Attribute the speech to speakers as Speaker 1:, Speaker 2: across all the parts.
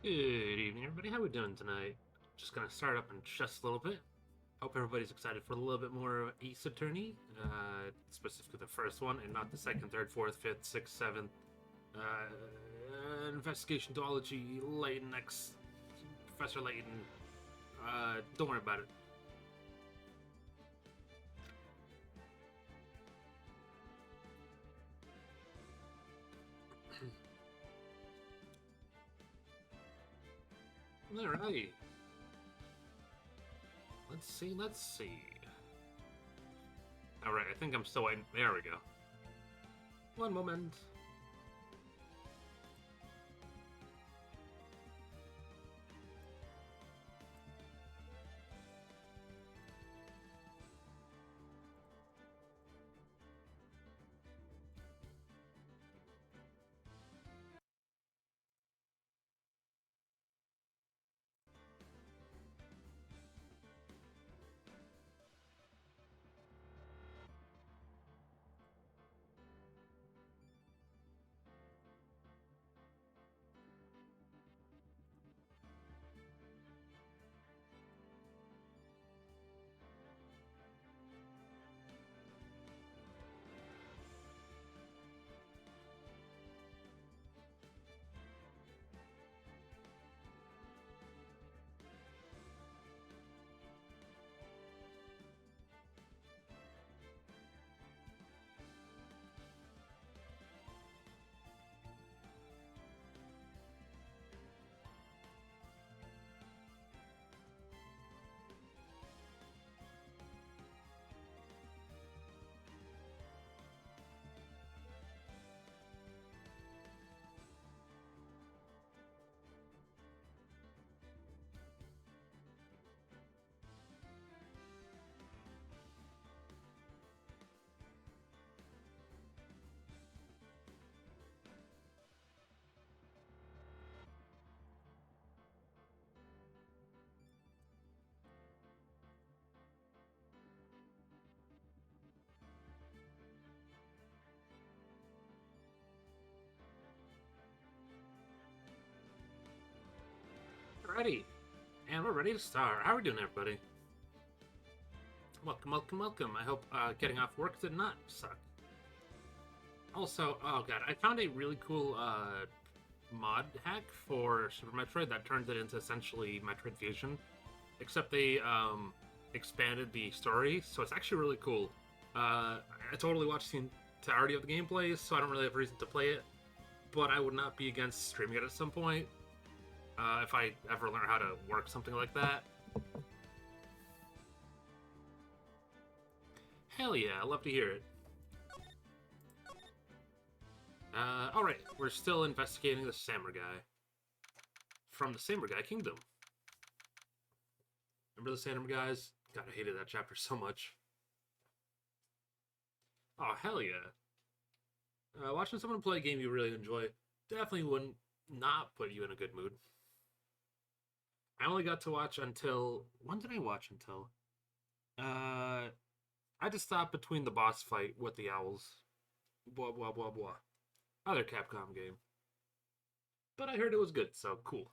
Speaker 1: Good evening, everybody. How we doing tonight? Just gonna start up in just a little bit. Hope everybody's excited for a little bit more of Ace Attorney, specifically the first one, and not the second, third, fourth, fifth, sixth, seventh. Investigation Duology, Layton X, Professor Layton. Don't worry about it. Alright. Let's see. Alright, I think I'm still waiting. There we go. One moment. Alrighty. And we're ready to start. How are we doing, everybody? Welcome, welcome, welcome. I hope getting off work did not suck. Also, oh god, I found a really cool mod hack for Super Metroid that turned it into essentially Metroid Fusion, except they expanded the story, so it's actually really cool. I totally watched the entirety of the gameplay, so I don't really have a reason to play it, but I would not be against streaming it at some point if I ever learn how to work something like that. Hell yeah, I love to hear it. Alright, we're still investigating the Samurai from the Samurai Kingdom. Remember the Samurai guys? God, I hated that chapter so much. Oh, hell yeah. Watching someone play a game you really enjoy definitely wouldn't not put you in a good mood. I only got to watch until... When did I watch until? I just stopped between the boss fight with the owls. Blah, blah, blah, blah. Other Capcom game. But I heard it was good, so cool.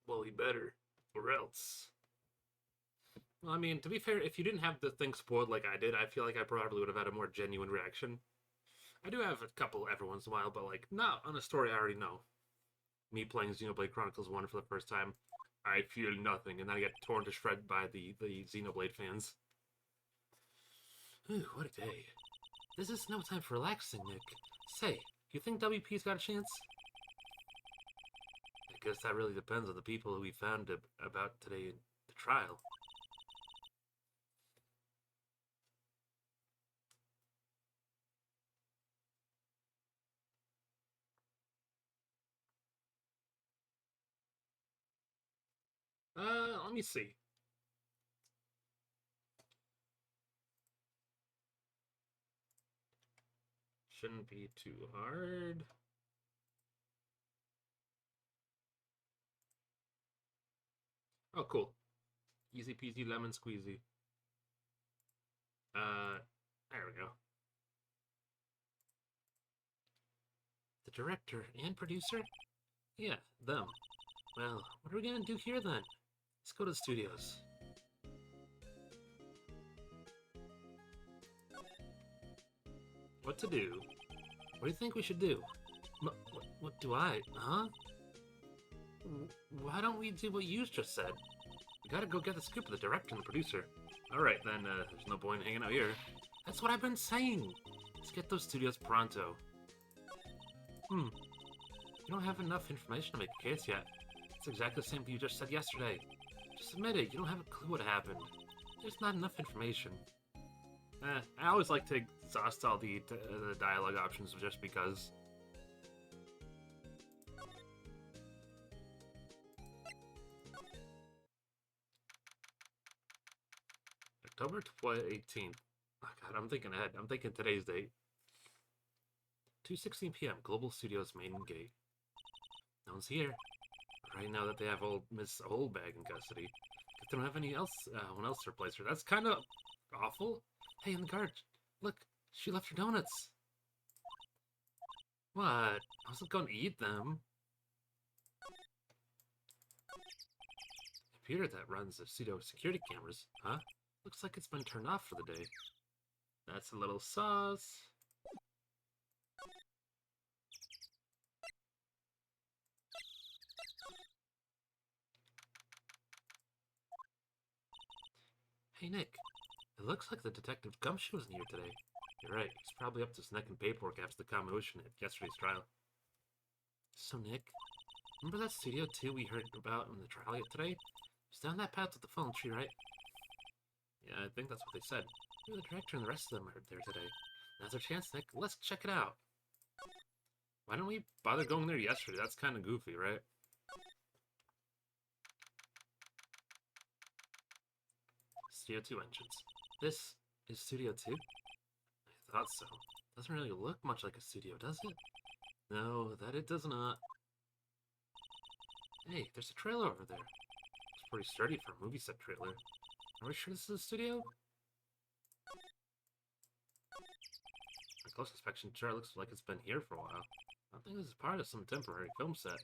Speaker 1: Well, he better. Or else. Well, I mean, to be fair, if you didn't have the thing spoiled like I did, I feel like I probably would have had a more genuine reaction. I do have a couple every once in a while, but like not on a story I already know. Me playing Xenoblade Chronicles 1 for the first time, I feel nothing, and then I get torn to shreds by the Xenoblade fans. Whew, what a day. This is no time for relaxing, Nick. Say, you think WP's got a chance? I guess that really depends on the people we found about today in the trial. Let me see. Shouldn't be too hard. Oh, cool. Easy peasy lemon squeezy. Uh, there we go. director and producer? Yeah, them. Well, what are we gonna do here then? Let's go to the studios. What to do? What do you think we should do? What do I? Huh? Why don't we do what you just said? We gotta go get the scoop of the director and the producer. Alright then, there's no point in hanging out here. That's what I've been saying! Let's get those studios pronto. You don't have enough information to make a case yet. It's exactly the same thing you just said yesterday. Just admit it, you don't have a clue what happened. There's not enough information. I always like to exhaust all the dialogue options just because. October 18th. Oh god, I'm thinking ahead. I'm thinking today's date. 2:16 p.m. Global Studios main gate. No one's here. Right now that they have old Miss Oldbag in custody, if they don't have one else to replace her. That's kind of awful. Hey, in the guard, look, she left her donuts. What? I wasn't going to eat them. The computer that runs the studio security cameras, huh? Looks like it's been turned off for the day. That's a little sauce. Hey, Nick. It looks like the Detective Gumshoe isn't here today. You're right, he's probably up to his neck in paperwork after the commotion at yesterday's trial. So, Nick, remember that Studio 2 we heard about in the trial today? It's down that path with the phone tree, right? Yeah, I think that's what they said. Maybe the director and the rest of them are there today. Now's our chance, Nick. Let's check it out. Why don't we bother going there yesterday? That's kind of goofy, right? Studio 2 entrance. This is Studio 2? I thought so. Doesn't really look much like a studio, does it? No, that it does not. Hey, there's a trailer over there. It's pretty sturdy for a movie set trailer. Are we sure this is a studio? A close inspection sure looks like it's been here for a while. I think this is part of some temporary film set.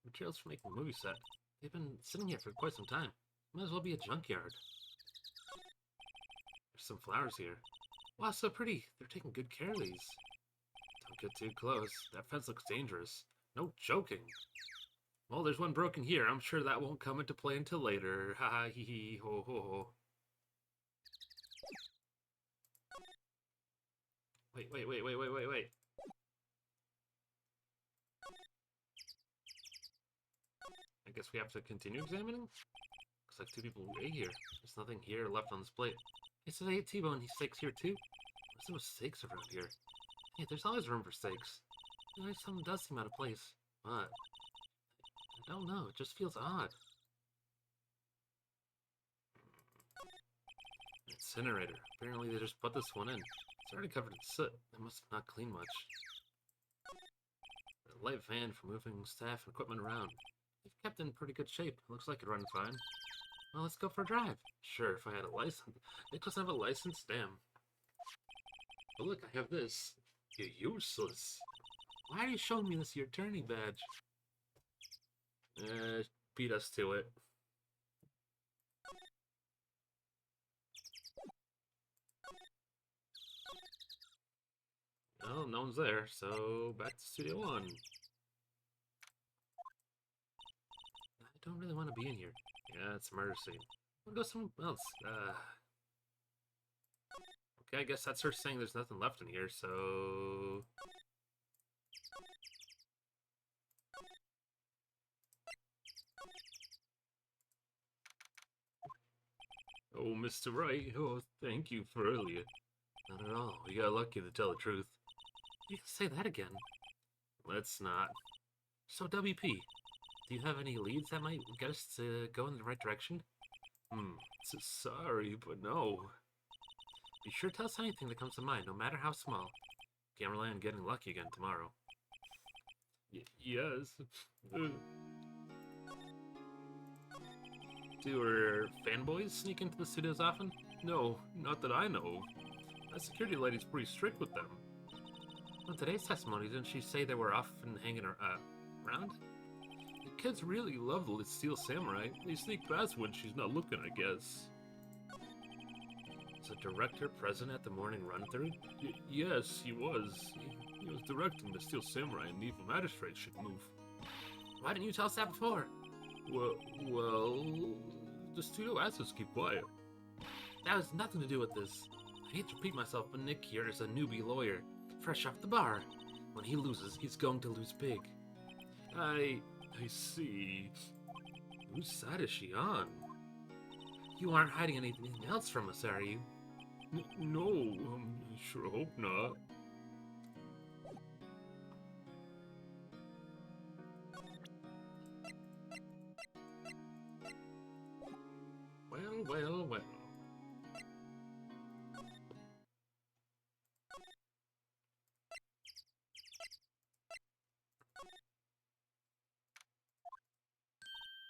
Speaker 1: Materials for making a movie set. They've been sitting here for quite some time. Might as well be a junkyard. There's some flowers here. Wow, so pretty. They're taking good care of these. Don't get too close. That fence looks dangerous. No joking. Well, there's one broken here. I'm sure that won't come into play until later. Ha ha hee hee ho ho ho. Wait. I guess we have to continue examining? Looks like two people ate here. There's nothing here left on this plate. Hey, so they ate T-bone steaks here too? What's there with steaks around here? Hey, there's always room for steaks. You know, something does seem out of place. What? I don't know, it just feels odd. Incinerator. Apparently they just put this one in. It's already covered in soot. They must have not cleaned much. A light van for moving staff and equipment around. They've kept it in pretty good shape. Looks like it runs fine. Well, let's go for a drive. Sure, if I had a license. It doesn't have a license? Damn. But look, I have this. You're useless. Why are you showing me this your attorney badge? Beat us to it. Well, no one's there, so back to Studio 1. I don't really want to be in here. Yeah, it's a murder scene. I'll go somewhere else. Okay, I guess that's her saying there's nothing left in here, so... Oh, Mr. Wright, oh, thank you for earlier. Not at all. We got lucky to tell the truth. You can say that again. Let's not. So, WP, do you have any leads that might get us to go in the right direction? So sorry, but no. Be sure to tell us anything that comes to mind, no matter how small. Can't rely on getting lucky again tomorrow. Yes. Do our fanboys sneak into the studios often? No, not that I know of. That security lady's pretty strict with them. On today's testimony, didn't she say they were off and hanging around? The kids really love the Steel Samurai. They sneak past when she's not looking, I guess. Was the director present at the morning run-through? Yes, he was. He was directing the Steel Samurai and the Evil Magistrate should move. Why didn't you tell us that before? Well, the studio asked us to keep quiet. That has nothing to do with this. I hate to repeat myself, but Nick here is a newbie lawyer, fresh off the bar. When he loses, he's going to lose big. I see. Whose side is she on? You aren't hiding anything else from us, are you? No, I sure hope not. Well.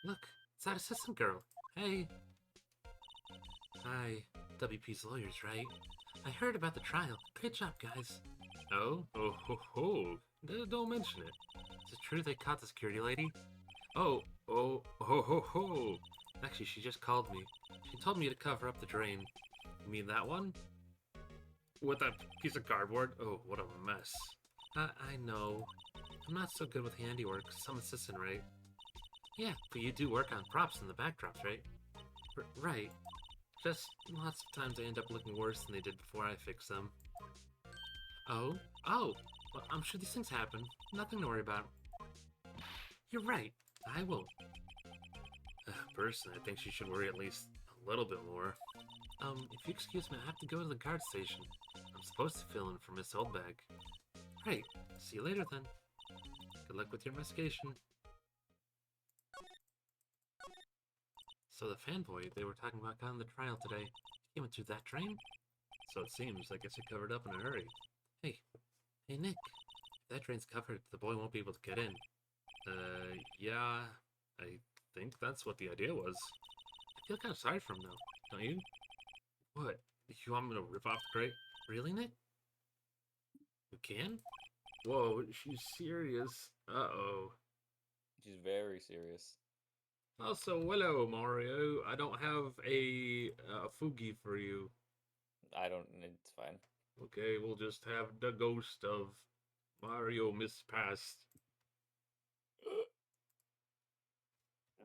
Speaker 1: Look, it's that assistant girl. Hey. Hi, WP's lawyers, right? I heard about the trial. Great job, guys. Oh, ho. Don't mention it. Is it true they caught the security lady? Oh, ho. Actually, she just called me. She told me to cover up the drain. You mean that one? With that piece of cardboard? Oh, what a mess. I know. I'm not so good with handiwork. Some assistant, right? Yeah, but you do work on props and the backdrops, right? Right. Just lots of times they end up looking worse than they did before I fix them. Oh? Well, I'm sure these things happen. Nothing to worry about. You're right. I won't. Personally, I think she should worry at least a little bit more. If you excuse me, I have to go to the guard station. I'm supposed to fill in for Miss Oldbag. Right. See you later, then. Good luck with your investigation. So the fanboy they were talking about got on the trial today. He went through that drain? So it seems. I guess he covered up in a hurry. Hey, Nick. If that drain's covered, the boy won't be able to get in. Yeah. I think that's what the idea was. I feel kind of sorry for him, though. Don't you? What? You want me to rip off the crate? Really, Nick? You can? Whoa, she's serious. Uh-oh.
Speaker 2: She's very serious.
Speaker 1: Also, hello, Mario. I don't have a Fugi for you.
Speaker 2: I don't. It's fine.
Speaker 1: Okay, we'll just have the ghost of Mario Mispassed.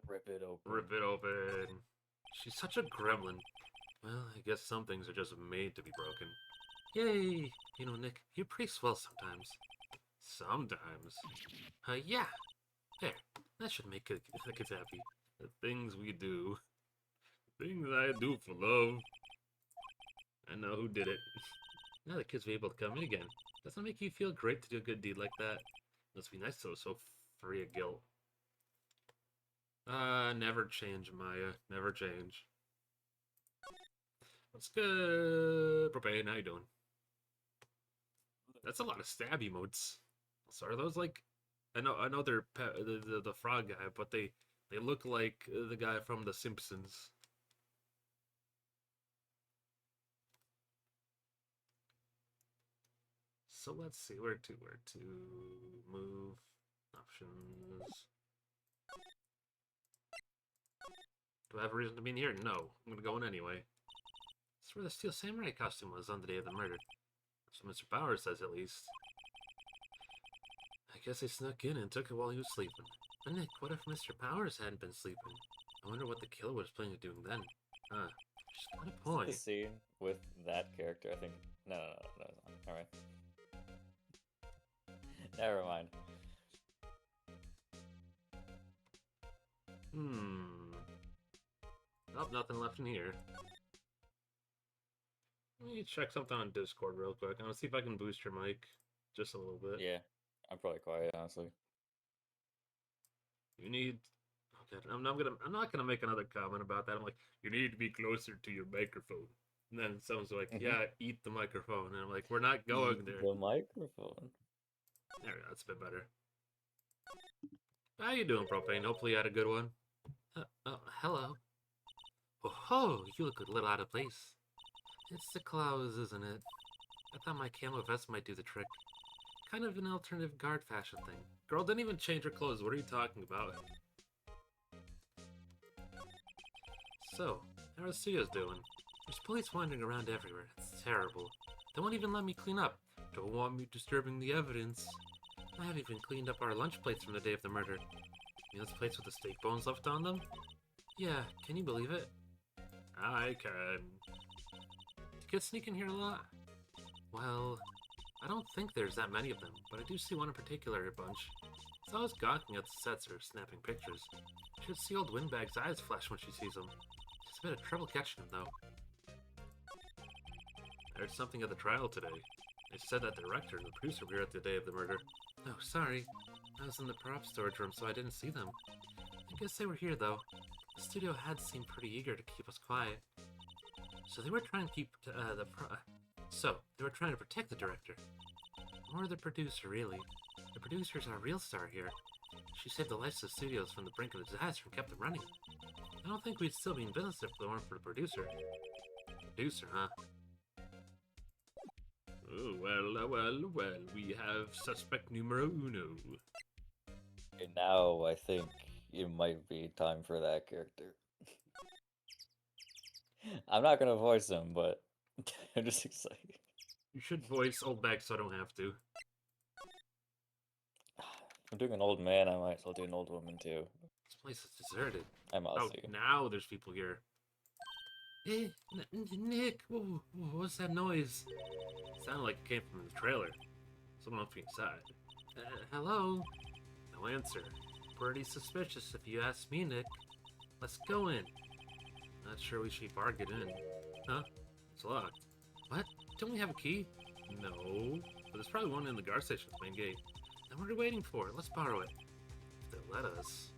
Speaker 2: Rip it open.
Speaker 1: Rip it open. She's such a gremlin. Well, I guess some things are just made to be broken. Yay! You know, Nick, you're pretty swell sometimes. Sometimes. Yeah. There. That should make the kids happy. The things we do. Things I do for love. I know who did it. Now the kids will be able to come in again. Doesn't it make you feel great to do a good deed like that? Must be nice though, so free of guilt. Never change, Maya. Never change. What's good, Propane? How you doing? That's a lot of stab emotes. So are those like... I know they're the frog guy, but they look like the guy from The Simpsons. So let's see where to move options. Do I have a reason to be in here? No, I'm gonna go in anyway. That's where the Steel Samurai costume was on the day of the murder. That's what Mr. Bauer says, at least. I guess they snuck in and took it while he was sleeping. But Nick, what if Mr. Powers hadn't been sleeping? I wonder what the killer was planning on doing then. Just got a point.
Speaker 2: The scene with that character, I think. No, it's not. All right. Never mind.
Speaker 1: Oh, nothing left in here. Let me check something on Discord real quick. I'm gonna see if I can boost your mic just a little bit.
Speaker 2: Yeah, I'm probably quiet, honestly.
Speaker 1: You need. Okay, I'm not gonna make another comment about that. I'm like, you need to be closer to your microphone. And then someone's like, yeah, eat the microphone. And I'm like, we're not going
Speaker 2: Eat
Speaker 1: there.
Speaker 2: the microphone.
Speaker 1: There we go. That's a bit better. How you doing, Propane? Hopefully you had a good one. Hello. Oh, you look a little out of place. It's the clothes, isn't it? I thought my camo vest might do the trick. Kind of an alternative guard fashion thing. Girl didn't even change her clothes. What are you talking about? So, how are the studios doing? There's police wandering around everywhere. It's terrible. They won't even let me clean up. Don't want me disturbing the evidence. I haven't even cleaned up our lunch plates from the day of the murder. You know those plates with the steak bones left on them? Yeah, can you believe it? I can. Do kids sneak in here a lot? Well, I don't think there's that many of them, but I do see one in particular a bunch. It's always gawking at the sets or snapping pictures. You should see old Windbag's eyes flash when she sees them. She's a bit of trouble catching them, though. I heard something at the trial today. They said that the director and the producer were here at the day of the murder. Oh, sorry. I was in the prop storage room, so I didn't see them. I guess they were here, though. The studio had seemed pretty eager to keep us quiet. So they were trying to keep they were trying to protect the director. Or the producer, really. The producer's our real star here. She saved the lives of studios from the brink of disaster and kept them running. I don't think we'd still be in business if it weren't for the producer. Producer, huh? Oh, well, we have suspect numero uno.
Speaker 2: And now I think it might be time for that character. I'm not gonna voice him, but I'm just excited.
Speaker 1: You should voice Old Bag so I don't have to.
Speaker 2: If I'm doing an old man, I might as well do an old woman too.
Speaker 1: This place is deserted.
Speaker 2: I'm
Speaker 1: Oh,
Speaker 2: Aussie.
Speaker 1: now there's people here. Hey, Nick, what was that noise? Sounded like it came from the trailer. Someone else inside. Hello? No answer. Pretty suspicious if you ask me, Nick. Let's go in. Not sure we should bargain in. Huh? It's locked. What? Don't we have a key? No. But there's probably one in the guard station's main gate. Then what are we waiting for? Let's borrow it. If they'll let us.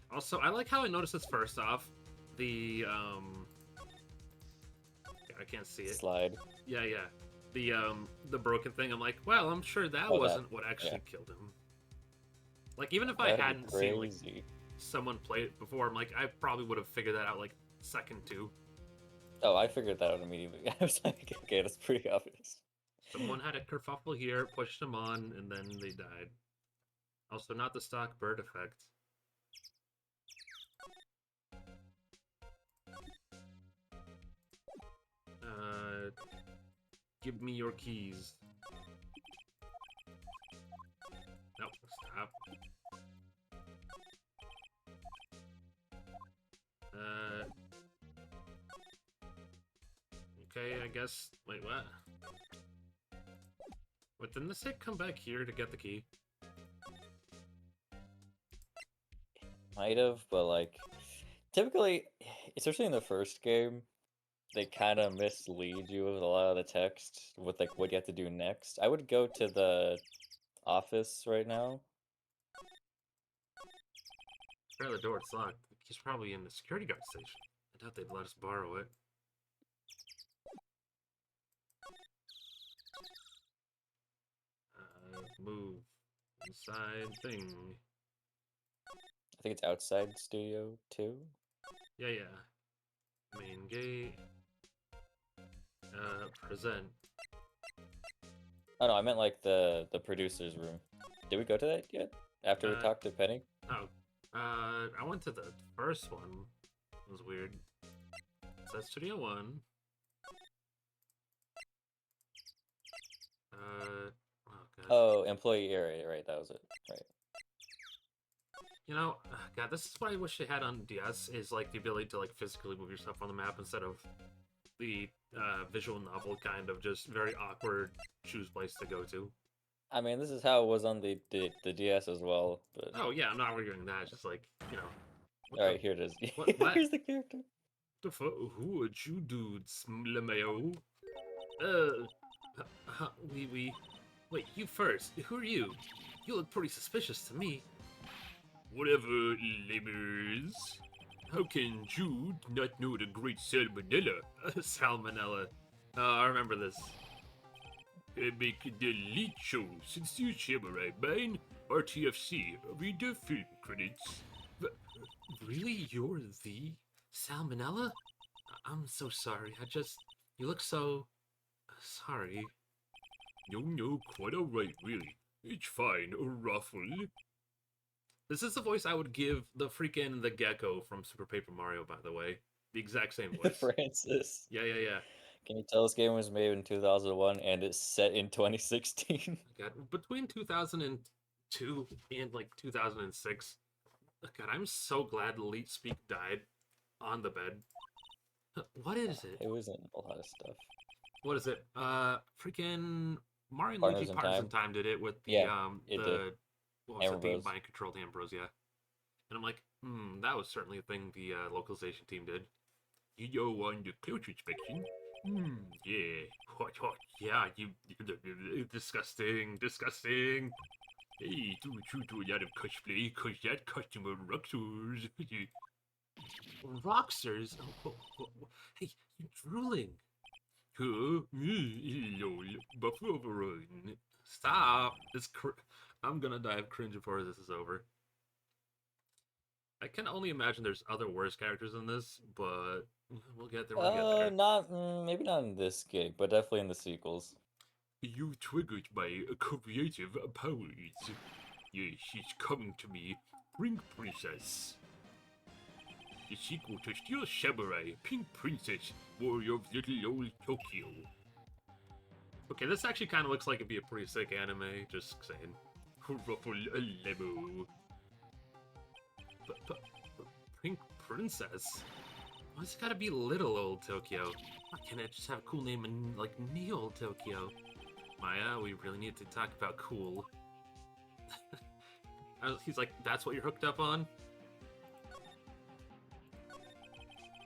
Speaker 1: Also, I like how I noticed this first off. The, I can't see it.
Speaker 2: Slide.
Speaker 1: Yeah. The broken thing. I'm like, well, I'm sure that wasn't what actually killed him. Like, even if I hadn't seen, like, someone play it before, I'm like, I probably would have figured that out, like, second two.
Speaker 2: Oh, I figured that out immediately. I was like, okay, that's pretty obvious.
Speaker 1: Someone had a kerfuffle here, pushed them on, and then they died. Also, not the stock bird effect. Give me your keys. Nope, stop. Okay, I guess. Wait, what? What, didn't this say come back here to get the key?
Speaker 2: Might have, but like, typically, especially in the first game, they kind of mislead you with a lot of the text with like what you have to do next. I would go to the office right now.
Speaker 1: Try the door, it's locked. He's probably in the security guard station. I doubt they'd let us borrow it. Move. Inside thing.
Speaker 2: I think it's outside studio too.
Speaker 1: Yeah. Main gate. Present.
Speaker 2: Oh no, I meant like the producer's room. Did we go to that yet? After we talked to Penny?
Speaker 1: Oh. I went to the first one. It was weird. It says Studio 1.
Speaker 2: Oh, employee area, right, that was it. Right.
Speaker 1: You know, God, this is what I wish they had on DS, is like the ability to like physically move yourself on the map instead of the visual novel kind of just very awkward choose place to go to.
Speaker 2: I mean, this is how it was on the DS as well, but...
Speaker 1: Oh yeah, I'm not arguing that, it's just like, you know.
Speaker 2: Alright, here it is.
Speaker 1: What?
Speaker 2: Here's the character.
Speaker 1: The fuck? Who are you dudes, Lemeo? Wait, you first. Who are you? You look pretty suspicious to me. Whatever, lemurs. How can you not know the great salmonella? Salmonella. I remember this. Make the lead show since you samurai mine. RTFC. Read the film credits. Really? You're the Salmonella? I'm so sorry. You look so... sorry. No, quite alright, really. It's fine, Ruffle. This is the voice I would give the gecko from Super Paper Mario, by the way. The exact same voice.
Speaker 2: Francis.
Speaker 1: Yeah.
Speaker 2: Can you tell this game was made in 2001 and it's set in 2016?
Speaker 1: God, between 2002 and like 2006, God, I'm so glad Elite Speak died on the bed. What is it?
Speaker 2: It was in a lot of stuff.
Speaker 1: What is it? Freaking Mario and Luigi
Speaker 2: Partners in
Speaker 1: Partners in
Speaker 2: Time?
Speaker 1: Time did it with
Speaker 2: Yeah, it did.
Speaker 1: what was
Speaker 2: Hammer
Speaker 1: it? The
Speaker 2: Bros.
Speaker 1: mind controlled Ambrose, yeah. And I'm like, that was certainly a thing the localization team did. You go on the close inspection. Yeah. Hot. Yeah, disgusting. Hey, don't do a lot of cosplay, cause that customer roxers. Roxers? Hey, you drooling. Huh? Lol. Buffalo run. Stop. I'm gonna die of cringe before this is over. I can only imagine there's other worse characters in this, but we'll get there when we get there.
Speaker 2: Not maybe not in this game, but definitely in the sequels.
Speaker 1: You triggered my creative powers. Yes, she's coming to me. Pink Princess. The sequel to Steel Samurai, Pink Princess, Warrior of Little Old Tokyo. Okay, this actually kind of looks like it'd be a pretty sick anime, just saying. Ruffle a lemo. Pink Princess? Why has it gotta be Little Old Tokyo? Why can't it just have a cool name and like Neo Tokyo? Maya, we really need to talk about cool. He's like, that's what you're hooked up on?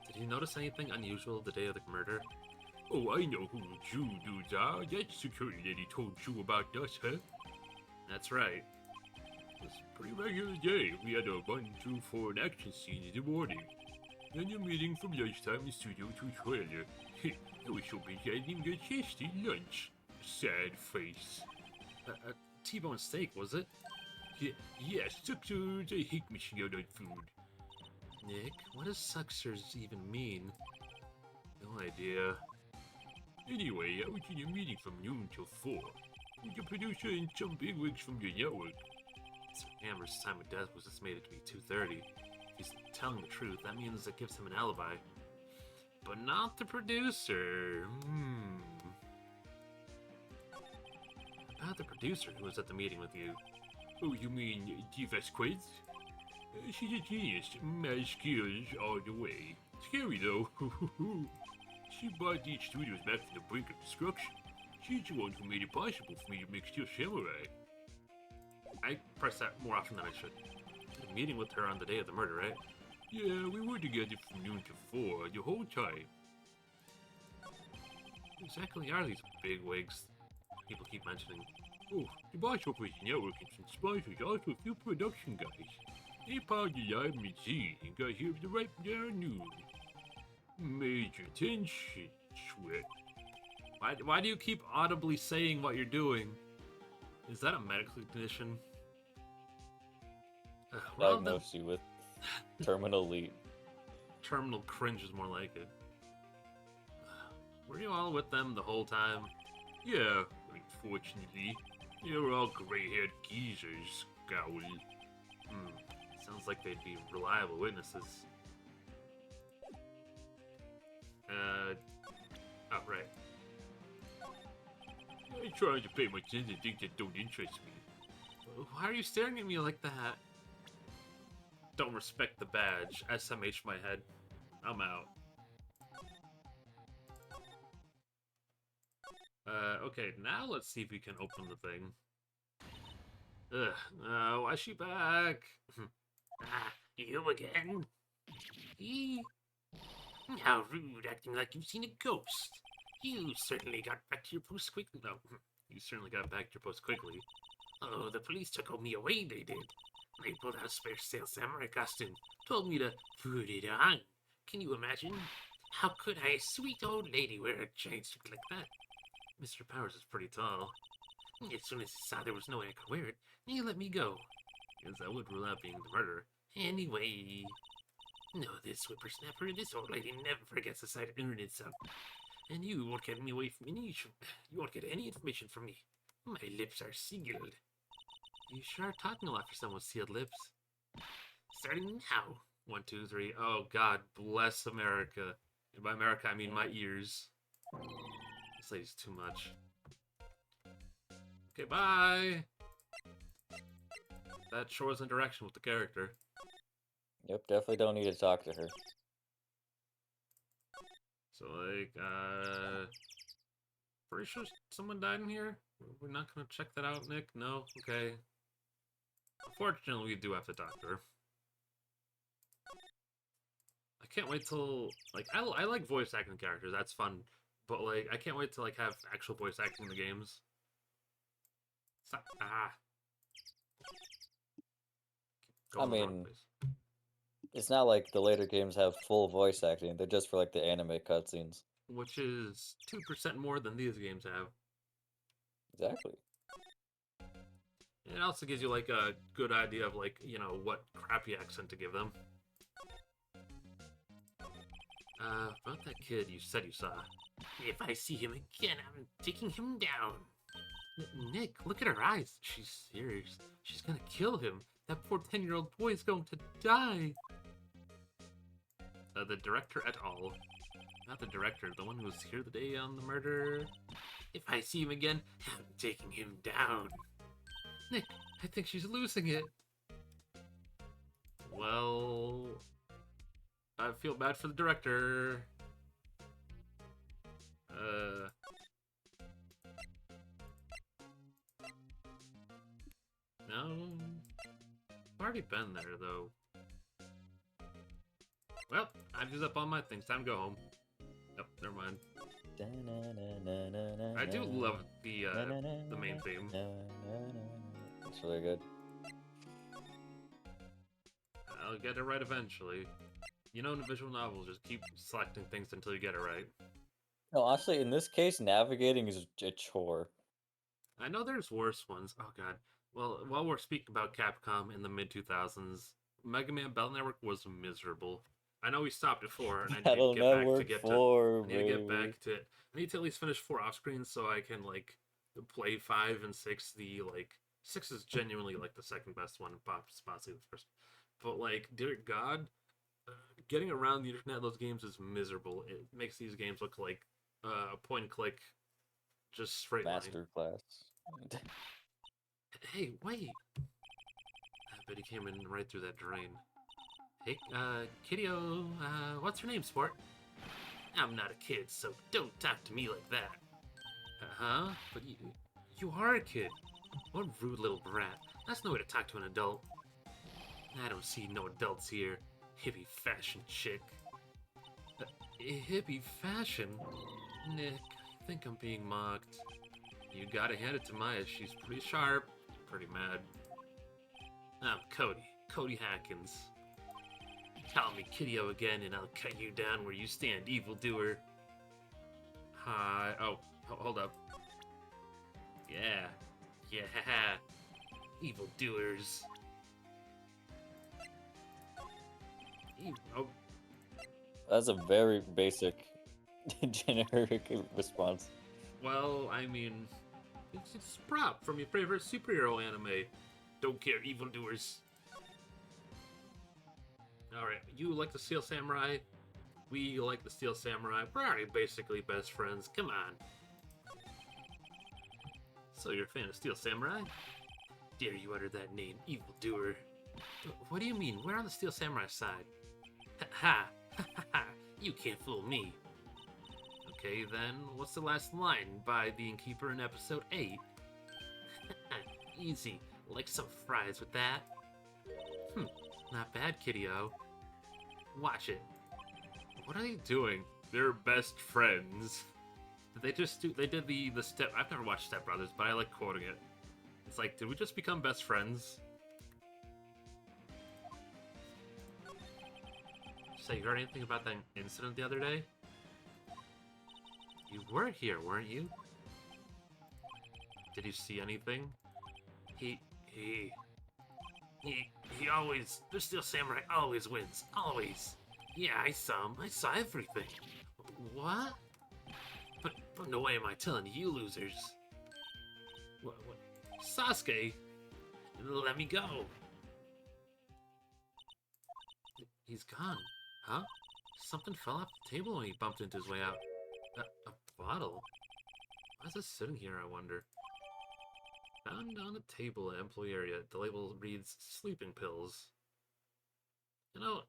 Speaker 1: Did you notice anything unusual the day of the murder? Oh, I know who you dudes are. That security lady told you about us, huh? That's right. It was a pretty regular day. We had a 1, 2, 4 an action scene in the morning. Then a meeting from lunchtime in Studio Tutorial. I was so busy I didn't even get a chance to eat lunch. Sad face. A T-bone steak, was it? Yes, suckers. I hate missing out on food. Nick, what does suckers even mean? No idea. Anyway, I was in a meeting from noon till 4. With the producer and some bigwigs from your network. Sir Amber's time of death was estimated to be 2:30. If he's telling the truth, that means it gives him an alibi. But not the producer. About the producer who was at the meeting with you. Oh, you mean Vasquez? She's a genius. Mad skills all the way. Scary though. She brought these studios back from the brink of destruction. She's the one who made it possible for me to make Steel Samurai. I press that more often than I should. A meeting with her on the day of the murder, right? Yeah, we were together from noon to 4 the whole time. Who exactly are these big wigs people keep mentioning? Oh, the boss over the network and some sponsors, also a few production guys. They powered the live machine and got here the right noon. Major tension, sweat. Why do you keep audibly saying what you're doing? Is that a medical condition?
Speaker 2: Diagnosed you with terminal elite.
Speaker 1: Terminal cringe is more like it. Were you all with them the whole time? Yeah, unfortunately. They were all gray-haired geezers, Scowl. Sounds like they'd be reliable witnesses. Oh, right. I try to pay my attention to things that don't interest me. Why are you staring at me like that? Don't respect the badge. SMH my head. I'm out. Okay, now let's see if we can open the thing. Ugh, no, why is she back? You again? How rude, acting like you've seen a ghost. You certainly got back to your post quickly. No, you certainly got back to your post quickly. Oh, the police took me away, they did. They pulled out a spare sale samurai costume, told me to put it on. Can you imagine? How could a sweet old lady wear a giant suit like that? Mr. Powers is pretty tall. As soon as he saw there was no way I could wear it, he let me go. Guess that would rule out being the murderer. Anyway... No, this whippersnapper and this old lady never forgets the sight of ignorance of. And you won't get me away from any. You won't get any information from me. My lips are sealed. You sure are talking a lot for someone with sealed lips. Starting now. 1, 2, 3. Oh God, bless America. And by America, I mean my ears. This lady's too much. Okay, bye. That shows interaction with the character.
Speaker 2: Yep, definitely don't need to talk to her.
Speaker 1: So like, pretty sure someone died in here. We're not gonna check that out, Nick. No, okay. Unfortunately, we do have to talk to her. I can't wait till like I like voice acting characters. That's fun, but like I can't wait to like have actual voice acting in the games. Stop. Ah.
Speaker 2: I mean, it's not like the later games have full voice acting. They're just for like the anime cutscenes.
Speaker 1: Which is 2% more than these games have.
Speaker 2: Exactly.
Speaker 1: And it also gives you like a good idea of like, you know, what crappy accent to give them. About that kid you said you saw. If I see him again, I'm taking him down. Nick, look at her eyes. She's serious. She's gonna kill him. That poor 10-year-old boy is going to die. The director et al. Not the director, the one who was here the day on the murder. If I see him again, I'm taking him down. Nick, I think she's losing it. Well, I feel bad for the director. No. I've already been there, though. Well, I've used up all my things. Time to go home. Nope, never mind. I do love the main theme.
Speaker 2: It's really good.
Speaker 1: I'll get it right eventually. You know, in visual novels, just keep selecting things until you get it right.
Speaker 2: No, honestly, in this case, navigating is a chore.
Speaker 1: I know there's worse ones. Oh god. Well, while we're speaking about Capcom in the mid-2000s, Mega Man Battle Network was miserable. I know we stopped at 4, and I need to
Speaker 2: Battle
Speaker 1: get back to
Speaker 2: Network
Speaker 1: get
Speaker 2: 4,
Speaker 1: to. I need to get
Speaker 2: baby.
Speaker 1: back to it. I need to at least finish 4 off screen so I can like play 5 and 6. The like 6 is genuinely like the second best one, possibly the first. But like, dear God, getting around the internet in those games is miserable. It makes these games look like point and click, just straight line.
Speaker 2: Masterclass.
Speaker 1: Hey, wait! I bet he came in right through that drain. Hey, Kiddo, what's your name, sport? I'm not a kid, so don't talk to me like that. Huh? But you are a kid. What rude little brat. That's no way to talk to an adult. I don't see no adults here. Hippie fashion chick. Hippie fashion? Nick, I think I'm being mocked. You gotta hand it to Maya, she's pretty sharp, pretty mad. I'm Cody Hackins. Call me Kiddo again and I'll cut you down where you stand, evildoer. Hi. Oh, hold up. Yeah. Evildoers. Oh.
Speaker 2: That's a very basic, generic response.
Speaker 1: Well, I mean, it's a prop from your favorite superhero anime. Don't care, evildoers. Alright, you like the Steel Samurai? We like the Steel Samurai. We're already basically best friends. Come on. So you're a fan of Steel Samurai? Dare you utter that name, evildoer. What do you mean? We're on the Steel Samurai side. Ha ha! You can't fool me. Okay, then, what's the last line by the Innkeeper in episode 8? Easy. Like some fries with that? Not bad, Kiddo. Watch it. What are they doing? They're best friends. Did they just do... They did the Step... I've never watched Step Brothers, but I like quoting it. It's like, did we just become best friends? So you heard anything about that incident the other day? You were here, weren't you? Did you see anything? He always... The Steel Samurai always wins. Always. Yeah, I saw him. I saw everything. What? Oh, no way am I telling you losers. What? Sasuke, let me go. He's gone. Huh? Something fell off the table when he bumped into his way out. A bottle? Why is this sitting here, I wonder? Found on a table in employee area. The label reads sleeping pills. You know,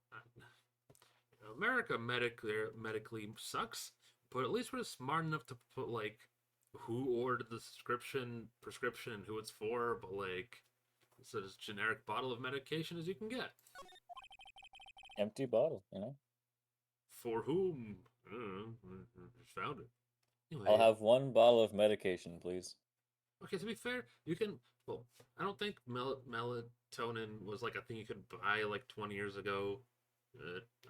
Speaker 1: America medically sucks, but at least we're smart enough to put like who ordered the prescription, who it's for, but like it's as generic bottle of medication as you can get.
Speaker 2: Empty bottle, you know?
Speaker 1: For whom? Just found it.
Speaker 2: I'll
Speaker 1: Anyway,
Speaker 2: have one bottle of medication, please.
Speaker 1: okay. To be fair, you can. Well, I don't think melatonin was like a thing you could buy like 20 years ago.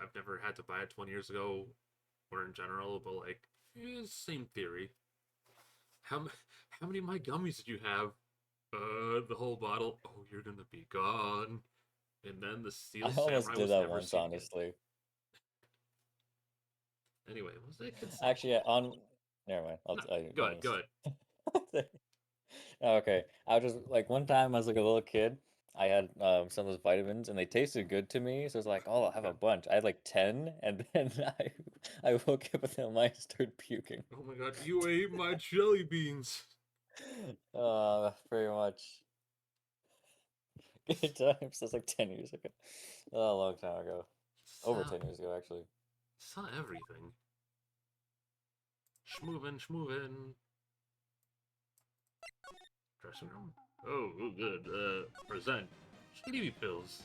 Speaker 1: I've never had to buy it 20 years ago, or in general, but like, same theory. How how many of my gummies did you have? The whole bottle. Oh, you're gonna be gone. And then the Steel
Speaker 2: I almost
Speaker 1: Samurai
Speaker 2: did
Speaker 1: was
Speaker 2: that
Speaker 1: never
Speaker 2: once,
Speaker 1: seen again.
Speaker 2: honestly.
Speaker 1: Anyway, what was I could say?
Speaker 2: Actually, on. Never mind.
Speaker 1: No,
Speaker 2: I
Speaker 1: go ahead, go
Speaker 2: almost.
Speaker 1: ahead.
Speaker 2: Okay, I was just like one time I was like a little kid. I had some of those vitamins and they tasted good to me, so I was like, "Oh, I'll have a
Speaker 1: Okay.
Speaker 2: bunch." I had like 10, and then I woke up and then I started puking.
Speaker 1: Oh my god, you ate my jelly beans.
Speaker 2: Pretty much. Good times. That's like 10 years ago. Oh, a long time ago. Over
Speaker 1: Saw,
Speaker 2: 10 years ago, actually.
Speaker 1: saw everything. Schmoovin', schmoovin'. Dressing room. Oh, good. Present. Sleepy pills.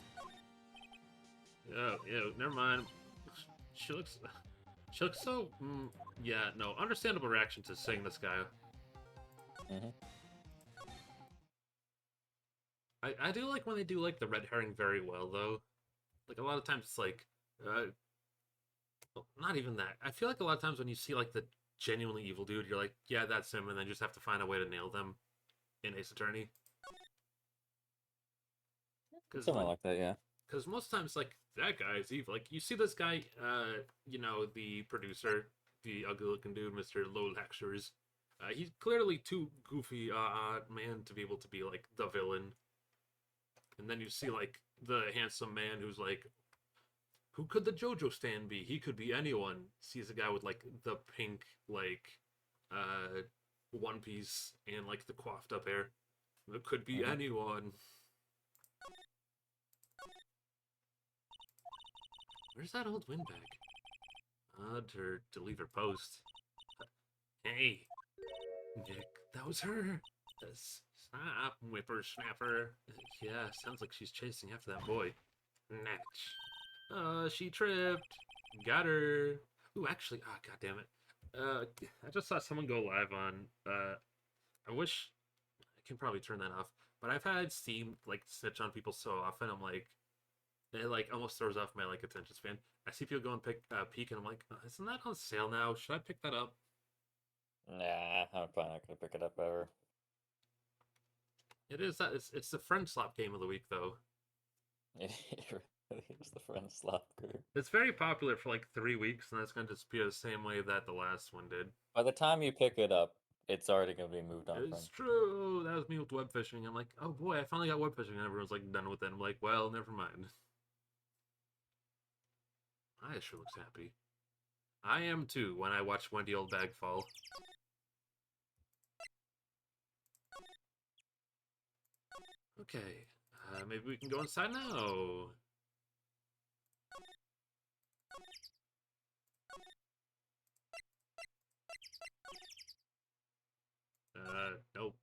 Speaker 1: Yeah, never mind. She looks. She looks so. Yeah, no. Understandable reaction to seeing this guy.
Speaker 2: Hmm.
Speaker 1: I do like when they do like the red herring very well though. Like a lot of times it's like, uh, well, not even that. I feel like a lot of times when you see like the genuinely evil dude, you're like, yeah, that's him, and then you just have to find a way to nail them in Ace Attorney. Because
Speaker 2: Something
Speaker 1: like,
Speaker 2: like that, yeah.
Speaker 1: because most times like that guy is evil. Like you see this guy, the producer, the ugly looking dude, Mister Low Lectures. He's clearly too goofy, man to be able to be like the villain. And then you see like the handsome man who's like, who could the JoJo stand be? He could be anyone. Sees a guy with like the pink like uh one piece and like the coiffed up hair. It could be
Speaker 2: Hmm.
Speaker 1: anyone. Where's that old windbag? To leave her post. Hey, Nick, that was her. Stop, whippersnapper. Yeah, sounds like she's chasing after that boy. Natch. She tripped. Got her. Ooh, actually, god damn it. I just saw someone go live on. I wish I can probably turn that off, but I've had Steam like snitch on people so often. I'm like, it like almost throws off my like attention span. I see people go and peek, and I'm like, isn't that on sale now? Should I pick that up?
Speaker 2: Nah, I'm probably not gonna pick it up ever.
Speaker 1: It is that. It's the friend slap game of the week though.
Speaker 2: It really is the friend slap group.
Speaker 1: It's very popular for like 3 weeks, and that's going to disappear the same way that the last one did.
Speaker 2: By the time you pick it up, it's already gonna be moved on
Speaker 1: It's
Speaker 2: from.
Speaker 1: true. That was me with web fishing. I'm like, oh boy, I finally got web fishing, and everyone's like done with it. I'm like, well, never mind. I sure looks happy. I am too when I watch Wendy Old Bag fall. Okay, maybe we can go inside now. Nope.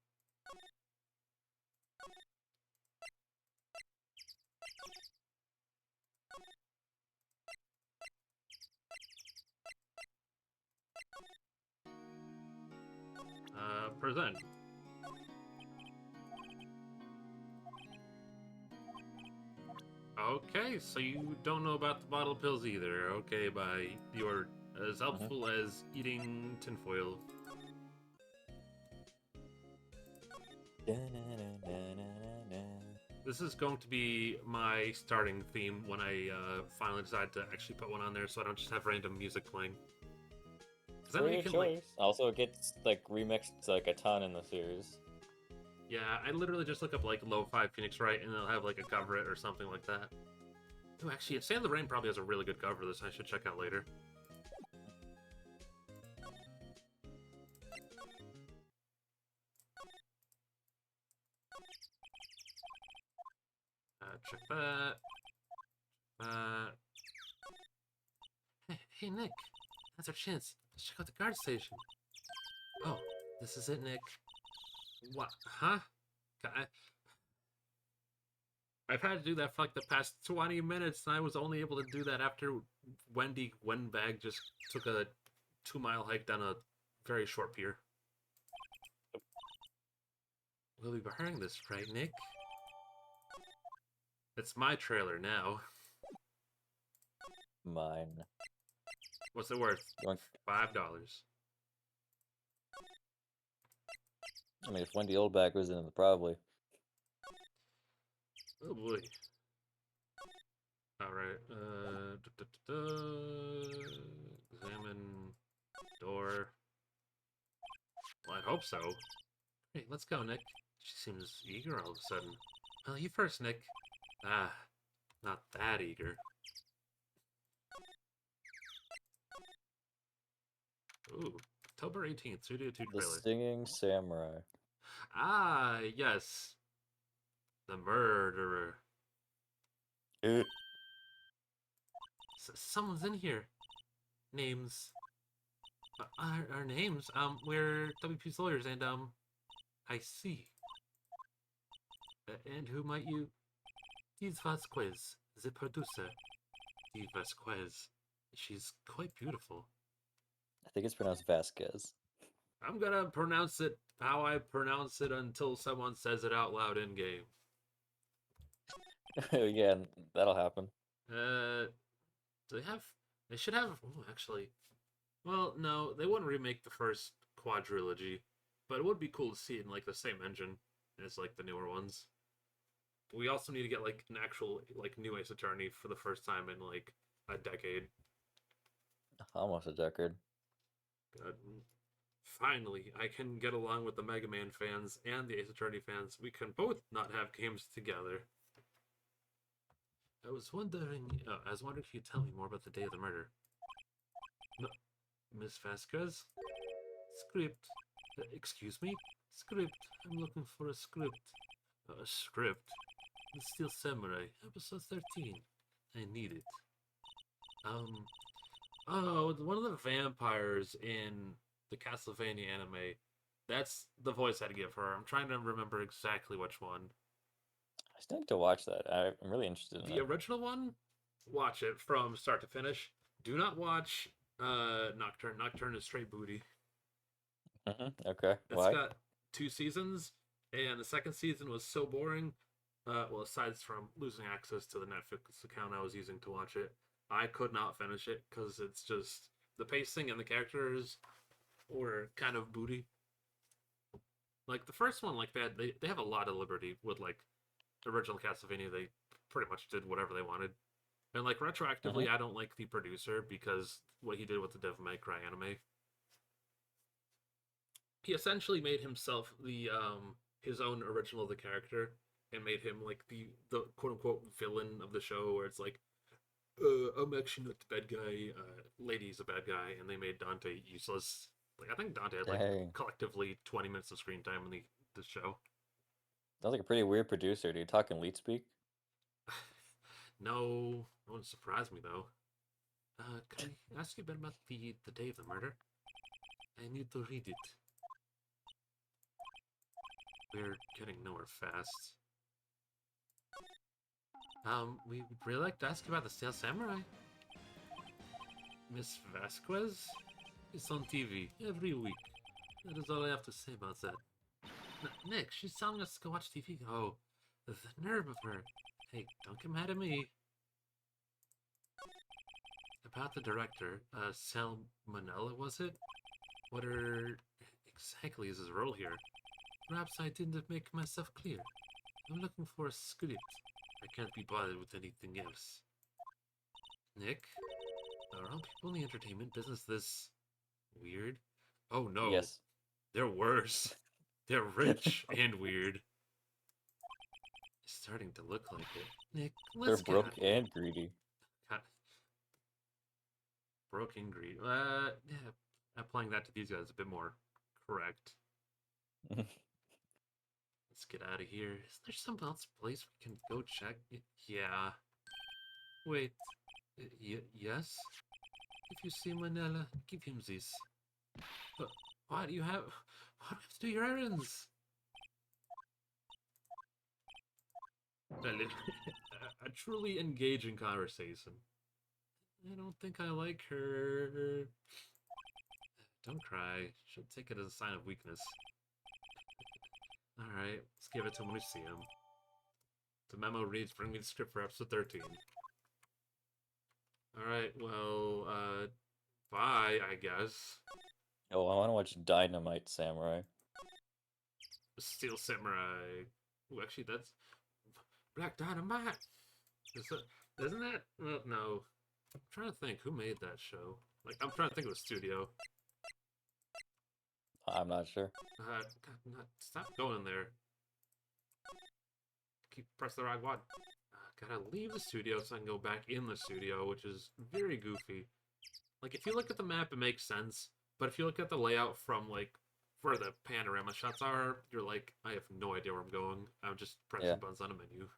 Speaker 1: Present. Okay, so you don't know about the bottle pills either. Okay, bye. You're as
Speaker 2: Hmm.
Speaker 1: helpful as eating tinfoil. This is going to be my starting theme when I finally decide to actually put one on there so I don't just have random music playing. Because then
Speaker 2: For
Speaker 1: you
Speaker 2: your
Speaker 1: can like,
Speaker 2: choice. Also, it gets like remixed like a ton in the series.
Speaker 1: yeah, I literally just look up like lo-fi Phoenix Wright, and they'll have like a cover it or something like that. Oh, actually, Stand the Rain probably has a really good cover. This I should check out later. Check that. Hey, Nick, that's our chance. Let's check out the guard station. Oh, this is it, Nick. What? Huh? I've had to do that for like the past 20 minutes, and I was only able to do that after Wendy Wenbag just took a 2-mile hike down a very short pier. We'll be behind this, right, Nick? It's my trailer now.
Speaker 2: Mine.
Speaker 1: What's it worth?
Speaker 2: Yoink.
Speaker 1: $5.
Speaker 2: I mean, if Wendy Oldback was in it, probably.
Speaker 1: Oh boy. Alright, examine door. Well, I hope so. Hey, let's go, Nick. She seems eager all of a sudden. Well, you first, Nick. Ah, not that eager. Ooh, October 18th, Studio 2
Speaker 2: The
Speaker 1: trailer.
Speaker 2: Singing Samurai.
Speaker 1: Ah, yes. The murderer.
Speaker 2: Eh.
Speaker 1: Someone's in here. Names. Our names? We're WP's lawyers, and, I see. And who might you? Diz Vasquez, the producer. Diz Vasquez. She's quite beautiful.
Speaker 2: I think it's pronounced Vasquez.
Speaker 1: I'm gonna pronounce it how I pronounce it until someone says it out loud in game.
Speaker 2: Yeah, that'll happen.
Speaker 1: Do they have? They should have. Oh, actually, well, no, they wouldn't remake the first quadrilogy, but it would be cool to see it in like the same engine as like the newer ones. But we also need to get like an actual like new Ace Attorney for the first time in like a decade.
Speaker 2: Almost a decade.
Speaker 1: God. Finally, I can get along with the Mega Man fans and the Ace Attorney fans. We can both not have games together. I was wondering if you'd tell me more about the day of the murder. No, Miss Vasquez? Script. Excuse me? Script. I'm looking for a script. A script? The Steel Samurai, episode 13. I need it. Oh, one of the vampires in the Castlevania anime. That's the voice I'd give her. I'm trying to remember exactly which one.
Speaker 2: I still need to watch that. I'm really interested in
Speaker 1: The
Speaker 2: it.
Speaker 1: original one, watch it from start to finish. Do not watch Nocturne. Nocturne is straight booty.
Speaker 2: Okay.
Speaker 1: It's
Speaker 2: Why?
Speaker 1: got 2 seasons, and the second season was so boring. Well, aside from losing access to the Netflix account I was using to watch it, I could not finish it because it's just the pacing and the characters were kind of booty. Like the first one, like they have a lot of liberty with like original Castlevania. They pretty much did whatever they wanted, and like retroactively, I don't like the producer because what he did with the Devil May Cry anime. He essentially made himself the his own original of the character and made him like the quote unquote villain of the show, where it's like, I'm actually not the bad guy. Lady's a bad guy, and they made Dante useless. Like I think Dante had like
Speaker 2: Dang.
Speaker 1: collectively 20 minutes of screen time in the show.
Speaker 2: Sounds like a pretty weird producer, dude. Talking leet speak.
Speaker 1: No, it wouldn't surprise me though. Can I ask you a bit about the day of the murder? I need to read it. We're getting nowhere fast. We'd really like to ask you about the Steel Samurai. Miss Vasquez is on TV every week. That is all I have to say about that. Nick, she's telling us to go watch TV. Oh, the nerve of her. Hey, don't get mad at me. About the director, Salmonella, was it? Exactly is his role here? Perhaps I didn't make myself clear. I'm looking for a script. I can't be bothered with anything else. Nick? Are all people in the entertainment business this Weird? Oh no,
Speaker 2: Yes.
Speaker 1: they're worse. They're rich and weird. It's starting to look like it. Nick,
Speaker 2: They're
Speaker 1: let's get out
Speaker 2: broke
Speaker 1: of here.
Speaker 2: and greedy.
Speaker 1: God, broken greed. Yeah, applying that to these guys is a bit more correct. Let's get out of here. Is there some else place we can go check? Yeah. Wait. Yes? If you see Manila, give him this. But why do you have... Why do you have to do your errands? A truly engaging conversation. I don't think I like her. Don't cry. Should take it as a sign of weakness. Alright, let's give it to him when we see him. The memo reads, bring me the script for episode 13. Alright, well, bye, I guess.
Speaker 2: Oh, I want to watch Dynamite Samurai.
Speaker 1: Steel Samurai. Ooh, actually, that's Black Dynamite. Is that, isn't that? Well, no. I'm trying to think who made that show. Like, I'm trying to think of the studio.
Speaker 2: I'm not sure.
Speaker 1: God, stop going there. Keep press the right one. Gotta leave the studio so I can go back in the studio, which is very goofy. Like, if you look at the map, it makes sense. But if you look at the layout from, like, where the panorama shots are, you're like, I have no idea where I'm going. I'm just
Speaker 2: Yeah.
Speaker 1: pressing buttons on a menu.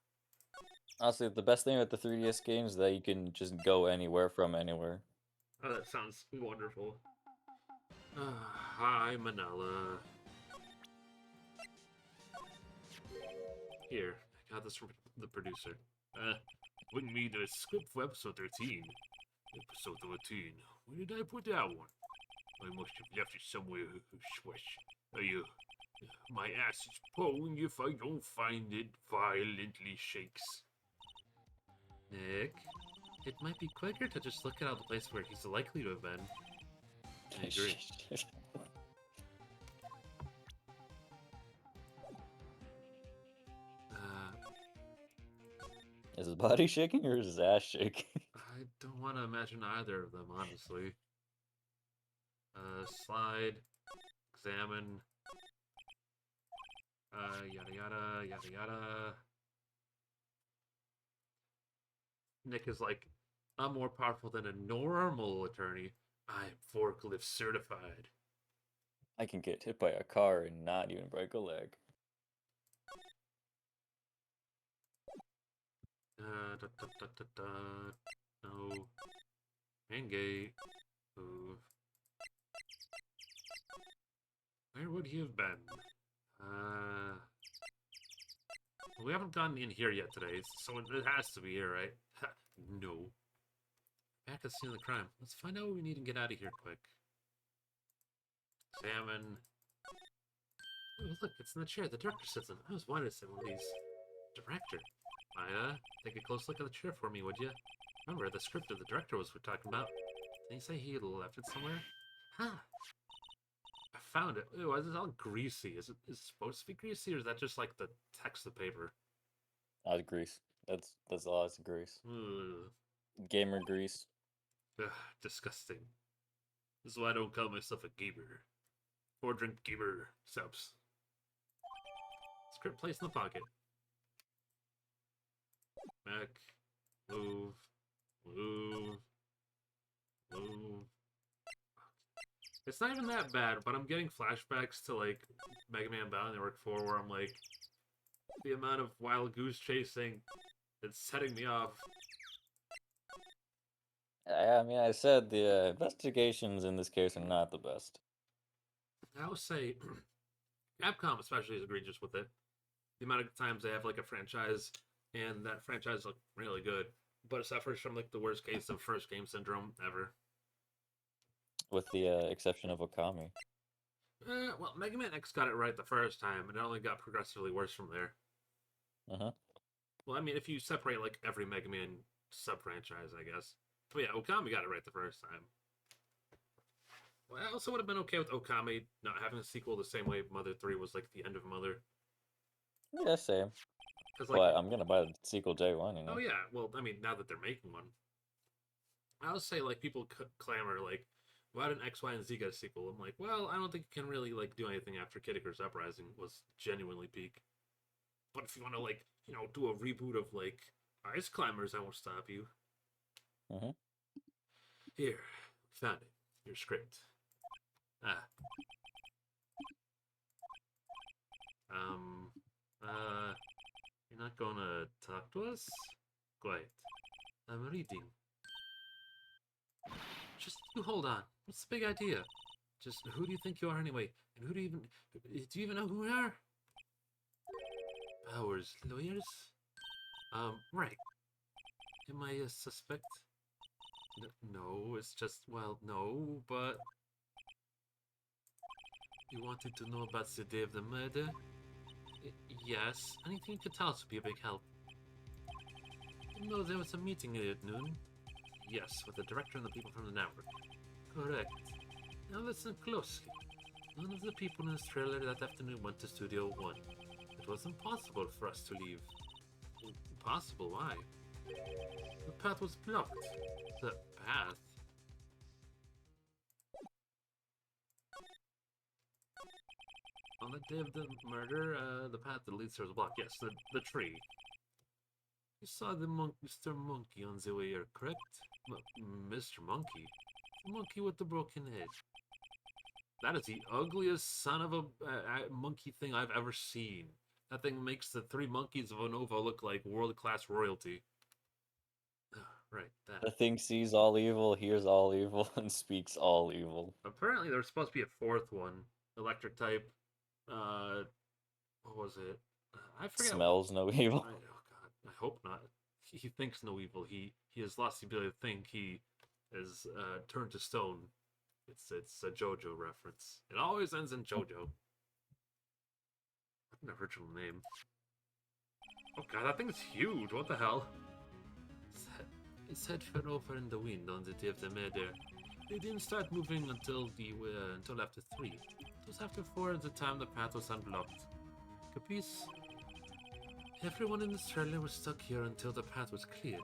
Speaker 2: Honestly, the best thing about the 3DS games is that you can just go anywhere from anywhere.
Speaker 1: Oh, that sounds wonderful. Hi, Manila. Here, I got this from the producer. Bring me the script for episode 13. Episode 13. Where did I put that one? I must have left it somewhere. Swish. My ass is pulling if I don't find it. Violently shakes. Nick, it might be quicker to just look at all the places where he's likely to have been. I agree.
Speaker 2: Is his body shaking or is his ass shaking?
Speaker 1: I don't want to imagine either of them, honestly. Slide, examine, yada yada, yada yada. Nick is like, I'm more powerful than a normal attorney. I'm forklift certified.
Speaker 2: I can get hit by a car and not even break a leg.
Speaker 1: Da, da, da, da, da. No. Main gate. Move. Where would he have been? We haven't gotten in here yet today, so it has to be here, right? No. Back at the scene of the crime. Let's find out what we need and get out of here quick. Examine. Oh, look, it's in the chair the director sits in. I was wanting to sit in one of these. Director. Maya, take a close look at the chair for me, would you? Remember, the script of the director was we're talking about. Did he say he left it somewhere? Huh. I found it. Ew, why is it all greasy? Is it supposed to be greasy, or is that just like the text of the paper?
Speaker 2: That's grease. That's all. That's grease.
Speaker 1: Ugh.
Speaker 2: Gamer grease.
Speaker 1: Ugh, disgusting. This is why I don't call myself a gamer. Or drink gamer subs. Script placed in the pocket. Back. Move. Move. Move. It's not even that bad, but I'm getting flashbacks to, like, Mega Man Battle Network 4, where I'm like, the amount of wild goose chasing, it's setting me off.
Speaker 2: I mean, I said the investigations in this case are not the best.
Speaker 1: I would say, Capcom especially is egregious with it. The amount of times they have, like, a franchise, and that franchise look really good, but it suffers from, like, the worst case of first game syndrome ever.
Speaker 2: With the exception of Okami.
Speaker 1: Well, Mega Man X got it right the first time, and it only got progressively worse from there.
Speaker 2: Uh-huh.
Speaker 1: Well, I mean, if you separate, like, every Mega Man sub-franchise, I guess. But yeah, Okami got it right the first time. Well, I also would have been okay with Okami not having a sequel the same way Mother 3 was, like, the end of Mother.
Speaker 2: Yeah, same.
Speaker 1: Because, like,
Speaker 2: But I'm gonna buy the sequel day one, you know.
Speaker 1: oh yeah, well, I mean, now that they're making one. I would say, like, people clamor, like, why didn't X, Y, and Z get a sequel? I'm like, well, I don't think you can really like do anything after Kid Icarus Uprising was genuinely peak. But if you want to like, do a reboot of like Ice Climbers, I won't stop you.
Speaker 2: Mm-hmm.
Speaker 1: Here, found it. Your script. Ah. Um. You're not gonna talk to us? Quiet. I'm reading. Just you hold on. What's the big idea? Just who do you think you are anyway? And who do you even know who we are? Powers, lawyers? Right. Am I a suspect? No, it's just, well, no, but... You wanted to know about the day of the murder? Yes, anything you could tell us would be a big help. No, there was a meeting at noon. Yes, with the director and the people from the network. Correct. Now listen closely. None of the people in this trailer that afternoon went to Studio 1. It was impossible for us to leave. Impossible? Why? The path was blocked. The path? On the day of the murder, the path that leads there was blocked. Yes, the tree. You saw the Mr. Monkey on the way here, correct? Mr. Monkey? The monkey with the broken head. That is the ugliest son of a monkey thing I've ever seen. That thing makes the three monkeys of Unova look like world-class royalty. Right, that.
Speaker 2: The thing sees all evil, hears all evil, and speaks all evil.
Speaker 1: Apparently there's supposed to be a fourth one. Electric type. What was it? I forget.
Speaker 2: Smells no evil.
Speaker 1: Oh god, I hope not. He thinks no evil. He has lost the ability to think. He is turned to stone. It's a JoJo reference. It always ends in JoJo. What an original name. Oh god, that thing's huge. What the hell? His head fell over in the wind on the day of the murder. They didn't start moving until after 3. It was after 4 at the time the path was unblocked. Capice? Everyone in this trailer was stuck here until the path was cleared.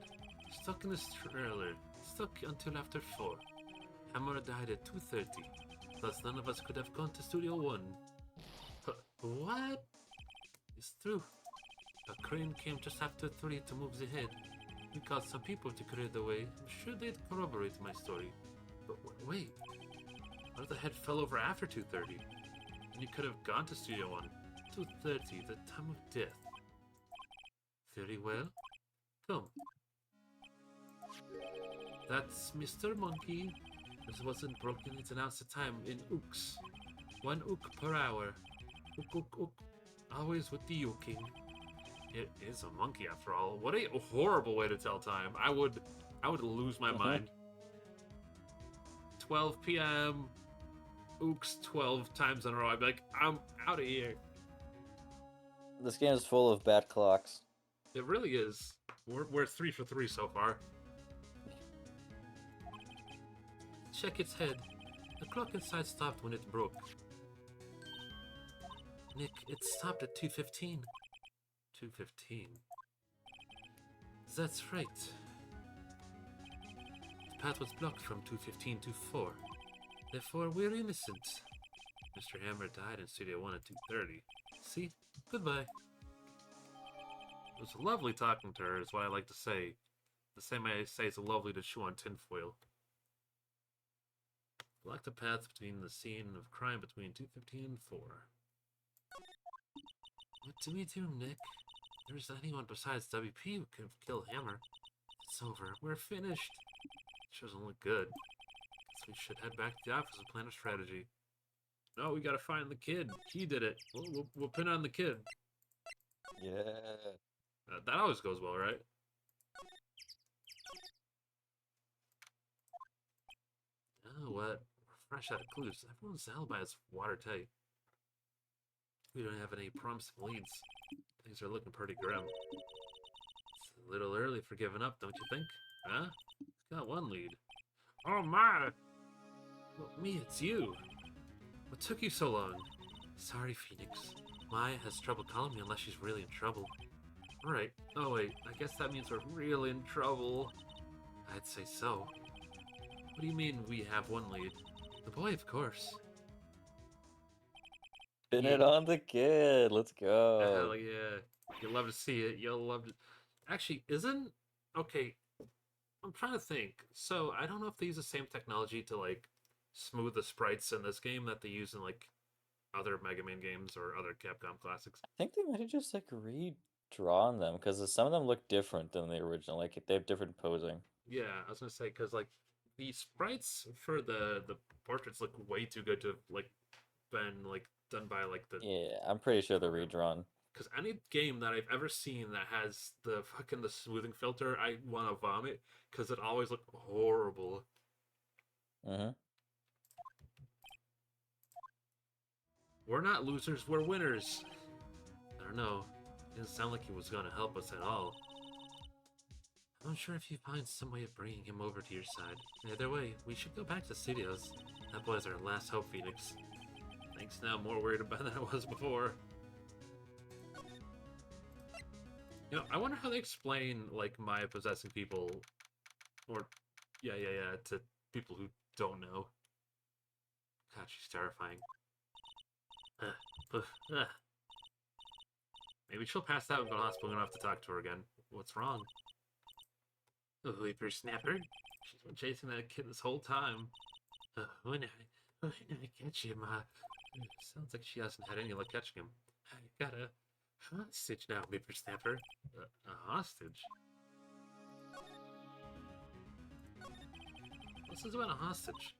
Speaker 1: Stuck in this trailer. Stuck until after 4. Hammer died at 2:30. Thus none of us could have gone to Studio 1. What? It's true. A crane came just after 3 to move the head. We got some people to clear the way. I'm sure they'd corroborate my story. But wait. What if the head fell over after 2:30? And you could have gone to Studio 1. 2:30, the time of death. Very well. Come. That's Mr. Monkey. This wasn't broken. It's announced the time in ooks. 1 ook per hour. Ook, ook, ook. Always with the ooking. It is a monkey after all. What a horrible way to tell time. I would lose my mind. 12 p.m. Ooks 12 times in a row. I'd be like, I'm out of here.
Speaker 2: This game is full of bad clocks.
Speaker 1: It really is. We're 3 for 3 so far. Check its head. The clock inside stopped when it broke. Nick, it stopped at 2:15. 2:15. That's right. The path was blocked from 2:15 to 4. Therefore, we're innocent. Mr. Hammer died in Studio 1 at 2:30. See? Goodbye. It was lovely talking to her, is what I like to say. The same way I say it's lovely to chew on tinfoil. Blocked the path between the scene of crime between 2:15 and 4. What do we do, Nick? There isn't anyone besides WP who could kill Hammer. It's over. We're finished. It doesn't look good. Guess we should head back to the office and plan a strategy. No, we gotta find the kid. He did it. We'll pin on the kid.
Speaker 2: Yeah.
Speaker 1: That always goes well, right? Oh, what? We're fresh out of clues. Everyone's alibi is watertight. We don't have any promising leads. Things are looking pretty grim. It's a little early for giving up, don't you think? Huh? It's got one lead. Oh my! Well, me, it's you. What took you so long? Sorry, Phoenix. Maya has trouble calling me unless she's really in trouble. Alright. Oh wait, I guess that means we're really in trouble. I'd say so. What do you mean we have one lead? The boy, of course.
Speaker 2: Pin
Speaker 1: Yeah.
Speaker 2: it on the kid. Let's go.
Speaker 1: Hell yeah. You'll love to see it. You'll love to. Actually, isn't. Okay, I'm trying to think. So, I don't know if they use the same technology to, like, smooth the sprites in this game that they use in, like, other Mega Man games or other Capcom classics.
Speaker 2: I think they might have just like redrawn them because some of them look different than the original. Like they have different posing.
Speaker 1: Yeah, I was gonna say, because, like, the sprites for the portraits look way too good to have, like, been, like, done by, like, the
Speaker 2: Yeah, I'm pretty sure they're
Speaker 1: program.
Speaker 2: redrawn.
Speaker 1: Because any game that I've ever seen that has the smoothing filter, I want to vomit because it always looked horrible.
Speaker 2: Mm-hmm.
Speaker 1: We're not losers, we're winners. I don't know. It didn't sound like he was gonna help us at all. I'm not sure if you find some way of bringing him over to your side. Either way, we should go back to the studios. That boy's our last hope, Phoenix. Thanks now, more worried about than I was before. You know, I wonder how they explain, like, Maya possessing people, or, yeah, to people who don't know. God, she's terrifying. Maybe she'll pass out and go to the hospital. We're gonna have to talk to her again. What's wrong? The whippersnapper? She's been chasing that kid this whole time. When I catch him, sounds like she hasn't had any luck catching him. I got a hostage now, whippersnapper. A hostage? What's this about a hostage?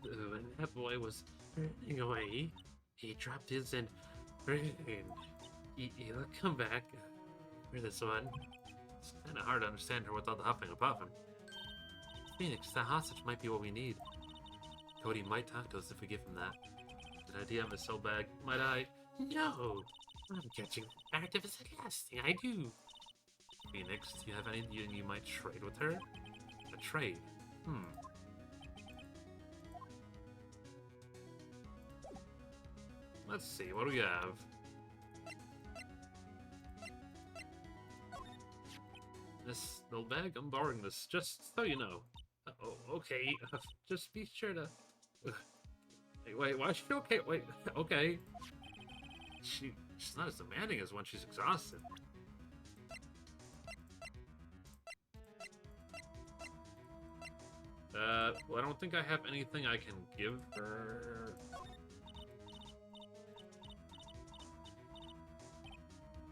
Speaker 1: When that boy was running away, he dropped his and ran. He'll come back for this one. It's kind of hard to understand her without the huffing and puffing. Phoenix, that hostage might be what we need. Cody might talk to us if we give him that. Good idea, Miss Soulbag. Might I? No! I'm catching that back if it's the last thing I do. Phoenix, do you have anything you might trade with her? A trade? Let's see, what do we have? This little bag, I'm borrowing this, just so you know. Oh, okay. Just be sure to... Wait, why is she okay? Wait, okay. She's not as demanding as when she's exhausted. Well, I don't think I have anything I can give her.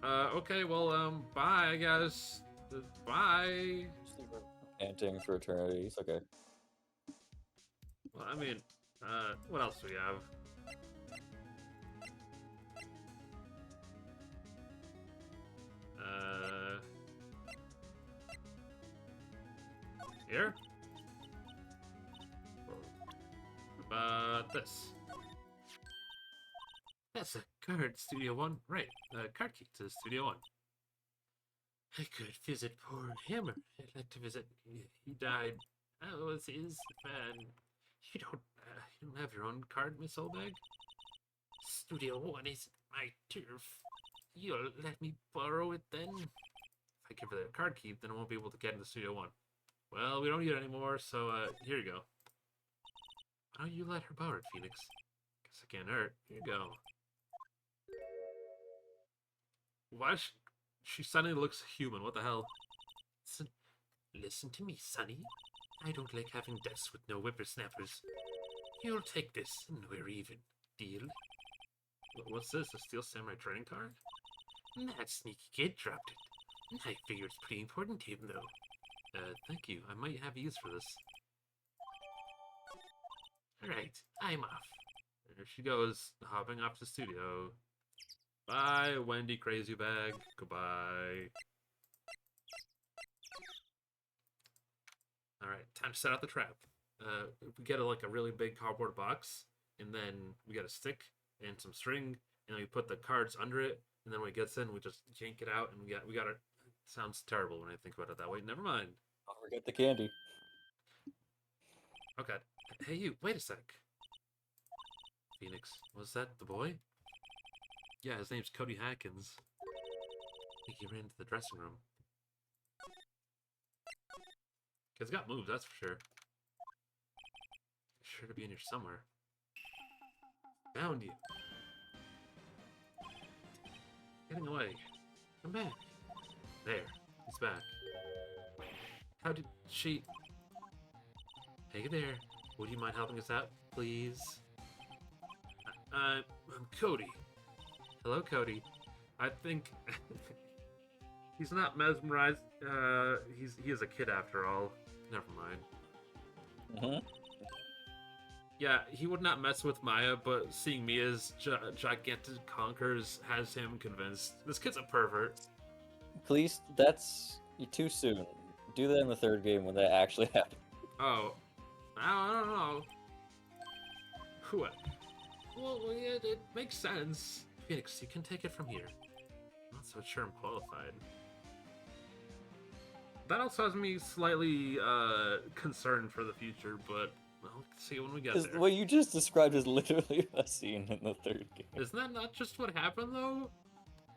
Speaker 1: Okay, well, bye, I guess. Bye.
Speaker 2: Panting for eternity. It's okay.
Speaker 1: Well, I mean, what else do we have? Here? What about this? That's a card, Studio One. Right, card key to Studio One. I could visit poor Hammer. I'd like to visit. He died. I was his fan. You don't have your own card, Miss Oldbag? Studio One is my turf. You'll let me borrow it then? If I give her the card key, then I won't be able to get into Studio One. Well, we don't need it anymore, so, here you go. Why don't you let her borrow it, Phoenix? Guess it can't hurt. Here you go. Why she suddenly looks human? What the hell? Listen to me, Sonny. I don't like having desks with no whippersnappers. You'll take this, and we're even. Deal? What's this? A Steel Samurai trading card? That sneaky kid dropped it. I figure it's pretty important to him, though. Thank you. I might have use for this. Alright, I'm off. There she goes, hopping off the studio. Bye, Wendy Crazy Bag. Goodbye. Alright, time to set out the trap. We get a really big cardboard box, and then we get a stick and some string, and we put the cards under it, and then when it gets in, we just yank it out, and we got it. Sounds terrible when I think about it that way. Never mind.
Speaker 2: I'll forget the candy.
Speaker 1: Okay. Hey, you, wait a sec. Phoenix, was that the boy? Yeah, his name's Cody Hackins. I think he ran into the dressing room. Kid's got moves, that's for sure. sure to be in here somewhere. Found you. Getting away. Come back. There. He's back. How did she... Hey there. Would you mind helping us out, please? I'm Cody. Hello, Cody. I think... he's not mesmerized. He is a kid after all. Never mind. Yeah, he would not mess with Maya, but seeing Mia's gigantic conkers has him convinced. This kid's a pervert.
Speaker 2: Please, that's too soon. Do that in the third game when that actually happens.
Speaker 1: Oh, I don't know. What? Well, it makes sense. Phoenix, you can take it from here. I'm not so sure I'm qualified. That also has me slightly concerned for the future, but we'll see when we get there.
Speaker 2: What you just described is literally a scene in the third game.
Speaker 1: Isn't that not just what happened, though?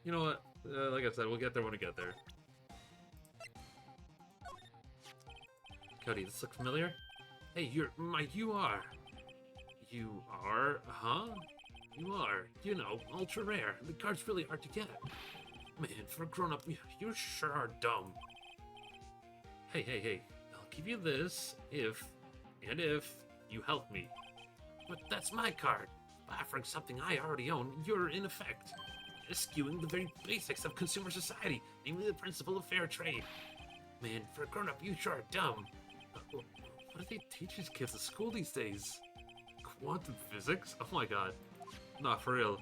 Speaker 1: You know what? Like I said, we'll get there when we get there. Cody, this look familiar? Hey, you are. You are? Huh? You are. You know, ultra rare. The card's really hard to get. Man, for a grown-up, you sure are dumb. Hey, I'll give you this if you help me. But that's my card. By offering something I already own, you're in effect eschewing the very basics of consumer society, namely the principle of fair trade. Man, for a grown-up, you sure are dumb. What do they teach these kids at school these days? Quantum physics? Oh my god. Not for real.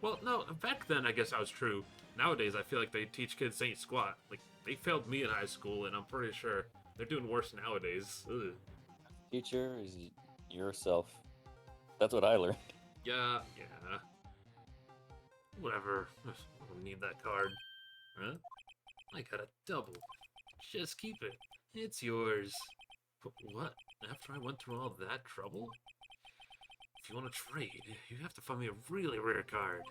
Speaker 1: Well, no, back then I guess I was true. Nowadays I feel like they teach kids ain't squat. Like, they failed me in high school, and I'm pretty sure they're doing worse nowadays. Ugh.
Speaker 2: Teacher is yourself. That's what I learned.
Speaker 1: Yeah. Whatever. I don't need that card. Huh? I got a double. Just keep it. It's yours. But what? After I went through all that trouble? If you want to trade, you have to find me a really rare card.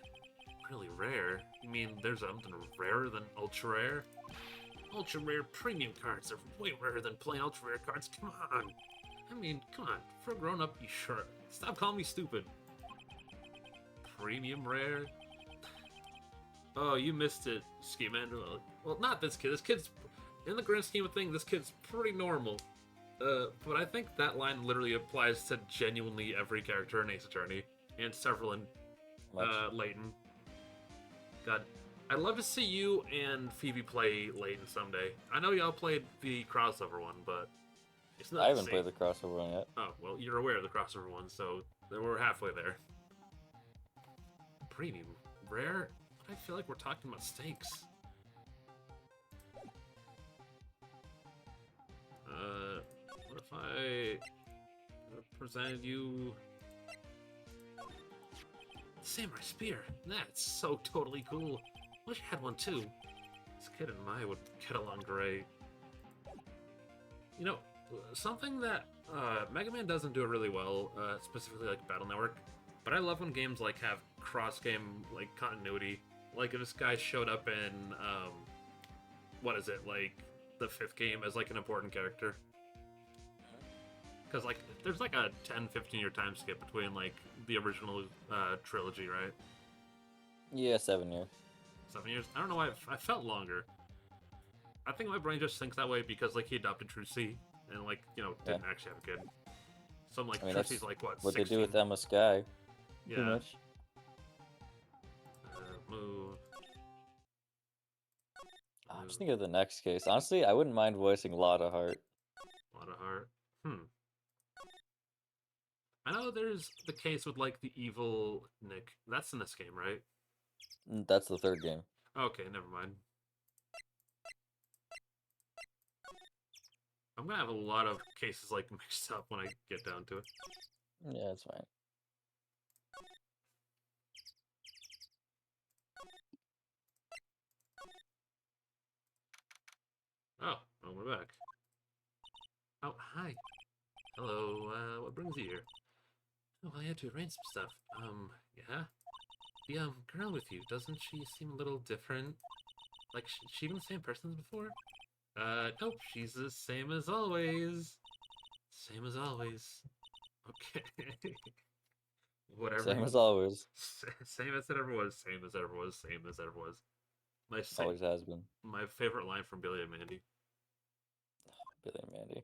Speaker 1: Really rare? You mean there's something rarer than ultra rare? Ultra rare premium cards are way rarer than plain ultra rare cards. Come on. I mean, come on. For a grown up, you sure. Stop calling me stupid. Premium rare? Oh, you missed it, Ski Man. Well, not this kid. This kid's, in the grand scheme of things, this kid's pretty normal. But I think that line literally applies to genuinely every character in Ace Attorney, and several in Layton. God, I'd love to see you and Phoebe play Layton someday. I know y'all played the crossover one, but it's not.
Speaker 2: I haven't played the crossover one yet.
Speaker 1: Oh, well, you're aware of the crossover one, so we're halfway there. Premium rare? I feel like we're talking about stakes. What if I presented you Samurai Spear? That's so totally cool. Wish I had one too. This kid and Maya would get along great. You know, something that Mega Man doesn't do it really well, specifically like Battle Network, but I love when games like have cross-game like continuity. Like if this guy showed up in what is it, like the 5th game as like an important character. Because like there's like a 10-15 year time skip between like the original trilogy, right?
Speaker 2: Yeah, 7 years.
Speaker 1: 7 years? I don't know why I felt longer. I think my brain just thinks that way because like he adopted True C and like, you know, didn't actually have a kid. So I'm like, True C's like what?
Speaker 2: What
Speaker 1: 16?
Speaker 2: they do with Emma Sky.
Speaker 1: Yeah.
Speaker 2: Pretty much.
Speaker 1: Move.
Speaker 2: I'm just thinking of the next case. Honestly, I wouldn't mind voicing Lotta Heart.
Speaker 1: Lotta Heart. I know there's the case with like the evil Nick. That's in this game, right?
Speaker 2: That's the 3rd game.
Speaker 1: Okay, never mind. I'm gonna have a lot of cases like mixed up when I get down to it.
Speaker 2: Yeah, that's fine.
Speaker 1: Oh, well, we're back. Oh, hi. Hello, what brings you here? Oh, I had to arrange some stuff. Yeah? The, girl with you, doesn't she seem a little different? Like, she been the same person as before? Nope, she's the same as always. Same as always. Okay. Whatever.
Speaker 2: Same as always.
Speaker 1: Same as it ever was. Same as it ever was. Same as it ever was.
Speaker 2: Always has been.
Speaker 1: My favorite line from Billy and Mandy.
Speaker 2: Billy and Mandy.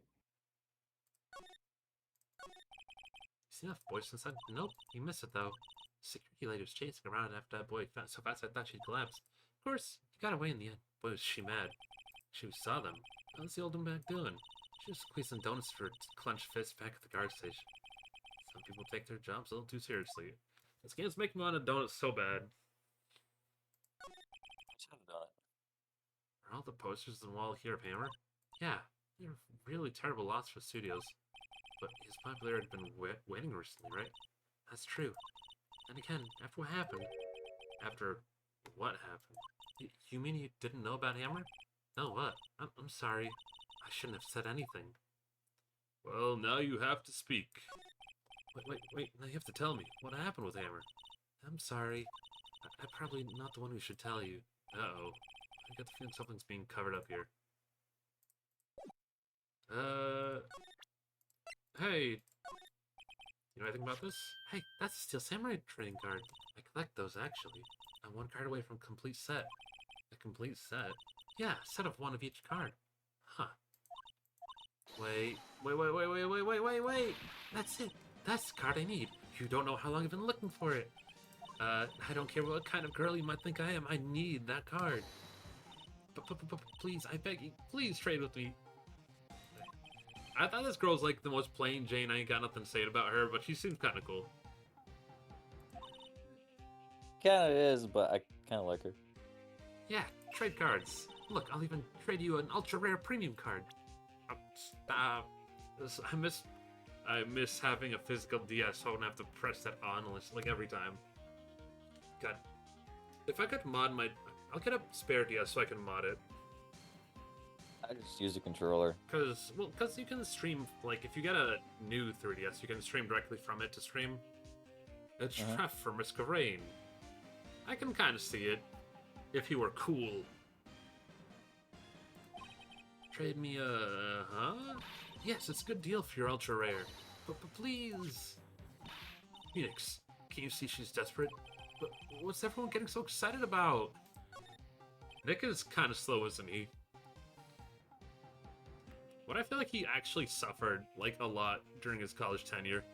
Speaker 1: See enough boys inside? Nope, you missed it though. Security lady was chasing around after that boy so fast I thought she'd collapse. Of course, he got away in the end. Boy, was she mad. She saw them. What was the old one back doing? She was squeezing donuts for her clenched fist back at the guard station. Some people take their jobs a little too seriously. This game's making me want a donut so bad.
Speaker 2: Just have a donut.
Speaker 1: Are all the posters on the wall here of Hammer? Yeah, they're really terrible lots for studios. But his popularity had been waning recently, right? That's true. And again, after what happened... After what happened? You mean you didn't know about Hammer? No, what? I'm sorry. I shouldn't have said anything. Well, now you have to speak. Wait, now you have to tell me. What happened with Hammer? I'm sorry. I'm probably not the one who should tell you. Uh-oh. I get the feeling something's being covered up here. Hey. You know anything about this? Hey, that's a Steel Samurai trading card. I collect those, actually. I'm one card away from a complete set. A complete set? Yeah, a set of one of each card. Huh. Wait. That's it. That's the card I need. You don't know how long I've been looking for it. I don't care what kind of girl you might think I am. I need that card. But please, I beg you, please trade with me. I thought this girl's like the most plain Jane. I ain't got nothing to say about her, but she seems kind of cool.
Speaker 2: Kinda is, but I kinda like her.
Speaker 1: Yeah, trade cards. Look, I'll even trade you an ultra rare premium card. Stop. I miss having a physical DS, so I don't have to press that on like every time. God, if I could mod I'll get a spare DS so I can mod it.
Speaker 2: I just use a controller.
Speaker 1: Cause you can stream, like, if you get a new 3DS, you can stream directly from it to stream. It's rough for Risk of Rain. I can kind of see it, if he were cool. Trade me a... huh? Yes, it's a good deal for your ultra rare. But please... Phoenix, can you see she's desperate? But what's everyone getting so excited about? Nick is kind of slow, isn't he? But I feel like he actually suffered, like, a lot during his college tenure.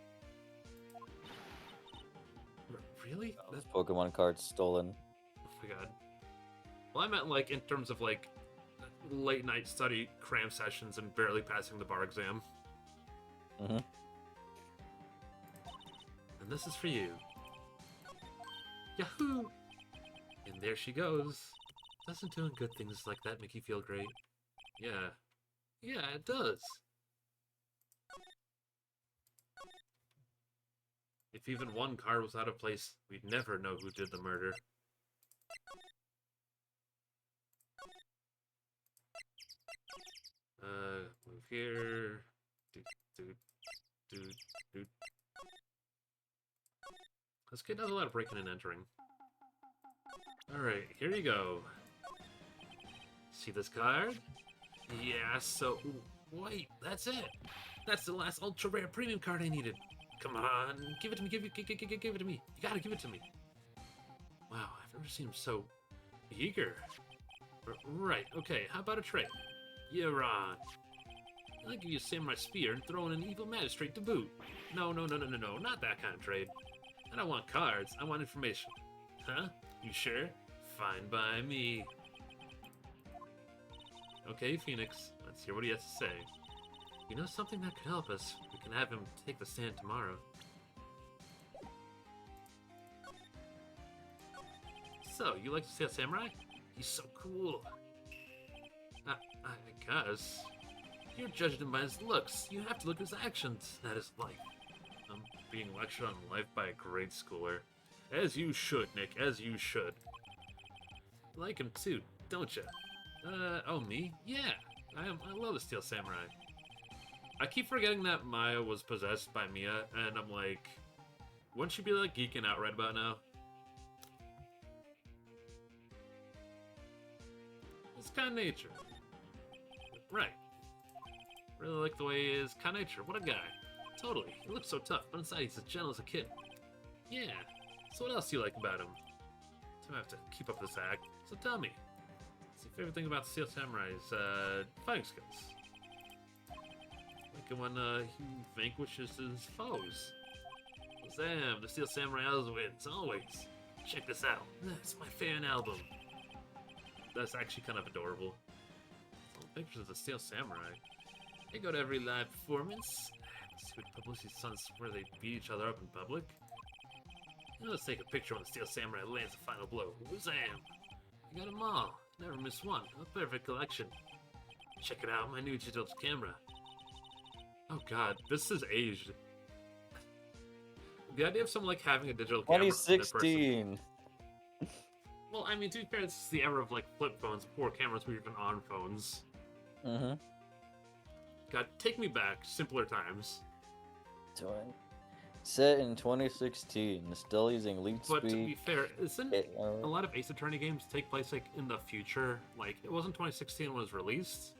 Speaker 1: Really?
Speaker 2: Those Pokemon cards stolen.
Speaker 1: Oh my god. Well, I meant, like, in terms of, like, late night study cram sessions and barely passing the bar exam.
Speaker 2: Mm-hmm.
Speaker 1: And this is for you. Yahoo! And there she goes. Doesn't doing good things like that make you feel great? Yeah. Yeah, it does. If even one card was out of place, we'd never know who did the murder. Move here. Doot. This kid does a lot of breaking and entering. Alright, here you go. See this card? Yeah, so... Wait, that's it! That's the last ultra rare premium card I needed! Come on, give it to me, give it to me! You gotta give it to me! Wow, I've never seen him so... eager. Right, okay, how about a trade? You're on. I'll give you a samurai spear and throw in an evil magistrate to boot. No, not that kind of trade. I don't want cards, I want information. Huh? You sure? Fine by me. Okay, Phoenix, let's hear what he has to say. You know something that could help us? We can have him take the stand tomorrow. So, you like to see a samurai? He's so cool. I guess. You're judging him by his looks. You have to look at his actions, not his life. I'm being lectured on life by a grade schooler. As you should, Nick, as you should. You like him too, don't you? Oh, me? Yeah, I love the Steel Samurai. I keep forgetting that Maya was possessed by Mia, and I'm like, wouldn't she be like geeking out right about now? It's kind of nature. Right. Really like the way he is. Kind of nature. What a guy. Totally. He looks so tough, but inside he's as gentle as a kid. Yeah. So what else do you like about him? So I have to keep up this act. So tell me. What's your favorite thing about Steel Samurai's fighting skills? Like when he vanquishes his foes. Zam, the Steel Samurai always wins, always. Check this out. It's my fan album. That's actually kind of adorable. All pictures of the Steel Samurai. They go to every live performance. Stupid publicity stunts where they beat each other up in public. Let's take a picture when the Steel Samurai lands the final blow. Zam! You got them all. Never miss one. A perfect collection. Check it out, my new digital camera. Oh god, this is aged. The idea of someone like having a digital camera.
Speaker 2: 2016.
Speaker 1: Well, I mean, to be fair, this is the era of like flip phones before cameras were even on phones.
Speaker 2: Mm-hmm.
Speaker 1: God, take me back, simpler times.
Speaker 2: Set in 2016, still using lead speed.
Speaker 1: But to be fair, isn't a lot of Ace Attorney games take place like in the future? Like it wasn't 2016 when it was released.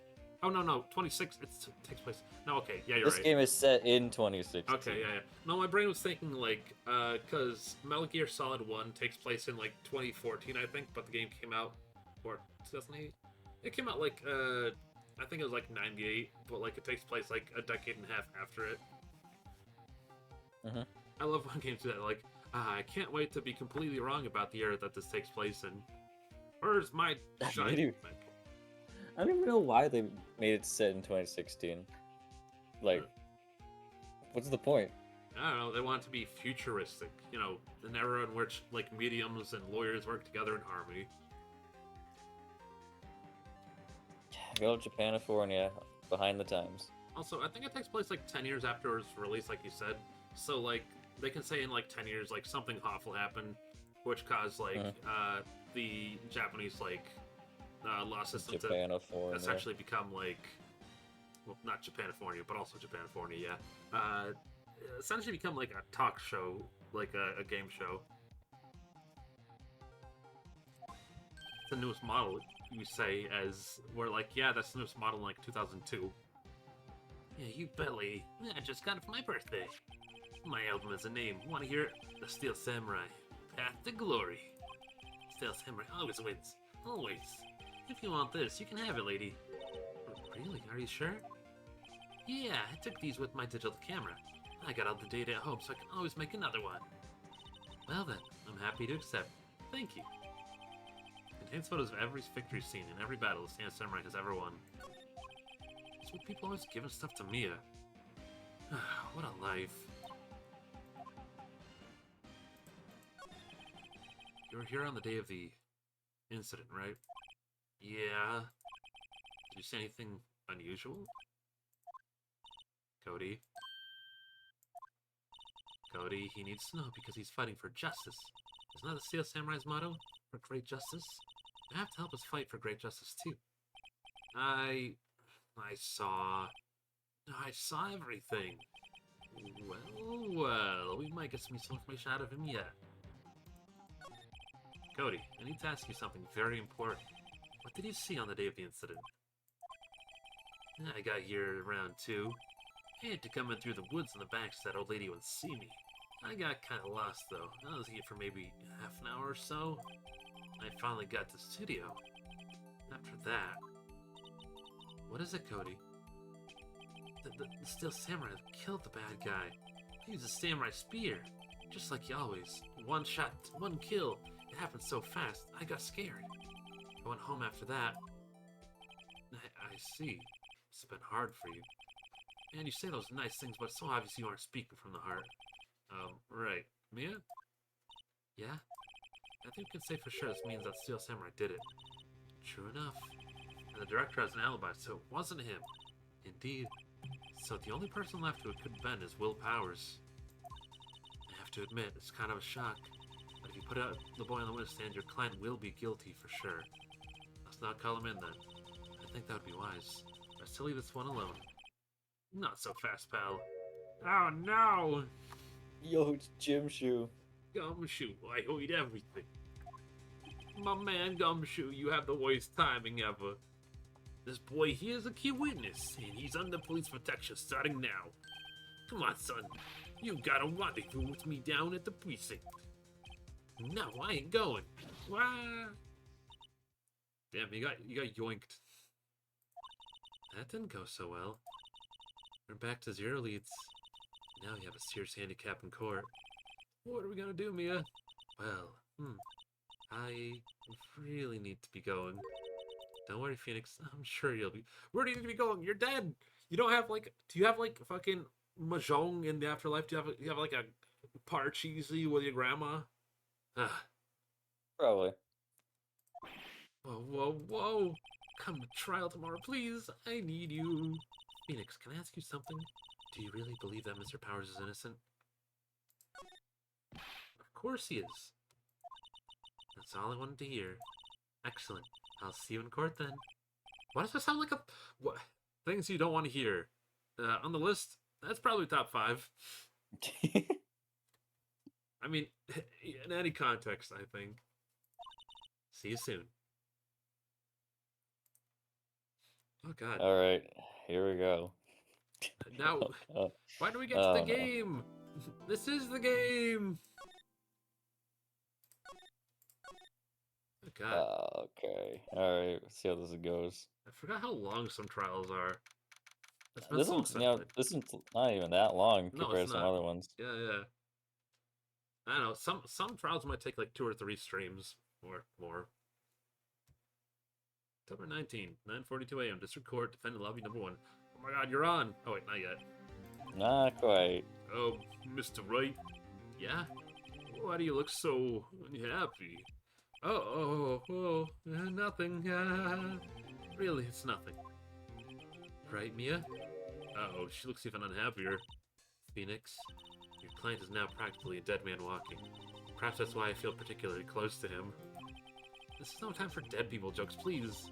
Speaker 1: Oh no, 26. It takes place. No, okay, yeah, you're right.
Speaker 2: This game is set in 2016.
Speaker 1: Okay, yeah. No, my brain was thinking like, because Metal Gear Solid 1 takes place in like 2014, I think, but the game came out, or 2008. It came out like, I think it was like 98, but like it takes place like a decade and a half after it.
Speaker 2: Mm-hmm.
Speaker 1: I love when games do that. Like, I can't wait to be completely wrong about the era that this takes place in. Where's my shiny?
Speaker 2: I don't even know why they made it set in 2016. Like, what's the point?
Speaker 1: I don't know. They want it to be futuristic. You know, an era in which like mediums and lawyers work together in harmony.
Speaker 2: Go to Japanifornia, behind the times.
Speaker 1: Also, I think it takes place like 10 years after its release, like you said. So like they can say in like 10 years, like something awful happened, which caused like the Japanese like law system to essentially become like, well, not Japanifornia, but also Japanifornia, yeah. Essentially become like a talk show, like a game show. It's the newest model, you say, as we're like, yeah, that's the newest model in like 2002. Yeah, you bet, lady. I just got it for my birthday. My album has a name. Want to hear it? The Steel Samurai. Path to Glory. Steel Samurai always wins. Always. If you want this, you can have it, lady. Really? Are you sure? Yeah, I took these with my digital camera. I got all the data at home, so I can always make another one. Well then, I'm happy to accept. Thank you. Contains photos of every victory scene and every battle the Steel Samurai has ever won. That's what people always giving stuff to Mia. What a life. You were here on the day of the incident, right? Yeah. Did you see anything unusual? Cody? Cody, he needs to know because he's fighting for justice. Isn't that the Steel Samurai's motto? For great justice? I have to help us fight for great justice too. I saw everything. Well, we might get some information out of him yet. Cody, I need to ask you something very important. What did you see on the day of the incident? I got here around 2. I had to come in through the woods in the back so that old lady wouldn't see me. I got kinda lost though. I was here for maybe half an hour or so. I finally got to the studio. After that... What is it, Cody? The Steel Samurai killed the bad guy. He used a samurai spear. Just like he always. One shot, one kill. It happened so fast, I got scared. I went home after that. I see. It's been hard for you. And you say those nice things, but it's so obvious you aren't speaking from the heart. Right. Mia? Yeah? I think we can say for sure this means that Steel Samurai did it. True enough. And the director has an alibi, so it wasn't him. Indeed. So the only person left who it could have been is Will Powers. I have to admit, it's kind of a shock. But if you put out the boy on the witness stand, your client will be guilty for sure. Let's not call him in then. I think that would be wise. Best to leave this one alone. Not so fast, pal. Oh no!
Speaker 2: Yo, it's Gumshoe.
Speaker 1: Gumshoe, I owe you everything. My man Gumshoe, you have the worst timing ever. This boy here is a key witness, and he's under police protection starting now. Come on, son. You got a rendezvous with me down at the precinct. No, I ain't going. Wah! Damn, you got yoinked. That didn't go so well. We're back to 0 leads. Now you have a serious handicap in court. What are we gonna do, Mia? Well, I really need to be going. Don't worry, Phoenix. I'm sure you'll be. Where do you need to be going? You're dead. You don't have like. Do you have like fucking mahjong in the afterlife? Do you have like a parcheesi with your grandma? Ah.
Speaker 2: Probably.
Speaker 1: Whoa. Come to trial tomorrow, please. I need you. Phoenix, can I ask you something? Do you really believe that Mr. Powers is innocent? Of course he is. That's all I wanted to hear. Excellent. I'll see you in court then. Why does that sound like a... What? Things you don't want to hear. On the list, that's probably top 5. I mean, in any context, I think. See you soon. Oh, God.
Speaker 2: Alright, here we go.
Speaker 1: Now, why do we get to the game? This is the game! Oh, God.
Speaker 2: Okay, alright, let's see how this goes.
Speaker 1: I forgot how long some trials are. It's been
Speaker 2: This
Speaker 1: so long
Speaker 2: one's,
Speaker 1: since I played.
Speaker 2: this one's not even that long
Speaker 1: No,
Speaker 2: compared
Speaker 1: it's
Speaker 2: to some
Speaker 1: not.
Speaker 2: other ones.
Speaker 1: Yeah. I don't know. Some trials might take like 2 or 3 streams or more. October 19, 9:42 a.m. District Court, Defendant Lobby Number 1. Oh my God, you're on. Oh wait, not yet.
Speaker 2: Not quite.
Speaker 1: Oh, Mr. Wright. Yeah? Why do you look so unhappy? Nothing. Really, it's nothing. Right, Mia? Uh-oh, she looks even unhappier. Phoenix, your client is now practically a dead man walking. Perhaps that's why I feel particularly close to him. This is no time for dead people jokes, please.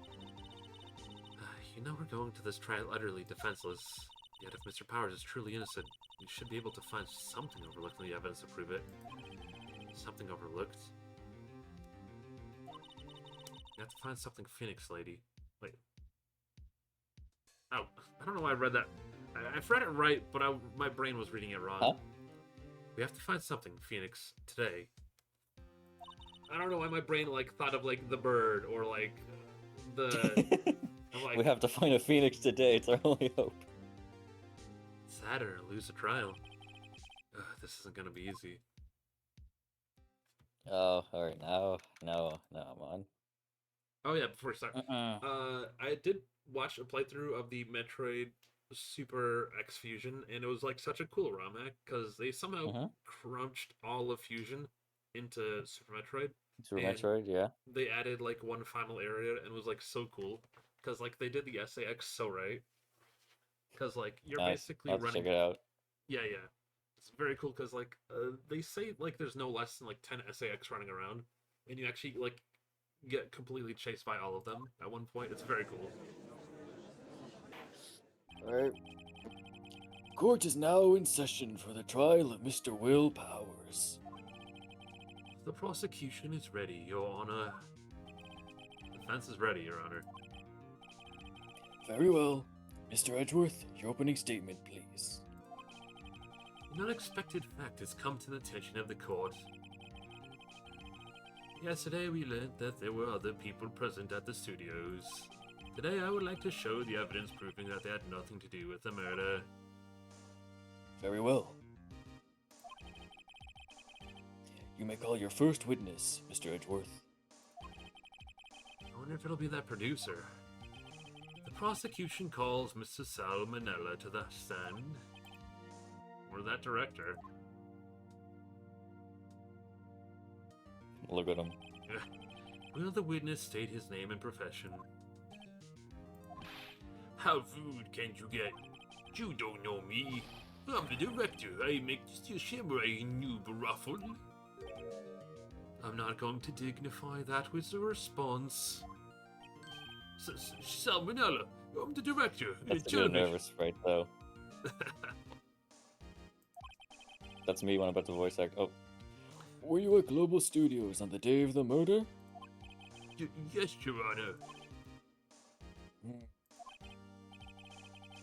Speaker 1: You know we're going to this trial utterly defenseless. Yet if Mr. Powers is truly innocent, we should be able to find something overlooked in the evidence to prove it. Something overlooked? You have to find something, Phoenix lady. Wait. Oh, I don't know why I read that. I've read it right, but my brain was reading it wrong.
Speaker 2: Huh?
Speaker 1: We have to find something, Phoenix, today. I don't know why my brain like thought of like the bird or like the. Like,
Speaker 2: we have to find a Phoenix today. It's our only hope.
Speaker 1: Sad or lose a trial. This isn't gonna be easy.
Speaker 2: Oh, alright, now I'm on.
Speaker 1: Oh yeah, before we start, I did watch a playthrough of the Metroid Super X Fusion, and it was like such a cool ROM hack because they somehow crunched all of Fusion into Super Metroid.
Speaker 2: Super Metroid, yeah.
Speaker 1: They added like one final area, and it was like so cool because like they did the SAX so right. Because like you're basically
Speaker 2: I'll
Speaker 1: running.
Speaker 2: Check it out.
Speaker 1: Yeah. It's very cool because like they say like there's no less than like 10 SAX running around, and you actually like get completely chased by all of them at one point. It's very cool.
Speaker 2: Alright. Court is now in session for the trial of Mr. Will Powers.
Speaker 1: The prosecution is ready, Your Honor. The defense is ready, Your Honor.
Speaker 2: Very well. Mr. Edgeworth, your opening statement, please.
Speaker 1: An unexpected fact has come to the attention of the court. Yesterday we learned that there were other people present at the studios. Today I would like to show the evidence proving that they had nothing to do with the murder.
Speaker 2: Very well. You may call your first witness, Mr. Edgeworth.
Speaker 1: I wonder if it'll be that producer. The prosecution calls Mr. Salmonella to the stand. Or that director.
Speaker 2: Look at him.
Speaker 1: Will the witness state his name and profession? How rude can you get? You don't know me. I'm the director. I make this samurai noob ruffle. I'm not going to dignify that with a response. Salmonella, I'm the director.
Speaker 2: That's a bit nervous right though. That's me when I'm about to voice act. Oh. Were you at Global Studios on the day of the murder?
Speaker 1: Yes, Your Honor.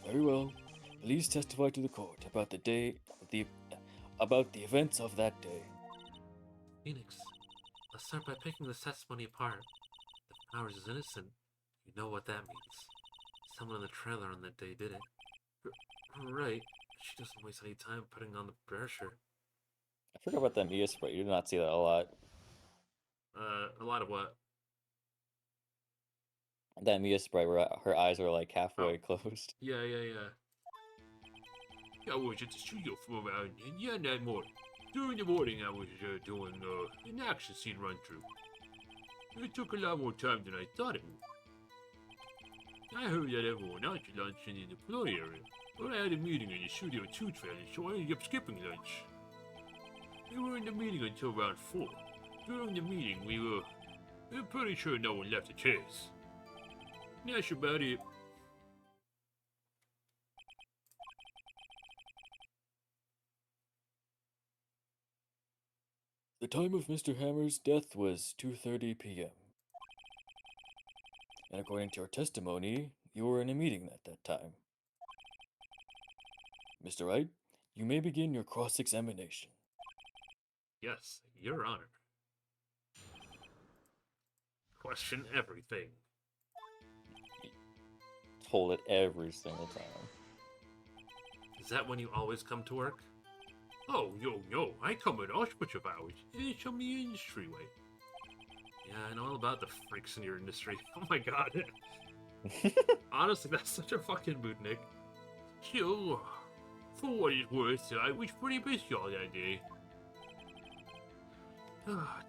Speaker 2: Very well. Please testify to the court about the about the events of that day.
Speaker 1: Phoenix, let's start by picking this testimony apart. If Powers is innocent, you know what that means. Someone in the trailer on that day did it. Right. She doesn't waste any time putting on the pressure.
Speaker 2: I forgot about that Mia spray. You do not see that a lot.
Speaker 1: A lot of what?
Speaker 2: That Mia spray where her eyes are like halfway closed.
Speaker 1: Yeah. I was at the studio for around that morning. During the morning, I was doing an action scene run through. It took a lot more time than I thought it would. I heard that everyone else had lunch in the employee area, but I had a meeting in the Studio 2 trailer, so I ended up skipping lunch. We were in the meeting until around 4. During the meeting, I'm pretty sure no one left the chairs. That's about it.
Speaker 2: The time of Mr. Hammer's death was 2:30 p.m. And according to your testimony, you were in a meeting at that time. Mr. Wright, you may begin your cross-examination.
Speaker 1: Yes, Your Honor. Question everything.
Speaker 2: Hold it every single time.
Speaker 1: Is that when you always come to work? Oh, no, I come in all sorts of hours. It's from the industry way. Yeah, I know all about the freaks in your industry. Oh my god. Honestly, that's such a fucking mood, Nick. So, for what it's worth, I was pretty busy all that day.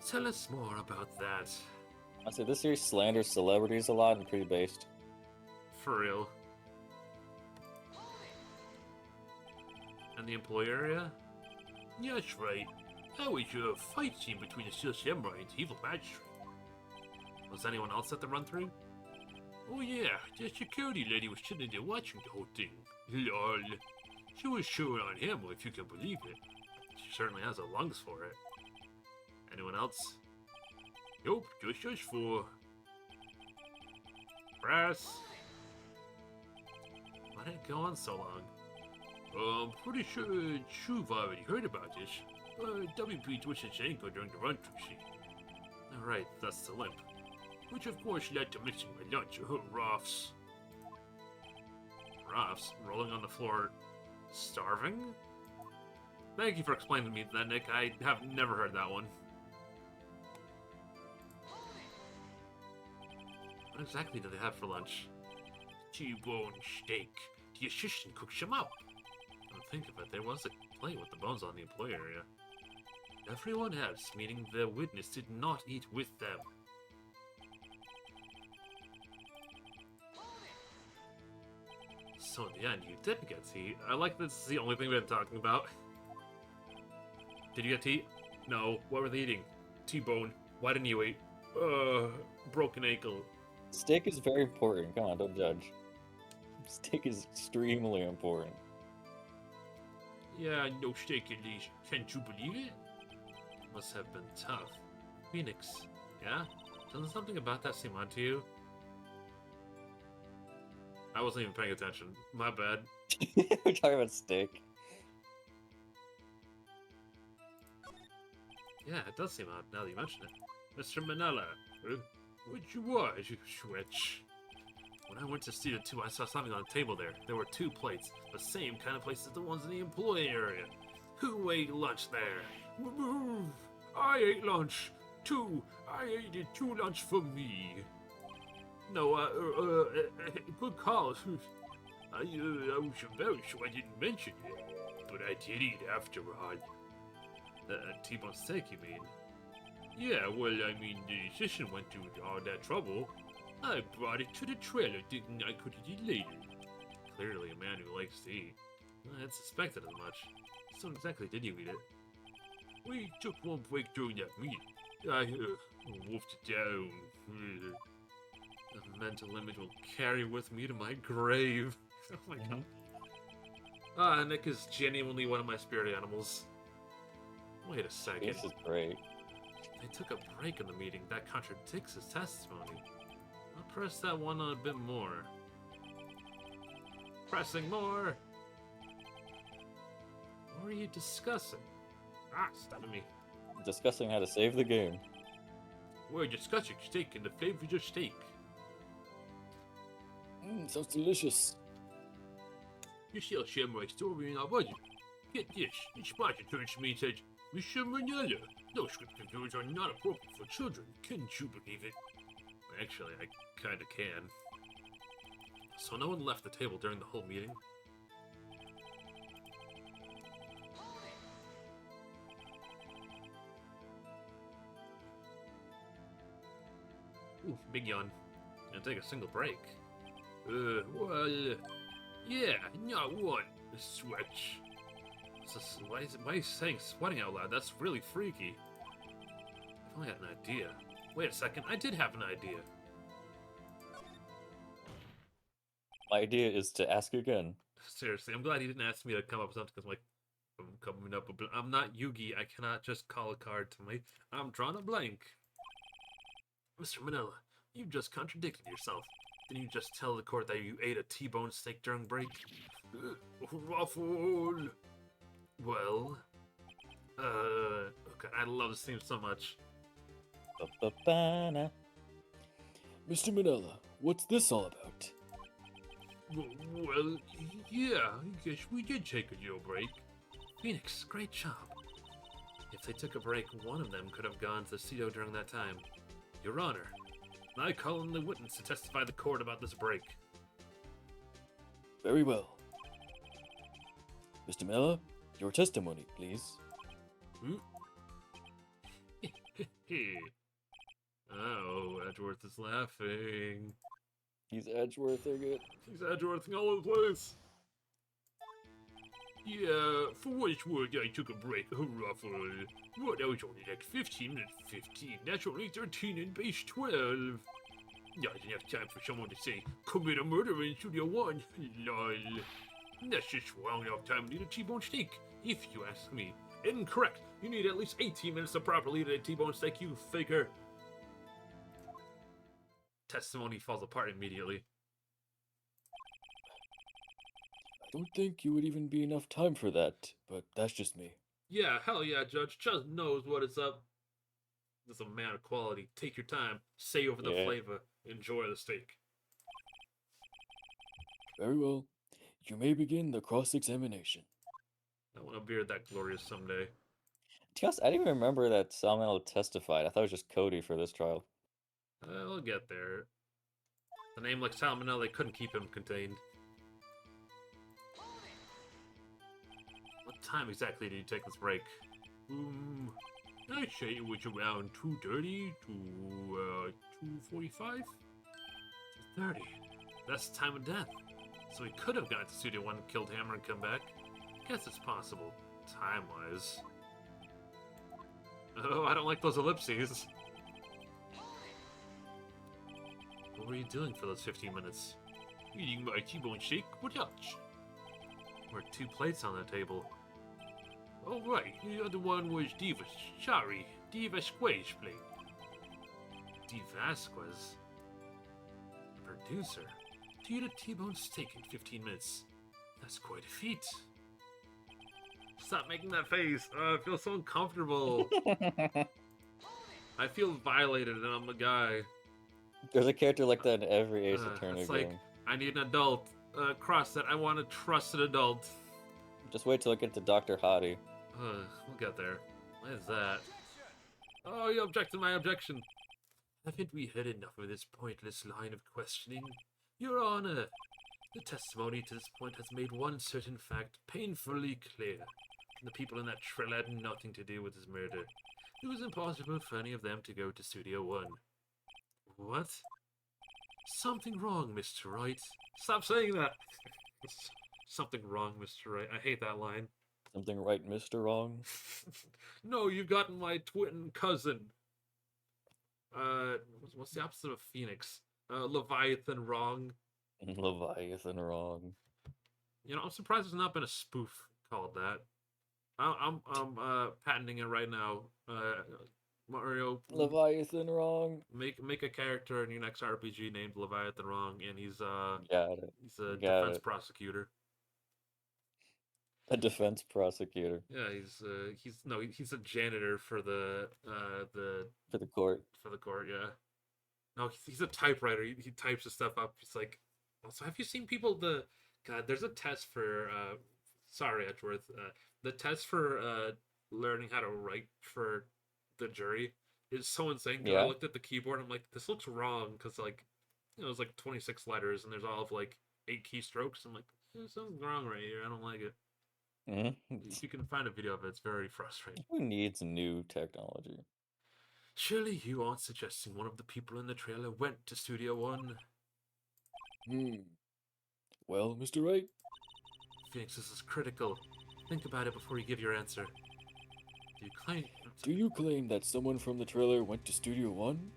Speaker 1: Tell us more about that.
Speaker 2: I say this series slanders celebrities a lot and pretty based.
Speaker 1: For real. And the employee area? Yeah, that's right. That was a fight scene between the Steel Samurai and the evil magistrate. Was anyone else at the run-through? Oh yeah, the security lady was sitting there watching the whole thing. Lol. She was chewing on him, if you can believe it. She certainly has the lungs for it. Anyone else? Nope, just us four. Brass. Why did it go on so long? I'm pretty sure you've already heard about this. WP twisted his ankle during the run-through scene. Alright, that's the limp. Which of course led to missing my lunch. Ruffs. Ruffs? Rolling on the floor, starving? Thank you for explaining to me that, Nick. I have never heard that one. What exactly do they have for lunch? T-bone steak. The assistant cooks them up. Now think of it, there was a plate with the bones on the employee area. Everyone else, meaning the witness, did not eat with them. So in the end, you did get tea. I like this is the only thing we've been talking about. Did you get tea? No. What were they eating? T-bone. Why didn't you eat? Broken ankle.
Speaker 2: Steak is very important. Come on, don't judge. Steak is extremely important.
Speaker 1: Yeah, no steak at least. Can't you believe it? Must have been tough. Phoenix, yeah? Doesn't something about that seem odd to you? I wasn't even paying attention. My bad.
Speaker 2: We're talking about steak.
Speaker 1: Yeah, it does seem odd now that you mention it. Mr. Manella, what you want, you switch? When I went to Studio 2, I saw something on the table there. There were 2 plates, the same kind of plates as the ones in the employee area. Who ate lunch there? Move! I ate lunch. 2. I ate 2 lunch for me. No, good call. I was embarrassed, so I didn't mention it. But I did eat after all. T-bone steak, you mean? Yeah, well, I mean, the assistant went through all that trouble. I brought it to the trailer, thinking I could eat it later. Clearly a man who likes to eat. I had suspected as much. So exactly did you eat it? We took one break during that meeting. I, wolfed it down. A mental image will carry with me to my grave. Oh my god. Nick is genuinely one of my spirit animals. Wait a second.
Speaker 2: This is great.
Speaker 1: They took a break in the meeting. That contradicts his testimony. I'll press that one on a bit more. Pressing more! What are you discussing? Ah, stop me.
Speaker 2: Discussing how to save the game.
Speaker 1: We're discussing steak and the flavors of steak.
Speaker 3: Sounds delicious.
Speaker 1: You shall share my story in our budget. Get this, the sponsor turns to me and says, Mr. Manila, those scripted videos are not appropriate for children. Can't you believe it? Actually, I kinda can. So no one left the table during the whole meeting? Ooh, big yawn. Gonna take a single break. Well, yeah, not one. Switch. Why are you saying sweating out loud? That's really freaky. If only I had an idea. Wait a second, I did have an idea.
Speaker 2: My idea is to ask again.
Speaker 1: Seriously, I'm glad he didn't ask me to come up with something because I'm coming up with. I'm not Yugi. I cannot just call a card to me. I'm drawing a blank. Mr. Manila, you just contradicted yourself. Didn't you just tell the court that you ate a T-bone steak during break? Ruffle. Well, okay, I love this theme so much.
Speaker 2: Ba-ba-ba-na.
Speaker 3: Mr. Manila, what's this all about?
Speaker 1: Well, yeah, I guess we did take a little break. Phoenix, great job. If they took a break, one of them could have gone to the studio during that time. Your Honor, I call in the witness to testify the court about this break.
Speaker 3: Very well. Mr. Manila, your testimony, please.
Speaker 1: Oh, Edgeworth is laughing.
Speaker 2: He's Edgeworthing it.
Speaker 1: He's Edgeworthing all over the place. Yeah, for what it's worth, I took a break. Ruffle. What, that was only like 15 minutes 15. That's only 13 in base 12. Not enough time for someone to say, commit a murder in Studio 1. Lol. That's just long enough time to eat a T-bone steak, if you ask me. Incorrect. You need at least 18 minutes to properly eat a T-bone steak, you faker. Testimony falls apart immediately.
Speaker 3: I don't think you would even be enough time for that, but that's just me.
Speaker 1: Yeah, hell yeah, Judge. Just knows what is up. This is a man of quality. Take your time. Say over the flavor. Enjoy the steak.
Speaker 3: Very well. You may begin the cross-examination.
Speaker 1: I want to beard that glorious someday.
Speaker 2: To be honest, I didn't even remember that Salmonella testified. I thought it was just Cody for this trial.
Speaker 1: We'll get there. The name like Salmonella, they couldn't keep him contained. What time exactly did you take this break? I'd say it was around 2:30 to 2:45? 2:30. That's the time of death. So he could have gone to Studio 1, killed Hammer, and come back. Guess it's possible, time-wise. Oh, I don't like those ellipses. What were you doing for those 15 minutes? Eating my T-bone steak? What else? There were 2 plates on the table. Oh, right. The other one was Diva. Sorry, Diva Square's plate. D. Vasquez? The producer? To eat a T-bone steak in 15 minutes. That's quite a feat. Stop making that face. I feel so uncomfortable. I feel violated and I'm a guy.
Speaker 2: There's a character like that in every Ace Attorney
Speaker 1: it's
Speaker 2: game.
Speaker 1: like, I need an adult. Cross that. I want a trusted adult.
Speaker 2: Just wait till I get to Dr. Hottie.
Speaker 1: We'll get there. What is that? Oh, you object to my objection. Haven't we heard enough of this pointless line of questioning? Your Honor, the testimony to this point has made one certain fact painfully clear. The people in that trailer had nothing to do with his murder. It was impossible for any of them to go to Studio 1. What? Something wrong, Mr. Wright. Stop saying that! Something wrong, Mr. Wright. I hate that line.
Speaker 2: Something right, Mr. Wrong?
Speaker 1: No, you've gotten my twin cousin. What's the opposite of Phoenix? Leviathan wrong.
Speaker 2: Leviathan Wrong.
Speaker 1: You know, I'm surprised there's not been a spoof called that. I'm patenting it right now. Mario.
Speaker 2: Leviathan Wrong.
Speaker 1: Make a character in your next RPG named Leviathan Wrong, and he's
Speaker 2: Got it.
Speaker 1: he's a
Speaker 2: Got
Speaker 1: defense
Speaker 2: it.
Speaker 1: prosecutor.
Speaker 2: A defense prosecutor
Speaker 1: Yeah, he's a janitor for the
Speaker 2: for the court.
Speaker 1: court. Yeah, no, he's a typewriter. He types his stuff up. He's like, also, have you seen people? God, there's a test for. Sorry, Edgeworth. The test for learning how to write for the jury is so insane. Because I
Speaker 2: Yeah.
Speaker 1: looked at the keyboard, I'm like, this looks wrong. Because like, it's like 26 letters, and there's all of like 8 keystrokes. I'm like, there's something wrong right here. I don't like it. If you can find a video of it, it's very frustrating.
Speaker 2: Who needs new technology?
Speaker 1: Surely you aren't suggesting one of the people in the trailer went to Studio One?
Speaker 3: Well, Mr. Wright,
Speaker 1: Phoenix, this is critical. Think about it before you give your answer.
Speaker 3: do you claim that someone from the trailer went to Studio One?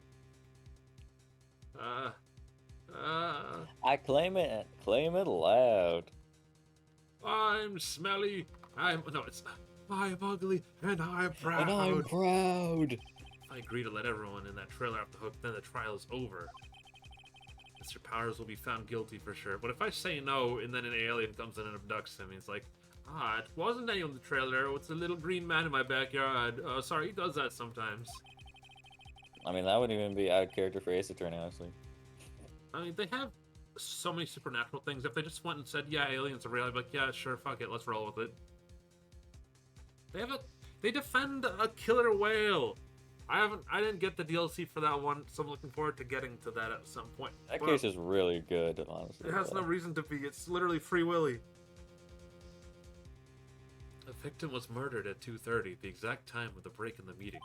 Speaker 2: I claim it. Claim it loud.
Speaker 1: I'm smelly. I'm ugly, and I'm proud.
Speaker 3: And I'm proud.
Speaker 1: If I agree to let everyone in that trailer off the hook, then the trial is over. Mr. Powers will be found guilty for sure. But if I say no, and then an alien comes in and abducts him, he's like, it wasn't anyone in the trailer. It's a little green man in my backyard. Sorry, he does that sometimes.
Speaker 2: I mean, that wouldn't even be out of character for Ace Attorney, honestly.
Speaker 1: I mean, they have so many supernatural things. If they just went and said, yeah, aliens are real, I'd be like, yeah, sure, fuck it, let's roll with it. They defend a killer whale. I didn't get the DLC for that one, so I'm looking forward to getting to that at some point.
Speaker 2: That case is really good, honestly.
Speaker 1: It has no reason to be. It's literally Free Willy. The victim was murdered at 2:30, the exact time of the break in the meeting.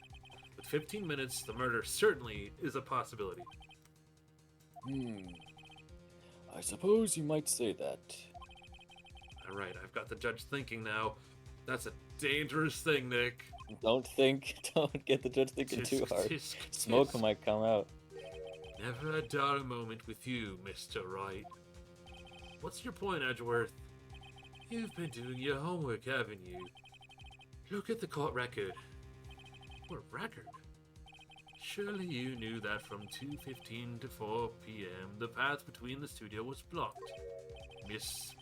Speaker 1: With 15 minutes, the murder certainly is a possibility.
Speaker 3: I suppose you might say that.
Speaker 1: Alright, I've got the judge thinking now. That's a dangerous thing, Nick.
Speaker 2: Don't get the judge thinking too hard.
Speaker 1: Tisk,
Speaker 2: Smoke
Speaker 1: tisk.
Speaker 2: might come out.
Speaker 1: Never a dull moment with you, Mr. Wright. What's your point, Edgeworth? You've been doing your homework, haven't you? Look at the court record. What record? Surely you knew that from 2:15 to 4 p.m. the path between the studio was blocked. It's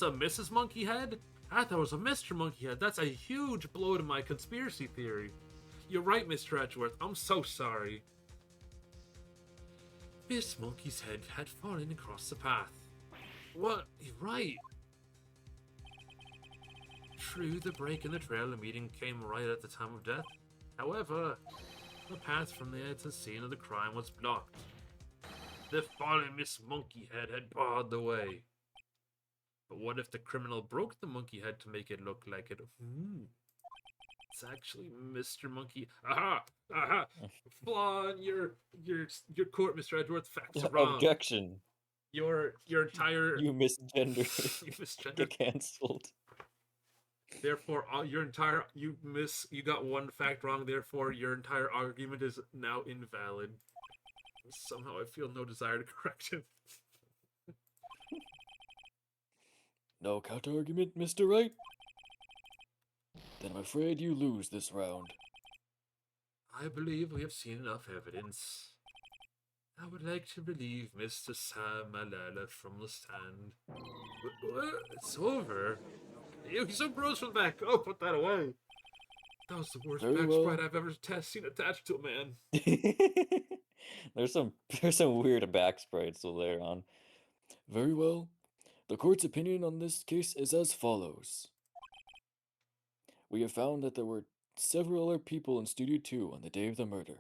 Speaker 1: a Mrs. Monkeyhead? I thought it was a Mr. Monkeyhead. That's a huge blow to my conspiracy theory. You're right, Mr. Edgeworth. I'm so sorry. Miss Monkey's head had fallen across the path. What? You're right. True, the break in the trailer meeting came right at the time of death. However, the path from there to the scene of the crime was blocked. The fallen Miss Monkeyhead had barred the way. But what if the criminal broke the monkey head to make it look like it? It's actually Mr. Monkey. Aha! Aha! Flaw in your court, Mr. Edgeworth. Facts are wrong.
Speaker 2: Objection.
Speaker 1: Your entire
Speaker 2: You misgender.
Speaker 1: you misgendered.
Speaker 2: Get cancelled.
Speaker 1: Therefore, you got one fact wrong. Therefore, your entire argument is now invalid. Somehow, I feel no desire to correct him.
Speaker 3: No counter-argument, Mr. Wright? Then I'm afraid you lose this round.
Speaker 1: I believe we have seen enough evidence. I would like to relieve Mr. Sam Malala from the stand. It's over. Ew, he's so gross from the back. Oh, put that away. That was the worst
Speaker 3: Very
Speaker 1: back
Speaker 3: well.
Speaker 1: spread I've ever seen attached to a man.
Speaker 2: There's some weird back sprites still there on.
Speaker 3: Very well. The court's opinion on this case is as follows. We have found that there were several other people in Studio 2 on the day of the murder.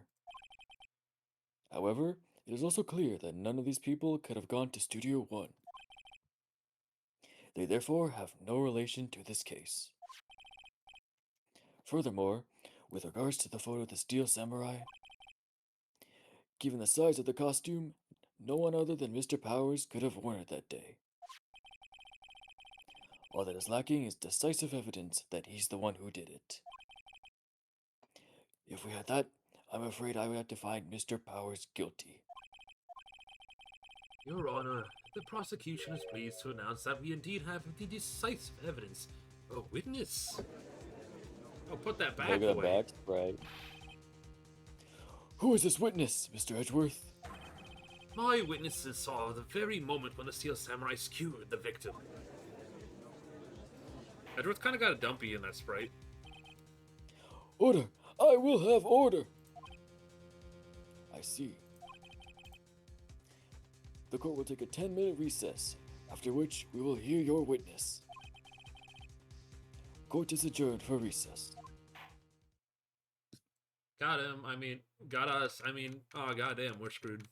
Speaker 3: However, it is also clear that none of these people could have gone to Studio 1. They therefore have no relation to this case. Furthermore, with regards to the photo of the Steel Samurai, given the size of the costume, no one other than Mr. Powers could have worn it that day. All that is lacking is decisive evidence that he's the one who did it. If we had that, I'm afraid I would have to find Mr. Powers guilty.
Speaker 1: Your Honor, the prosecution is pleased to announce that we indeed have the decisive evidence. A witness. Oh, put that back
Speaker 2: Look at the
Speaker 1: away.
Speaker 2: back sprite.
Speaker 3: Who is this witness, Mr. Edgeworth?
Speaker 1: My witnesses saw the very moment when the Steel Samurai skewered the victim. Edward's kind of got a dumpy in that Sprite.
Speaker 3: Order! I will have order! I see. The court will take a 10-minute recess, after which we will hear your witness. Court is adjourned for recess.
Speaker 1: Got him. I mean, got us. I mean, oh goddamn, we're screwed.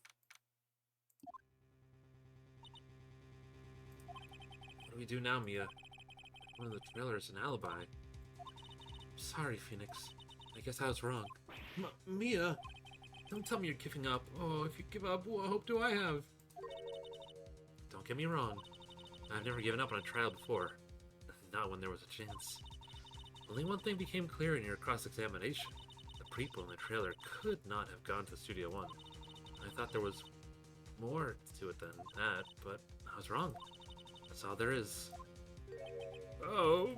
Speaker 1: What do we do now, Mia? One of the trailers an alibi. Sorry, Phoenix. I guess I was wrong. Mia, don't tell me you're giving up. Oh, if you give up, what hope do I have? Don't get me wrong. I've never given up on a trial before. Not when there was a chance. Only one thing became clear in your cross-examination. The people in the trailer could not have gone to Studio One. I thought there was more to it than that, but I was wrong. That's all there is. Oh,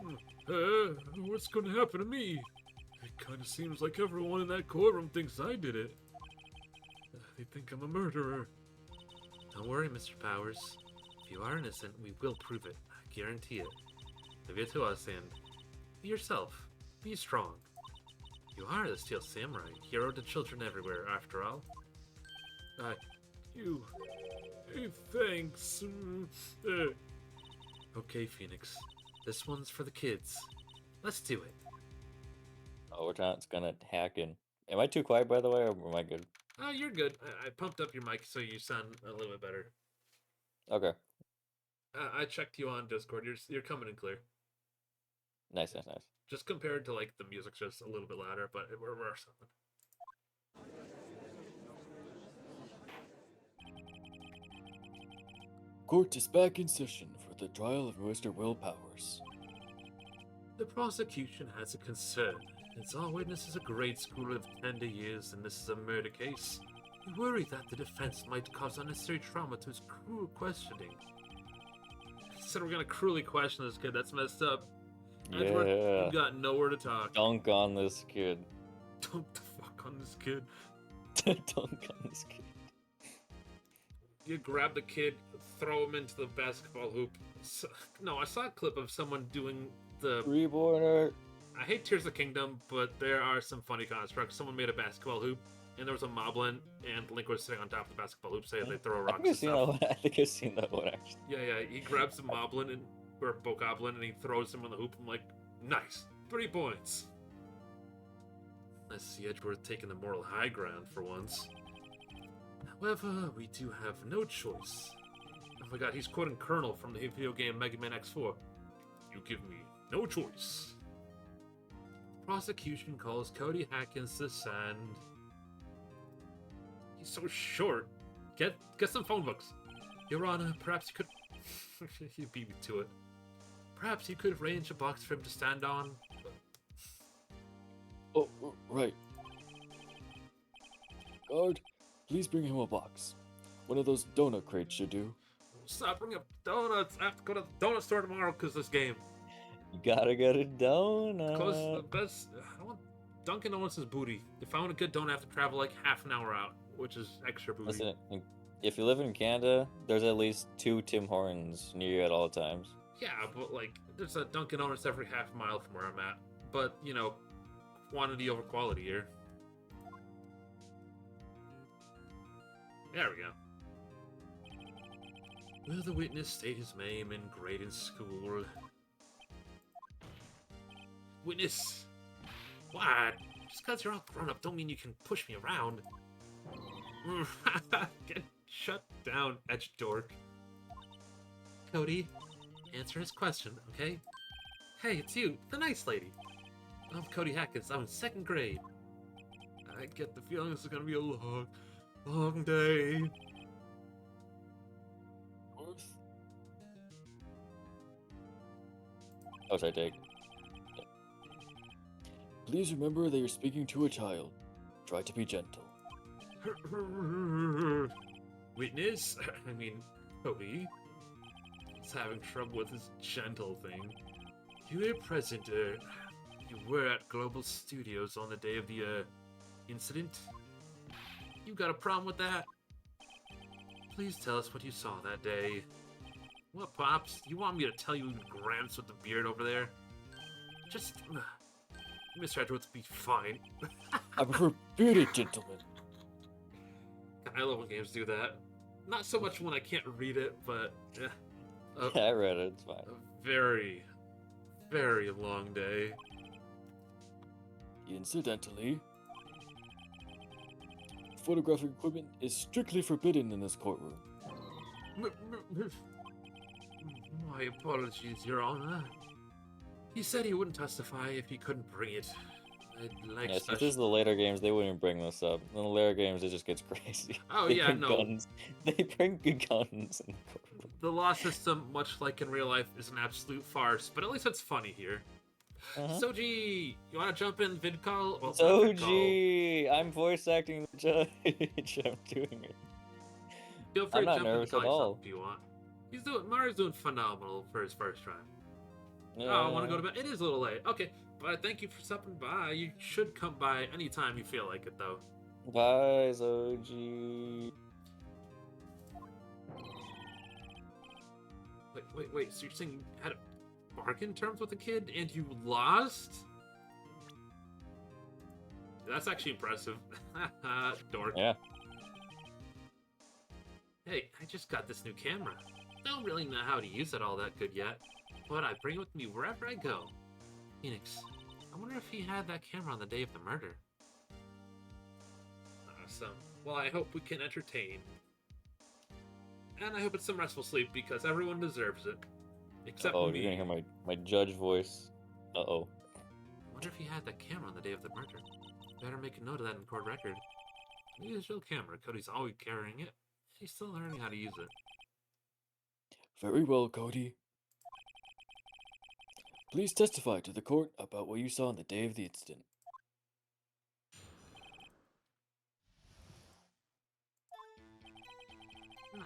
Speaker 1: what's going to happen to me? It kind of seems like everyone in that courtroom thinks I did it. They think I'm a murderer. Don't worry, Mr. Powers. If you are innocent, we will prove it. I guarantee it. Leave it to us and be yourself. Be strong. You are the Steel Samurai, hero to children everywhere, after all. You... thanks. Okay, Phoenix. This one's for the kids. Let's do it.
Speaker 2: Overtime's gonna hack in. Am I too quiet, by the way, or am I good?
Speaker 1: Oh, you're good. I pumped up your mic so you sound a little bit better.
Speaker 2: Okay.
Speaker 1: I checked you on Discord. You're coming in clear.
Speaker 2: Nice, nice, nice.
Speaker 1: Just compared to like the music's just a little bit louder, but we're something.
Speaker 3: Court is back in session for the trial of Mr. Will Powers.
Speaker 1: The prosecution has a concern. Its all witnesses a grade school of tender years, and this is a murder case. We worry that the defense might cause unnecessary trauma to his cruel questioning. He said we're gonna cruelly question this kid. That's messed up. Edward,
Speaker 2: Yeah.
Speaker 1: you got nowhere to talk.
Speaker 2: Dunk on this kid.
Speaker 1: Dunk the fuck on this kid.
Speaker 2: Dunk on this kid.
Speaker 1: You grab the kid, throw him into the basketball hoop. No, I saw a clip of someone doing the...
Speaker 2: Reborner.
Speaker 1: I hate Tears of the Kingdom, but there are some funny constructs. Someone made a basketball hoop, and there was a moblin, and Link was sitting on top of the basketball hoop, saying they throw rocks and stuff.
Speaker 2: I think I've seen that one, actually.
Speaker 1: Yeah, he grabs a moblin, or a bokoblin, and he throws him on the hoop. I'm like, nice, 3 points. Let's see Edgeworth taking the moral high ground for once. However, we do have no choice. Oh my god, he's quoting Colonel from the video game Mega Man X4. You give me no choice. Prosecution calls Cody Hackins to stand. He's so short. Get some phone books. Your Honor, perhaps you could... He beat me to it. Perhaps you could arrange a box for him to stand on.
Speaker 3: Oh, right. Guard, please bring him a box. One of those donut crates should do.
Speaker 1: Stop bringing up donuts. I have to go to the donut store tomorrow because this game.
Speaker 2: You gotta get a donut.
Speaker 1: Close the best. I want Dunkin' Donuts' booty. If I want a good donut, I have to travel like half an hour out, which is extra booty.
Speaker 2: Listen, if you live in Canada, there's at least 2 Tim Hortons near you at all times.
Speaker 1: Yeah, but like, there's a Dunkin' Donuts every half mile from where I'm at. But, you know, quantity over quality here. There we go. Will the witness state his name and grade in school? Witness! What? Just because you're all grown up don't mean you can push me around. Get shut down, edge dork. Cody, answer his question, okay? Hey, it's you, the nice lady. I'm Cody Hackins. I'm in 2nd grade. I get the feeling this is gonna be a long, long day.
Speaker 3: Worth?
Speaker 2: Oh, sorry, take.
Speaker 3: Please remember that you're speaking to a child. Try to be gentle.
Speaker 1: Witness? I mean, Cody. He's having trouble with his gentle thing. You were present, you were at Global Studios on the day of the, incident? You got a problem with that? Please tell us what you saw that day. What, Pops? You want me to tell you who Gramps with the beard over there? Just, Mr. Edwards will be fine.
Speaker 3: I prefer bearded gentlemen.
Speaker 1: I love when games do that. Not so much when I can't read it, but
Speaker 2: I read it. It's fine.
Speaker 1: a very, very long day.
Speaker 3: Incidentally, photographic equipment is strictly forbidden in this courtroom.
Speaker 1: My apologies, Your Honor. He said he wouldn't testify if he couldn't bring it. I'd like
Speaker 2: Yeah,
Speaker 1: such...
Speaker 2: since this is the later games, they wouldn't bring this up. In the later games, it just gets crazy.
Speaker 1: Oh,
Speaker 2: They
Speaker 1: yeah,
Speaker 2: bring
Speaker 1: no.
Speaker 2: Guns. They bring guns in the courtroom.
Speaker 1: The law system, much like in real life, is an absolute farce, but at least it's funny here. Soji, you want to jump in vid call? Well, not vid call.
Speaker 2: Soji! I'm voice acting the judge. I'm doing it.
Speaker 1: Feel free
Speaker 2: I'm
Speaker 1: to
Speaker 2: not
Speaker 1: jump in and
Speaker 2: nervous
Speaker 1: call
Speaker 2: at
Speaker 1: yourself
Speaker 2: all.
Speaker 1: if you want. Mario's doing phenomenal for his first try.
Speaker 2: Yeah.
Speaker 1: Oh, I want to go to bed. It is a little late. Okay, but thank you for stopping by. You should come by anytime you feel like it, though.
Speaker 2: Bye, Soji.
Speaker 1: Wait. So you're saying you had a bargain terms with a kid and you lost? That's actually impressive. Dork.
Speaker 2: Yeah.
Speaker 1: Hey, I just got this new camera. Don't really know how to use it all that good yet, but I bring it with me wherever I go. Phoenix, I wonder if he had that camera on the day of the murder. Awesome. Well, I hope we can entertain. And I hope it's some restful sleep because everyone deserves it. Except
Speaker 2: Oh,
Speaker 1: me.
Speaker 2: you're gonna hear my judge voice. Uh-oh.
Speaker 1: Wonder if he had that camera on the day of the murder. Better make a note of that in court record. Maybe his real camera. Cody's always carrying it. He's still learning how to use it.
Speaker 3: Very well, Cody. Please testify to the court about what you saw on the day of the incident.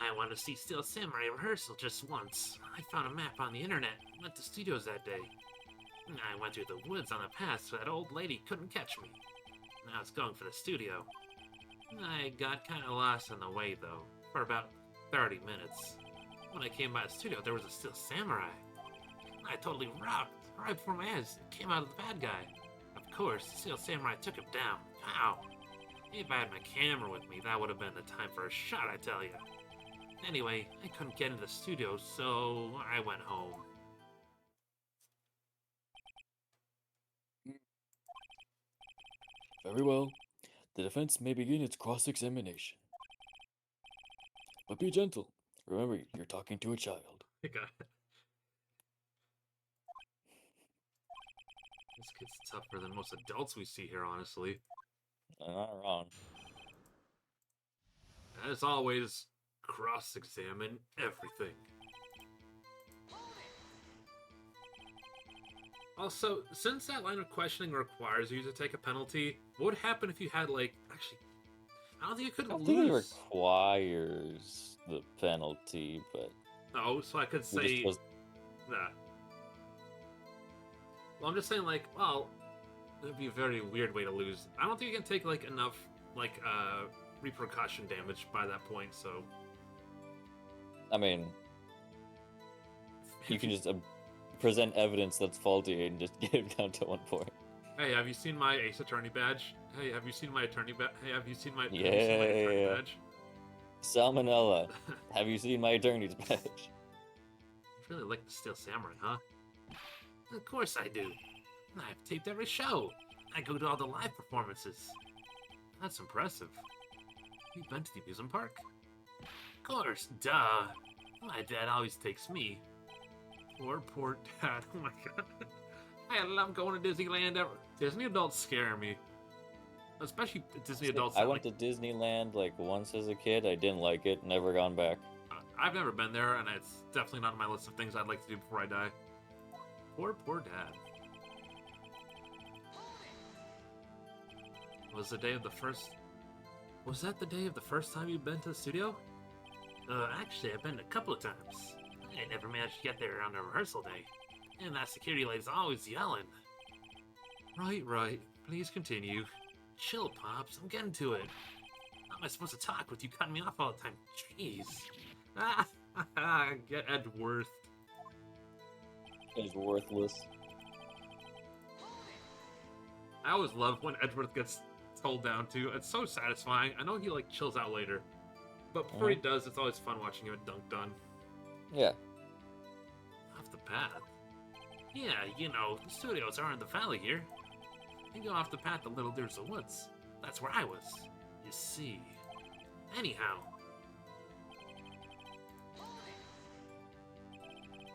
Speaker 1: I want to see Steel Samurai rehearsal just once. I found a map on the internet. Went to studios that day. I went through the woods on the path so that old lady couldn't catch me. I was going for the studio. I got kind of lost on the way, though, for about 30 minutes. When I came by the studio, there was a Steel Samurai. I totally rocked. Right before my eyes, it came out of the bad guy. Of course, the Steel Samurai took him down. Wow. If I had my camera with me, that would have been the time for a shot, I tell you. Anyway, I couldn't get into the studio, so I went home.
Speaker 3: Very well. The defense may begin its cross-examination. But be gentle. Remember, you're talking to a child.
Speaker 1: This kid's tougher than most adults we see here, honestly.
Speaker 2: I'm not wrong.
Speaker 1: As always, cross-examine everything. Also, since that line of questioning requires you to take a penalty, what would happen if you had, like, actually, I don't think you could
Speaker 2: I don't think it
Speaker 1: lose.
Speaker 2: requires the penalty, but
Speaker 1: No, so I could
Speaker 2: we just
Speaker 1: say,
Speaker 2: chose-
Speaker 1: nah. Well, I'm just saying, like, well, it'd be a very weird way to lose. I don't think you can take, like, enough, like, repercussion damage by that point, so...
Speaker 2: I mean, you can just present evidence that's faulty and just get it down to 1 point.
Speaker 1: Hey, have you seen my Ace Attorney badge? Hey, have you seen my attorney badge? Hey, have you seen my,
Speaker 2: Yeah,
Speaker 1: attorney
Speaker 2: yeah.
Speaker 1: badge?
Speaker 2: Salmonella. Have you seen my attorney's badge?
Speaker 1: You really like the Steel Samurai, huh? Of course I do. I've taped every show. I go to all the live performances. That's impressive. You've been to the amusement park? Of course, duh. My dad always takes me. Poor dad. Oh my god. I love going to Disneyland. Disney adults scare me. Especially Disney adults.
Speaker 2: I
Speaker 1: that,
Speaker 2: went to Disneyland like once as a kid. I didn't like it. Never gone back.
Speaker 1: I've never been there, and it's definitely not on my list of things I'd like to do before I die. Poor dad. Was that the day of the first time you've been to the studio? Actually, I've been a couple of times. I never managed to get there on the rehearsal day. And that security lady's always yelling. Right. Please continue. Chill, Pops. I'm getting to it. How am I supposed to talk with you cutting me off all the time? Jeez. Get Edgeworth.
Speaker 2: It's worthless.
Speaker 1: I always love when Edgeworth gets told down too. It's so satisfying. I know he like chills out later, but before he does, it's always fun watching him dunked on.
Speaker 2: Yeah.
Speaker 1: Off the path. Yeah, you know, the studios are in the valley here. You go off the path a little, there's the woods. That's where I was. You see. Anyhow.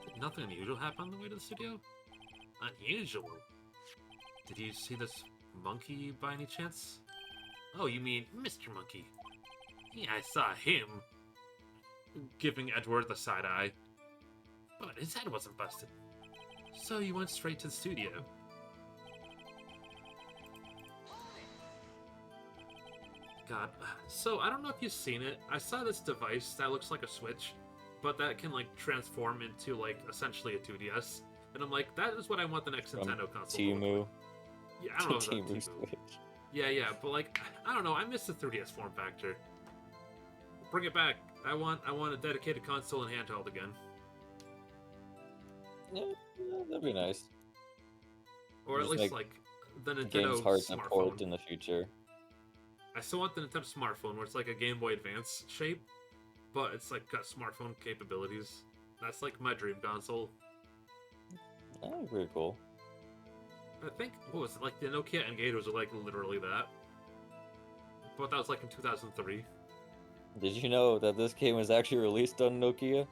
Speaker 1: Did nothing unusual happen on the way to the studio? Unusual? Did you see this monkey by any chance? Oh, you mean Mr. Monkey? Yeah, I saw him. Giving Edward the side eye. But his head wasn't busted. So you went straight to the studio. God. So, I don't know if you've seen it. I saw this device that looks like a Switch, but that can, like, transform into, like, essentially a 2DS. And I'm like, that is what I want the next Nintendo console to look
Speaker 2: Timu.
Speaker 1: like. Yeah, I don't know if
Speaker 2: Timu
Speaker 1: that's Timu.
Speaker 2: Switch.
Speaker 1: Yeah, but, like, I don't know. I miss the 3DS form factor. Bring it back. I want a dedicated console and handheld again.
Speaker 2: Yeah, that'd be nice.
Speaker 1: Or at
Speaker 2: Just
Speaker 1: least,
Speaker 2: make
Speaker 1: like, the Nintendo
Speaker 2: Games hard to
Speaker 1: smartphone.
Speaker 2: port in the future.
Speaker 1: I still want the Nintendo smartphone where it's like a Game Boy Advance shape, but it's like got smartphone capabilities. That's like my dream console.
Speaker 2: That'd be pretty cool.
Speaker 1: I think, what was it, like the Nokia N-Gage was like literally that. But that was like in 2003.
Speaker 2: Did you know that this game was actually released on Nokia?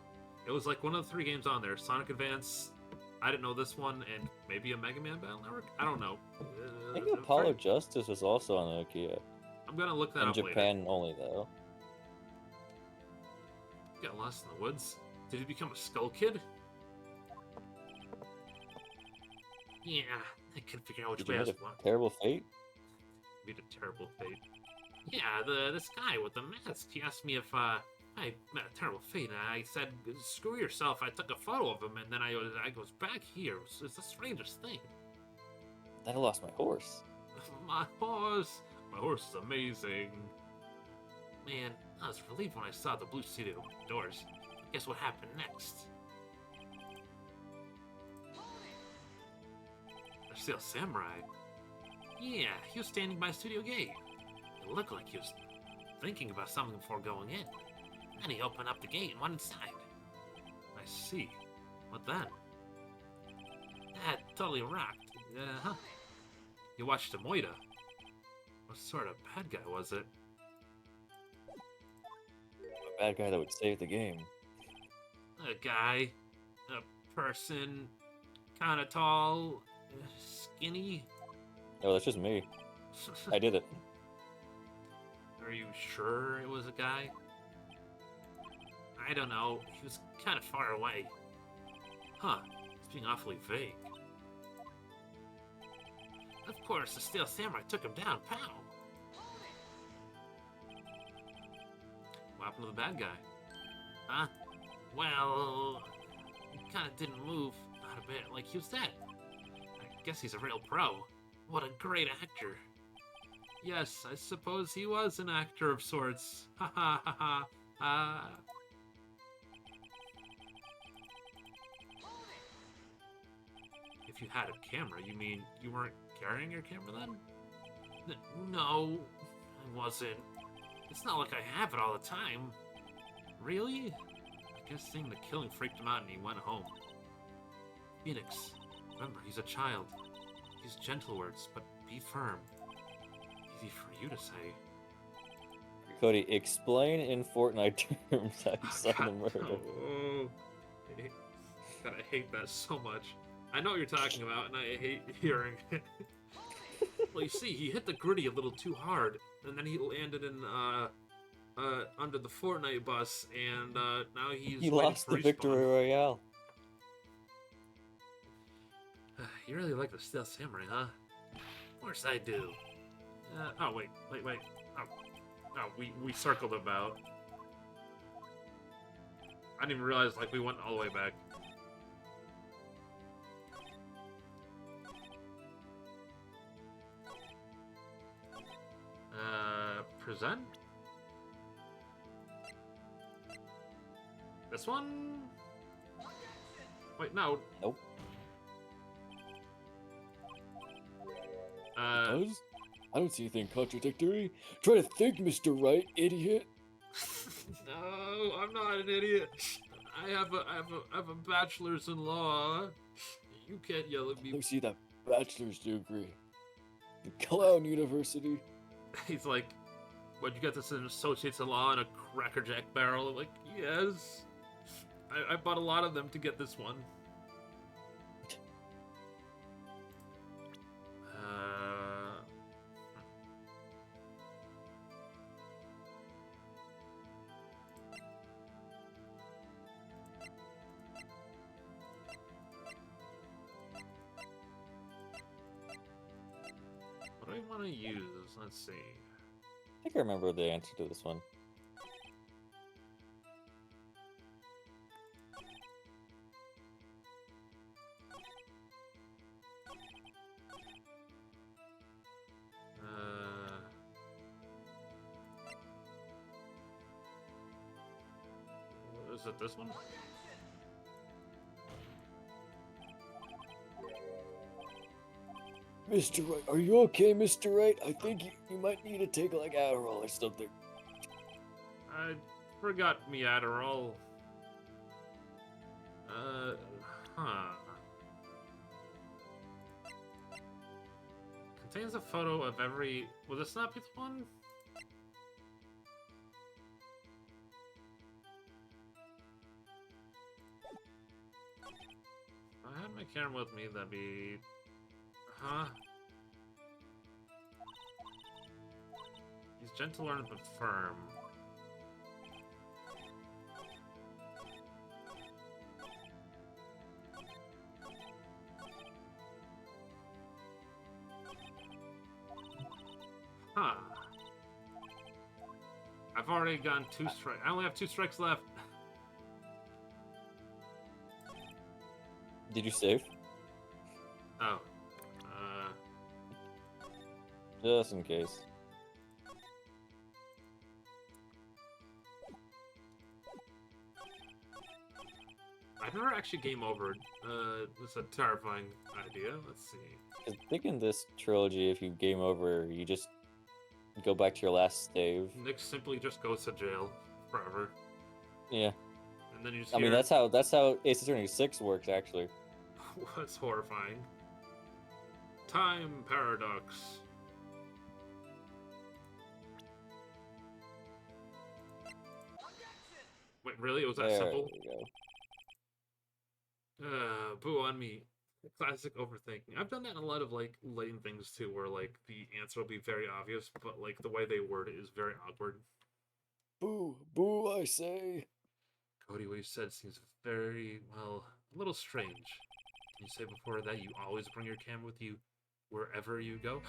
Speaker 1: It was like one of the 3 games on there. Sonic Advance, I didn't know this one, and maybe a Mega Man Battle Network? I don't know.
Speaker 2: I think Apollo Justice was also on Nokia.
Speaker 1: I'm gonna look that
Speaker 2: In
Speaker 1: up
Speaker 2: Japan
Speaker 1: later.
Speaker 2: only, though.
Speaker 1: Got lost in the woods. Did he become a Skull Kid? Yeah, I couldn't figure out which
Speaker 2: Did you
Speaker 1: way I
Speaker 2: have
Speaker 1: was
Speaker 2: a
Speaker 1: going.
Speaker 2: terrible fate?
Speaker 1: Be a terrible fate. Yeah, this guy with the mask, he asked me if I met a terrible fate, and I said, screw yourself, I took a photo of him, and then I goes, back here, it's the strangest thing.
Speaker 2: Then I lost my horse.
Speaker 1: My horse is amazing. Man, I was relieved when I saw the blue studio doors. Guess what happened next? The Steel Samurai. Yeah, he was standing by the studio gate. It looked like he was thinking about something before going in. Then he opened up the gate and went inside. I see. What then? That totally rocked. Huh? You watched a Moida. What sort of bad guy was it?
Speaker 2: A bad guy that would save the game.
Speaker 1: A guy, a person, kind of tall, skinny.
Speaker 2: Oh, that's just me. I did it.
Speaker 1: Are you sure it was a guy? I don't know. He was kind of far away. Huh. It's being awfully vague. Of course, the Steel Samurai took him down. Pow! What happened to the bad guy? Huh? Well, he kind of didn't move. Not a bit. Like he was dead. I guess he's a real pro. What a great actor. Yes, I suppose he was an actor of sorts. Ha ha ha ha. If you had a camera, you mean you weren't carrying your camera then? No, I wasn't. It's not like I have it all the time. Really? I guess seeing the killing freaked him out and he went home. Phoenix, remember, he's a child. Use gentle words, but be firm. Easy for you to say.
Speaker 2: Cody, explain in Fortnite terms how you saw the murder.
Speaker 1: Oh, God, I hate that so much. I know what you're talking about, and I hate hearing it. Well, you see, he hit the gritty a little too hard, and then he landed in under the Fortnite bus, and now he's
Speaker 2: He
Speaker 1: waiting
Speaker 2: lost
Speaker 1: for
Speaker 2: the victory royale.
Speaker 1: You really like the Steel Samurai, huh? Of course I do. Oh, wait. Oh, we circled about. I didn't even realize, like, we went all the way back. Present? This one? Wait, no.
Speaker 2: Nope.
Speaker 3: Does? I don't see anything contradictory. Try to think, Mr. Right, idiot.
Speaker 1: No, I'm not an idiot. I have a bachelor's in law. You can't yell at me.
Speaker 3: Let me see that bachelor's degree. The Clown University.
Speaker 1: He's like, what, you got this in associates in law and a Cracker Jack barrel? I'm like, yes. I bought a lot of them to get this one. What do I want to use? Let's see.
Speaker 2: I think I remember the answer to this one.
Speaker 1: Is it this one?
Speaker 3: Mr. Right, are you okay, Mr. Right? I think you might need to take like Adderall or something.
Speaker 1: I forgot me Adderall. Huh. Contains a photo of every... Will this not be the one? If I had my camera with me, that'd be... Huh? He's gentle learned but firm. Huh. I've already gone 2 strikes. I only have 2 strikes left.
Speaker 2: Did you save?
Speaker 1: Oh.
Speaker 2: Just in case.
Speaker 1: I've never actually game overed. It's a terrifying idea. Let's see.
Speaker 2: I think in this trilogy, if you game over, you just go back to your last save.
Speaker 1: Nick simply just goes to jail forever.
Speaker 2: Yeah.
Speaker 1: And then you just
Speaker 2: I mean, that's how Ace Attorney 6 works, actually.
Speaker 1: What's horrifying? Time paradox. Wait, really? It was that
Speaker 2: There
Speaker 1: simple?
Speaker 2: we go.
Speaker 1: Boo on me. Classic overthinking. I've done that in a lot of, like, lane things, too, where, like, the answer will be very obvious, but, like, the way they word it is very awkward.
Speaker 3: Boo, boo, I say.
Speaker 1: Cody, what you said seems very, well, a little strange. Can you say before that you always bring your camera with you wherever you go?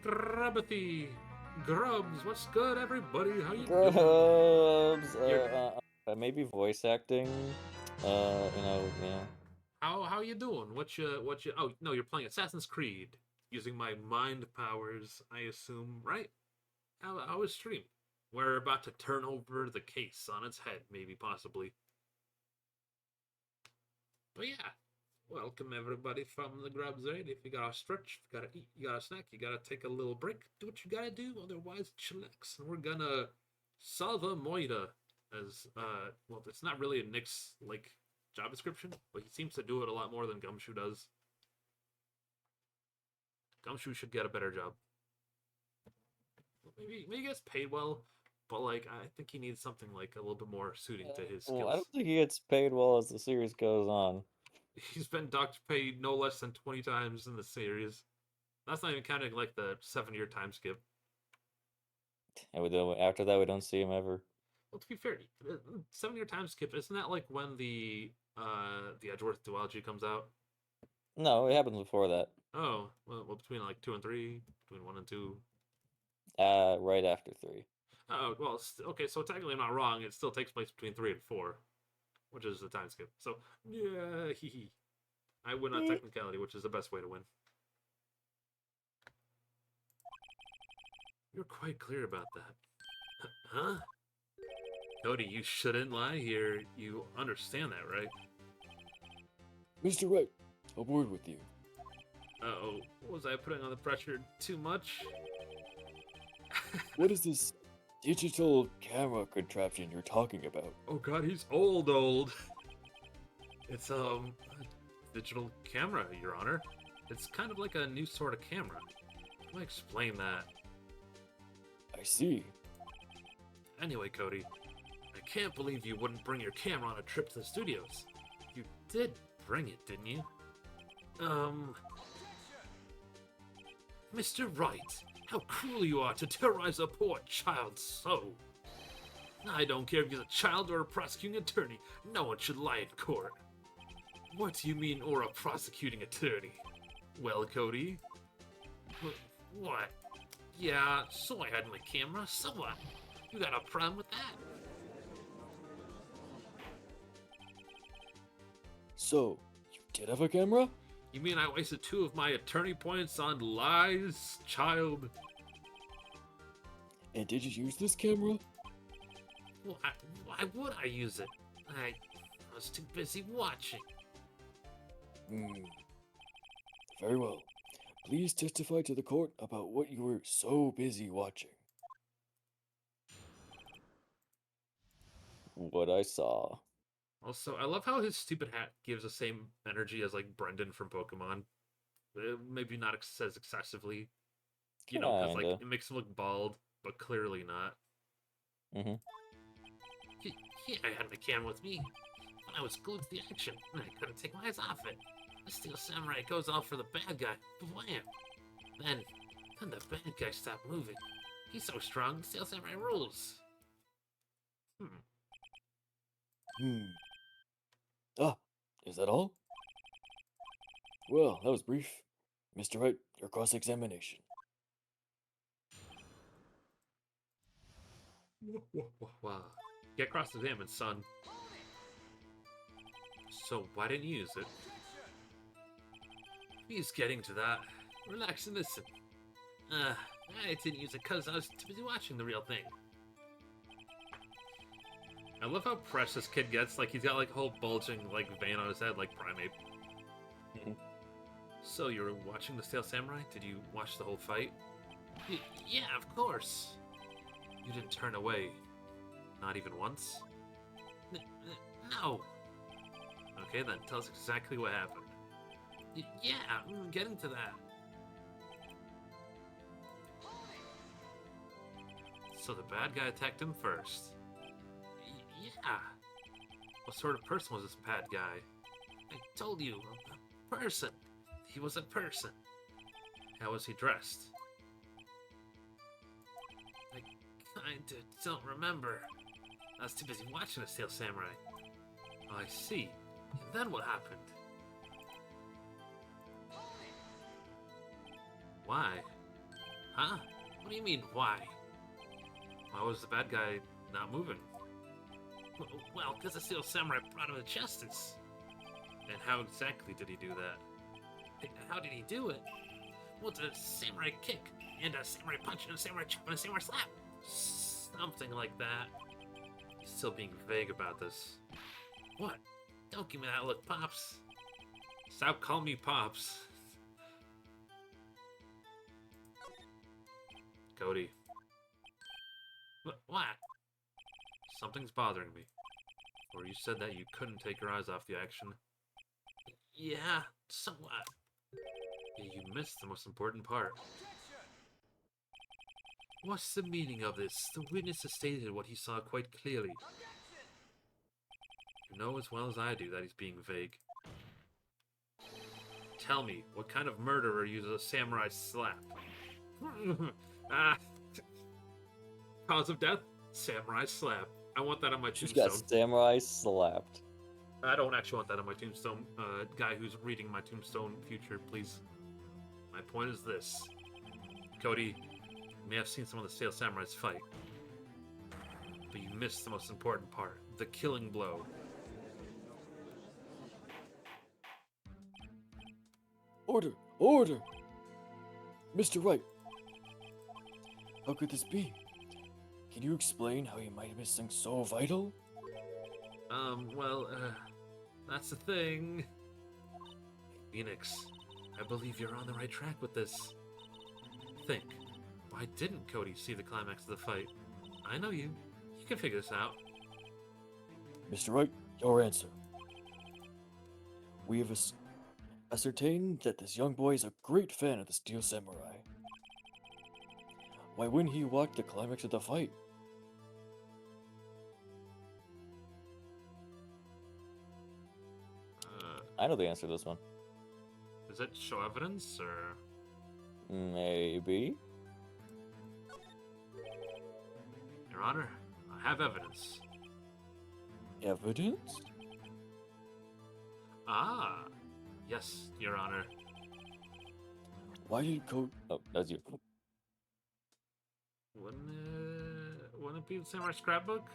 Speaker 1: Grubbathy! Grubs, what's good, everybody? How you doing?
Speaker 2: Grubs! Maybe voice acting. Yeah.
Speaker 1: How you doing? What you? Oh no, you're playing Assassin's Creed using my mind powers, I assume, right? How was stream? We're about to turn over the case on its head, maybe, possibly. But yeah, welcome everybody from the Grubs Aid. If you gotta stretch, if you gotta eat, you gotta snack, you gotta take a little break, do what you gotta do, otherwise chillax. And we're gonna salva moida as, well, it's not really a Nick's, like, job description, but he seems to do it a lot more than Gumshoe does. Gumshoe should get a better job. Maybe he gets paid well, but, like, I think he needs something, like, a little bit more suiting to his skills.
Speaker 2: Well, I don't think he gets paid well as the series goes on.
Speaker 1: He's been docked paid no less than 20 times in the series. That's not even counting, like, the 7-year time skip.
Speaker 2: And after that, we don't see him ever.
Speaker 1: Well, to be fair, 7-year time skip, isn't that, like, when the Edgeworth duology comes out?
Speaker 2: No, it happens before that.
Speaker 1: Oh, well, between, like, 2 and 3? Between 1 and 2?
Speaker 2: Right after 3.
Speaker 1: Oh, well, okay, so technically I'm not wrong. It still takes place between 3 and 4, which is the time skip. So, yeah, I win on technicality, which is the best way to win. You're quite clear about that. Huh? Cody, you shouldn't lie here. You understand that, right?
Speaker 3: Mr. Right, a word with you.
Speaker 1: Uh-oh, was I putting on the pressure too much?
Speaker 3: What is this digital camera contraption you're talking about?
Speaker 1: Oh god, he's old. It's, a digital camera, Your Honor. It's kind of like a new sort of camera. Let me explain that.
Speaker 3: I see.
Speaker 1: Anyway, Cody, I can't believe you wouldn't bring your camera on a trip to the studios. You did bring it, didn't you? Mr. Wright, how cruel you are to terrorize a poor child so. I don't care if he's a child or a prosecuting attorney. No one should lie in court. What do you mean, or a prosecuting attorney? Well, Cody? What? Yeah, so I had my camera, so what? You got a problem with that?
Speaker 3: So, you did have a camera?
Speaker 1: You mean I wasted 2 of my attorney points on lies, child?
Speaker 3: And did you use this camera?
Speaker 1: Why would I use it? I was too busy watching.
Speaker 3: Very well. Please testify to the court about what you were so busy watching.
Speaker 2: What I saw.
Speaker 1: Also, I love how his stupid hat gives the same energy as, like, Brendan from Pokemon. Maybe not as excessively. You know, because, like,
Speaker 2: Kinda.
Speaker 1: it makes him look bald, but clearly not.
Speaker 2: Mm-hmm.
Speaker 1: Yeah, I had my camera with me. But I was glued to the action, and I couldn't take my eyes off it. The Steel Samurai goes off for the bad guy. Wham! Then the bad guy stopped moving. He's so strong, the Steel Samurai rules.
Speaker 3: Ah, is that all? Well, that was brief. Mr. Wright, your cross-examination.
Speaker 1: Wow. Get cross-examined, son. So why didn't you use it? He's getting to that. Relax and listen. I didn't use it because I was too busy watching the real thing. I love how precious kid gets. Like, he's got, like, a whole bulging, like, vein on his head, like Primate. So, you were watching the Steel Samurai? Did you watch the whole fight? Yeah, of course. You didn't turn away. Not even once? No. Okay, then, tell us exactly what happened. Yeah, I'm getting to that. So the bad guy attacked him first. Yeah. What sort of person was this bad guy? I told you, a person. He was a person. How was he dressed? I kinda don't remember. I was too busy watching the Steel Samurai. Oh, I see. And then what happened? Why? Huh? What do you mean, why? Why was the bad guy not moving? Well, because the Steel Samurai brought him to justice. And how exactly did he do that? How did he do it? Well, a samurai kick, and a samurai punch, and a samurai chop, and a samurai slap. Something like that. Still being vague about this. What? Don't give me that look, Pops. Stop calling me Pops. Cody. What? Something's bothering me. Or you said that you couldn't take your eyes off the action. Yeah, somewhat. Yeah, you missed the most important part. What's the meaning of this? The witness has stated what he saw quite clearly. You know as well as I do that he's being vague. Tell me, what kind of murderer uses a samurai slap? Cause of death? Samurai slap. I want that on my
Speaker 2: Just
Speaker 1: tombstone.
Speaker 2: got samurai slapped.
Speaker 1: I don't actually want that on my tombstone. Guy who's reading my tombstone future, please. My point is this. Cody, you may have seen some of the Steel Samurais fight. But you missed the most important part. The killing blow.
Speaker 3: Order! Order! Mr. Wright! How could this be? Can you explain how you might have missed something so vital?
Speaker 1: Well, that's the thing. Phoenix, I believe you're on the right track with this. Think, why didn't Cody see the climax of the fight? I know you. You can figure this out.
Speaker 3: Mr. Wright, your answer. We have ascertained that this young boy is a great fan of the Steel Samurai. Why wouldn't he watch the climax of the fight?
Speaker 2: I know the answer to this one.
Speaker 1: Does it show evidence, or...?
Speaker 2: Maybe.
Speaker 1: Your Honor, I have evidence.
Speaker 3: Evidence?
Speaker 1: Ah, yes, Your Honor.
Speaker 3: Why did Cody...
Speaker 2: Oh, that's you.
Speaker 1: Wouldn't it be the Samurai Scrapbook?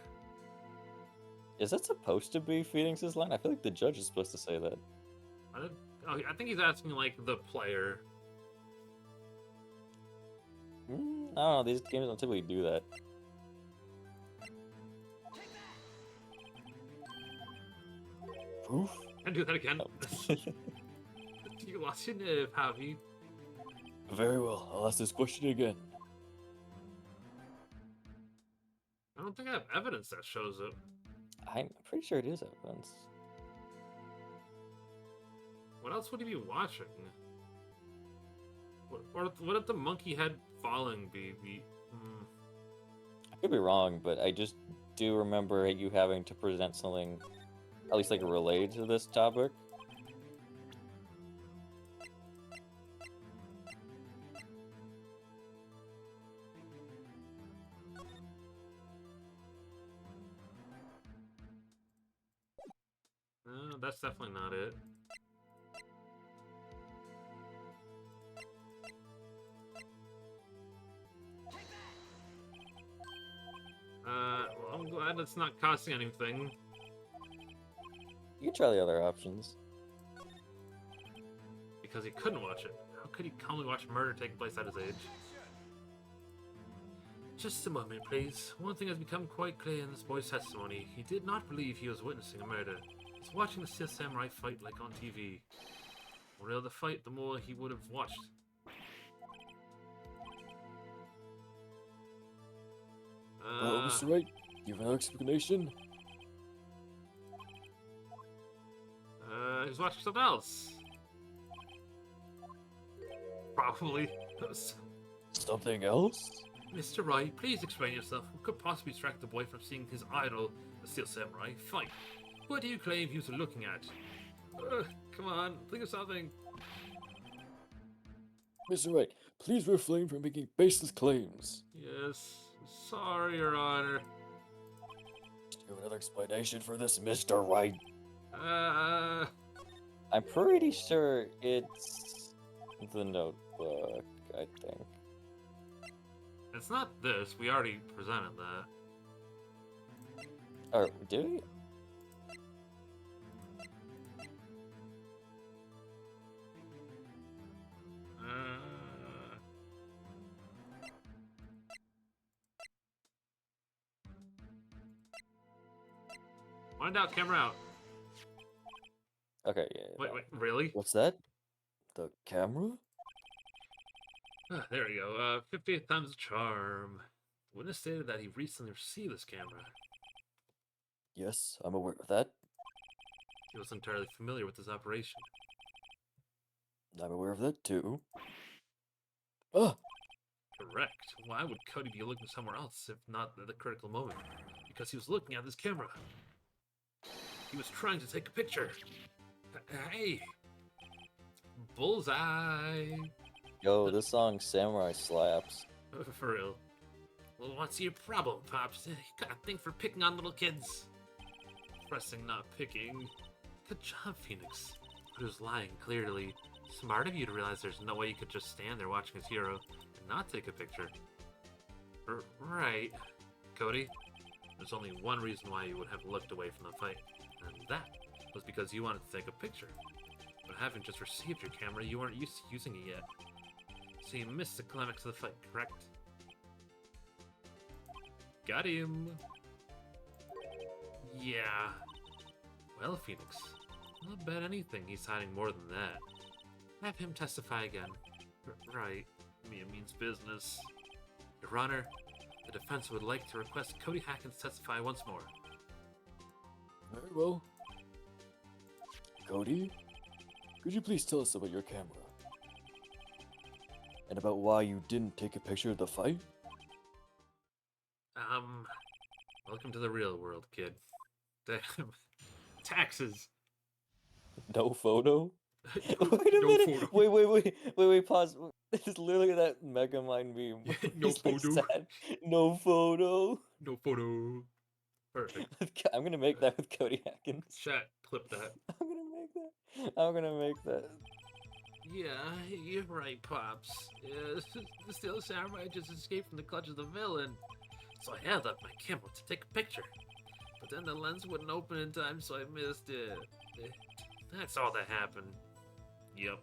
Speaker 2: Is that supposed to be Phoenix's line? I feel like the judge is supposed to say that.
Speaker 1: I think he's asking, like, the player.
Speaker 2: I don't know, these games don't typically do that.
Speaker 3: Proof?
Speaker 1: And do that again.
Speaker 2: Oh.
Speaker 1: You lost your nerve, have you?
Speaker 3: Very well, I'll ask this question again.
Speaker 1: I don't think I have evidence that shows it.
Speaker 2: I'm pretty sure it is evidence.
Speaker 1: What else would he be watching? What if the monkey head falling be...
Speaker 2: I could be wrong, but I just do remember you having to present something, at least like related to this topic.
Speaker 1: No, that's definitely not it. Well, I'm glad it's not costing anything.
Speaker 2: You can try the other options.
Speaker 1: Because he couldn't watch it. How could he calmly watch murder taking place at his age? Just a moment, please. One thing has become quite clear in this boy's testimony. He did not believe he was witnessing a murder. He's watching the Steel Samurai fight like on TV. The more the fight, the more he would have watched.
Speaker 3: Well, Mr. Wright, you have another explanation?
Speaker 1: He's watching something else. Probably.
Speaker 3: Something else?
Speaker 1: Mr. Wright, please explain yourself. What could possibly distract the boy from seeing his idol, the Steel Samurai, fight? What do you claim he was looking at? Come on, think of something.
Speaker 3: Mr. Wright, please refrain from making baseless claims.
Speaker 1: Yes, sorry, Your Honor.
Speaker 3: Do you have another explanation for this, Mr. Wright?
Speaker 2: I'm pretty sure it's the notebook, I think.
Speaker 1: It's not this. We already presented that.
Speaker 2: Or did we?
Speaker 1: Wind out, camera out.
Speaker 2: Okay, yeah.
Speaker 1: Wait, really?
Speaker 3: What's that? The camera?
Speaker 1: There we go. 50th time's the charm. The witness stated that he recently received this camera.
Speaker 3: Yes, I'm aware of that.
Speaker 1: He was entirely familiar with this operation.
Speaker 3: I'm aware of that too. Ah!
Speaker 1: Correct. Why would Cody be looking somewhere else if not at the critical moment? Because he was looking at this camera. He was trying to take a picture. Hey! Bullseye!
Speaker 2: Yo, this song Samurai slaps.
Speaker 1: For real. Well, what's your problem, Pops? You got a thing for picking on little kids. Pressing, not picking. Good job, Phoenix. But he was lying, clearly. Smart of you to realize there's no way you could just stand there watching his hero and not take a picture. Right. Cody, there's only one reason why you would have looked away from the fight, and that was because you wanted to take a picture. But having just received your camera, you weren't used to using it yet. So you missed the climax of the fight, correct? Got him! Yeah. Well, Phoenix, I'll bet anything he's hiding more than that. Have him testify again. Right. It means business. Your Honor, the defense would like to request Cody Hackins testify once more.
Speaker 3: Very well. Cody, could you please tell us about your camera? And about why you didn't take a picture of the fight?
Speaker 1: Welcome to the real world, kid. Damn. Taxes.
Speaker 3: No photo?
Speaker 2: Wait a
Speaker 1: No
Speaker 2: minute!
Speaker 1: photo.
Speaker 2: Wait, pause. It's literally that Megamind meme.
Speaker 1: No
Speaker 2: He's, like,
Speaker 1: photo.
Speaker 2: sad. No photo.
Speaker 1: No photo. Perfect.
Speaker 2: I'm gonna make that with Cody Hackins.
Speaker 1: Chat, clip that.
Speaker 2: I'm gonna make that.
Speaker 1: Yeah, you're right, Pops. The Steel Samurai just escaped from the clutches of the villain. So I held up my camera to take a picture. But then the lens wouldn't open in time, so I missed it. That's all that happened. Yep.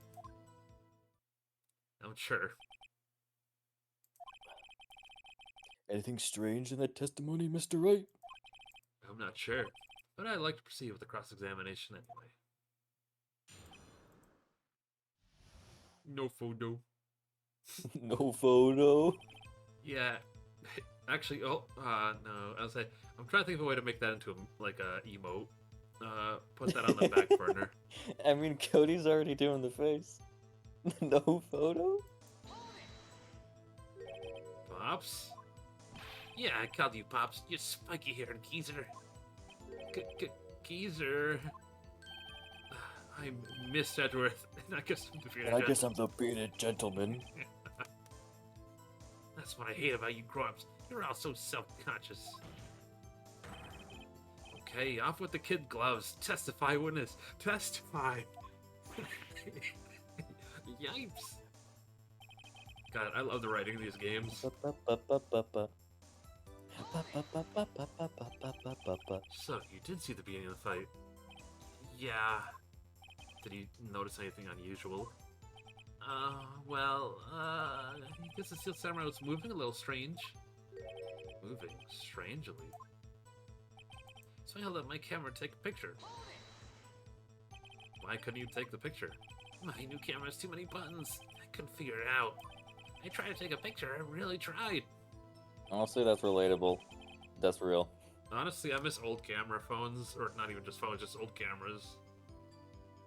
Speaker 1: I'm sure.
Speaker 3: Anything strange in that testimony, Mr. Wright?
Speaker 1: I'm not sure. But I'd like to proceed with the cross-examination anyway. No photo.
Speaker 2: No photo.
Speaker 1: Yeah. Actually, no. I'll say, I'm trying to think of a way to make that into a emote. Put that on the back burner.
Speaker 2: I mean, Cody's already doing the face. No photo?
Speaker 1: Pops? Yeah, I called you Pops. You spiky-haired geezer. Geezer. I'm Miss Edgeworth, and I guess I'm the bearded
Speaker 3: And I guess I'm the bearded gentleman.
Speaker 1: That's what I hate about you grown-ups. You're all so self-conscious. Okay, off with the kid gloves. Testify, witness. Testify. Yipes. God, I love the writing of these games. So, you did see the beginning of the fight. Yeah. Did you notice anything unusual? I guess the Steel Samurai was moving a little strange. Moving strangely. So I held up my camera to take a picture. Why couldn't you take the picture? My new camera has too many buttons. I couldn't figure it out. I tried to take a picture, I really tried.
Speaker 2: Honestly, that's relatable. That's real.
Speaker 1: Honestly, I miss old camera phones, or not even just phones, just old cameras.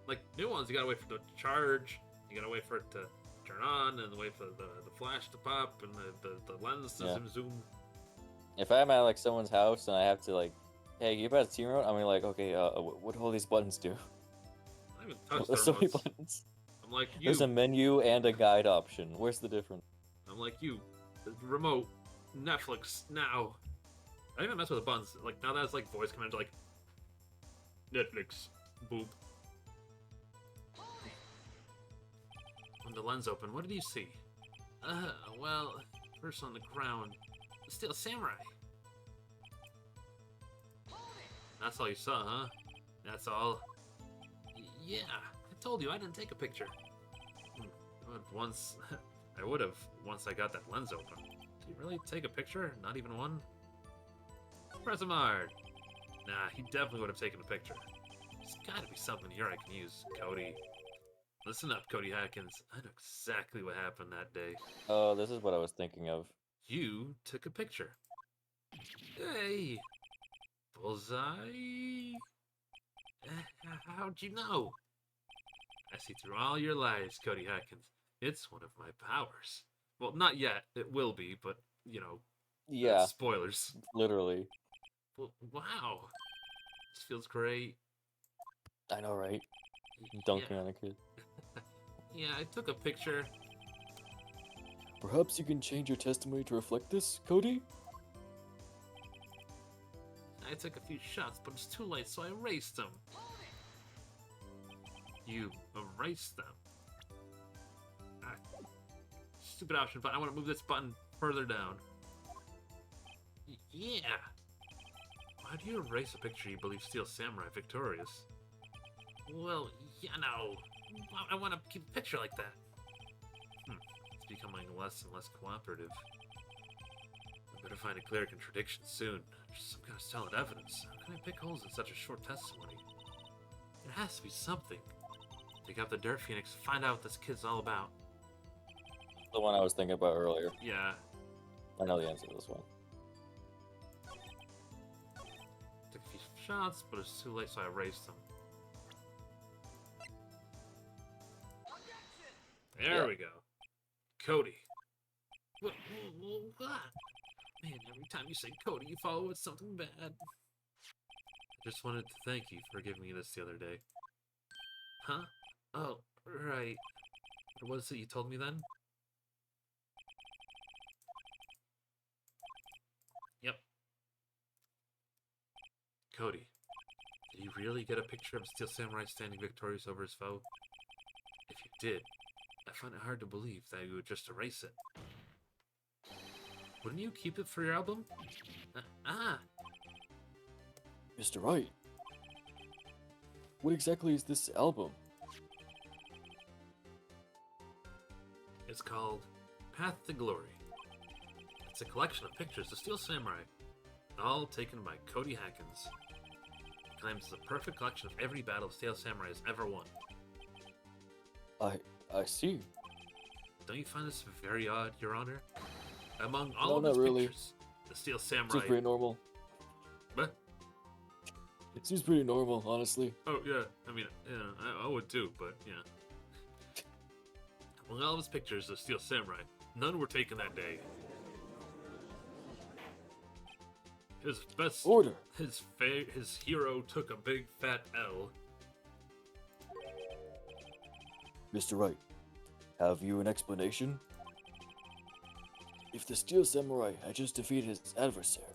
Speaker 1: Like, new ones, you gotta wait for it to charge, you gotta wait for it to turn on, and wait for the flash to pop, and the lens to zoom.
Speaker 2: If I'm at, like, someone's house and I have to, like, hey, you about a team remote? I'm gonna like, okay, what do all these buttons do?
Speaker 1: I don't even touch
Speaker 2: There's
Speaker 1: the
Speaker 2: so many
Speaker 1: remotes.
Speaker 2: buttons.
Speaker 1: I'm like, you.
Speaker 2: There's a menu and a guide option. Where's the difference?
Speaker 1: I'm like, you. Remote. Netflix. Now. I don't even mess with the buttons. Like, now that it's like voice command, like, Netflix. Boop. When the lens opened, what did you see? Well, first on the ground, the Steel Samurai. That's all you saw, huh? That's all? Yeah, I told you I didn't take a picture. Once, I would have, once I got that lens open. Did you really take a picture? Not even one? Press him hard. Nah, he definitely would have taken a picture. There's gotta be something here I can use, Cody. Listen up, Cody Hackins. I know exactly what happened that day.
Speaker 2: Oh, this is what I was thinking of.
Speaker 1: You took a picture. Hey! Bullseye? How'd you know? I see through all your lies, Cody Hackins. It's one of my powers. Well, not yet. It will be, but, you know.
Speaker 2: Yeah.
Speaker 1: Spoilers.
Speaker 2: Literally.
Speaker 1: Well, wow. This feels great.
Speaker 2: I know, right? Dunking on a kid.
Speaker 1: Yeah, I took a picture.
Speaker 3: Perhaps you can change your testimony to reflect this, Cody?
Speaker 1: I took a few shots, but it's too late, so I erased them. You erased them. Stupid option, but I want to move this button further down. Yeah. Why do you erase a picture you believe Steel Samurai victorious? Well, you know, I want to keep a picture like that. It's becoming less and less cooperative. I better find a clear contradiction soon. Just some kind of solid evidence. How can I pick holes in such a short testimony? There has to be something. Dig up the dirt, Phoenix. Find out what this kid's all about.
Speaker 2: The one I was thinking about earlier.
Speaker 1: Yeah.
Speaker 2: I know the answer to this one.
Speaker 1: Took a few shots, but it's too late, so I erased them. There we go. Cody. What? Man, every time you say Cody, you follow with something bad. I just wanted to thank you for giving me this the other day. Huh? Oh, right. What was it you told me then? Yep. Cody, did you really get a picture of Steel Samurai standing victorious over his foe? If you did, I find it hard to believe that you would just erase it. Wouldn't you keep it for your album?
Speaker 3: Mr. Wright, what exactly is this album?
Speaker 1: It's called Path to Glory. It's a collection of pictures of Steel Samurai, all taken by Cody Hackins. It claims it's a perfect collection of every battle Steel Samurai has ever won.
Speaker 3: I see.
Speaker 1: Don't you find this very odd, Your Honor? Among all of
Speaker 3: not
Speaker 1: his
Speaker 3: really.
Speaker 1: pictures, the Steel Samurai...
Speaker 3: Seems pretty normal.
Speaker 1: What?
Speaker 3: It seems pretty normal, honestly.
Speaker 1: Oh, yeah. I mean, yeah, I would too, but, yeah. Among all of his pictures of Steel Samurai, none were taken that day. His best...
Speaker 3: Order!
Speaker 1: His hero took a big fat L.
Speaker 3: Mr. Wright, have you an explanation? If the Steel Samurai had just defeated his adversary,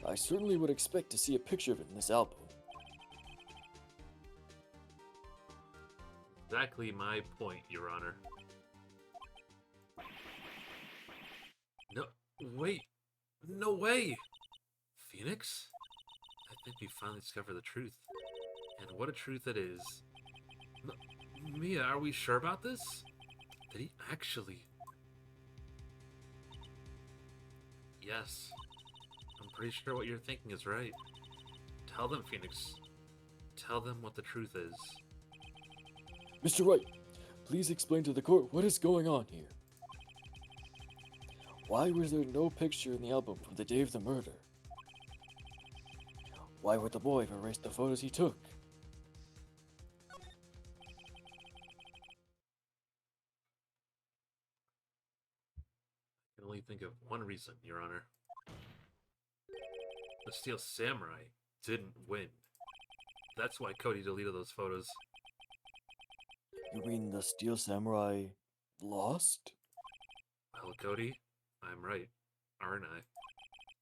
Speaker 3: I certainly would expect to see a picture of it in this album.
Speaker 1: Exactly my point, Your Honor. No, wait. No way! Phoenix? I think we finally discovered the truth. And what a truth it is. Mia, are we sure about this? Did he actually... Yes. I'm pretty sure what you're thinking is right. Tell them, Phoenix. Tell them what the truth is.
Speaker 3: Mr. Wright, please explain to the court what is going on here. Why was there no picture in the album from the day of the murder? Why would the boy have erased the photos he took?
Speaker 1: I can only think of one reason, Your Honor. The Steel Samurai didn't win. That's why Cody deleted those photos.
Speaker 3: You mean the Steel Samurai lost?
Speaker 1: Well, Cody, I'm right, aren't I?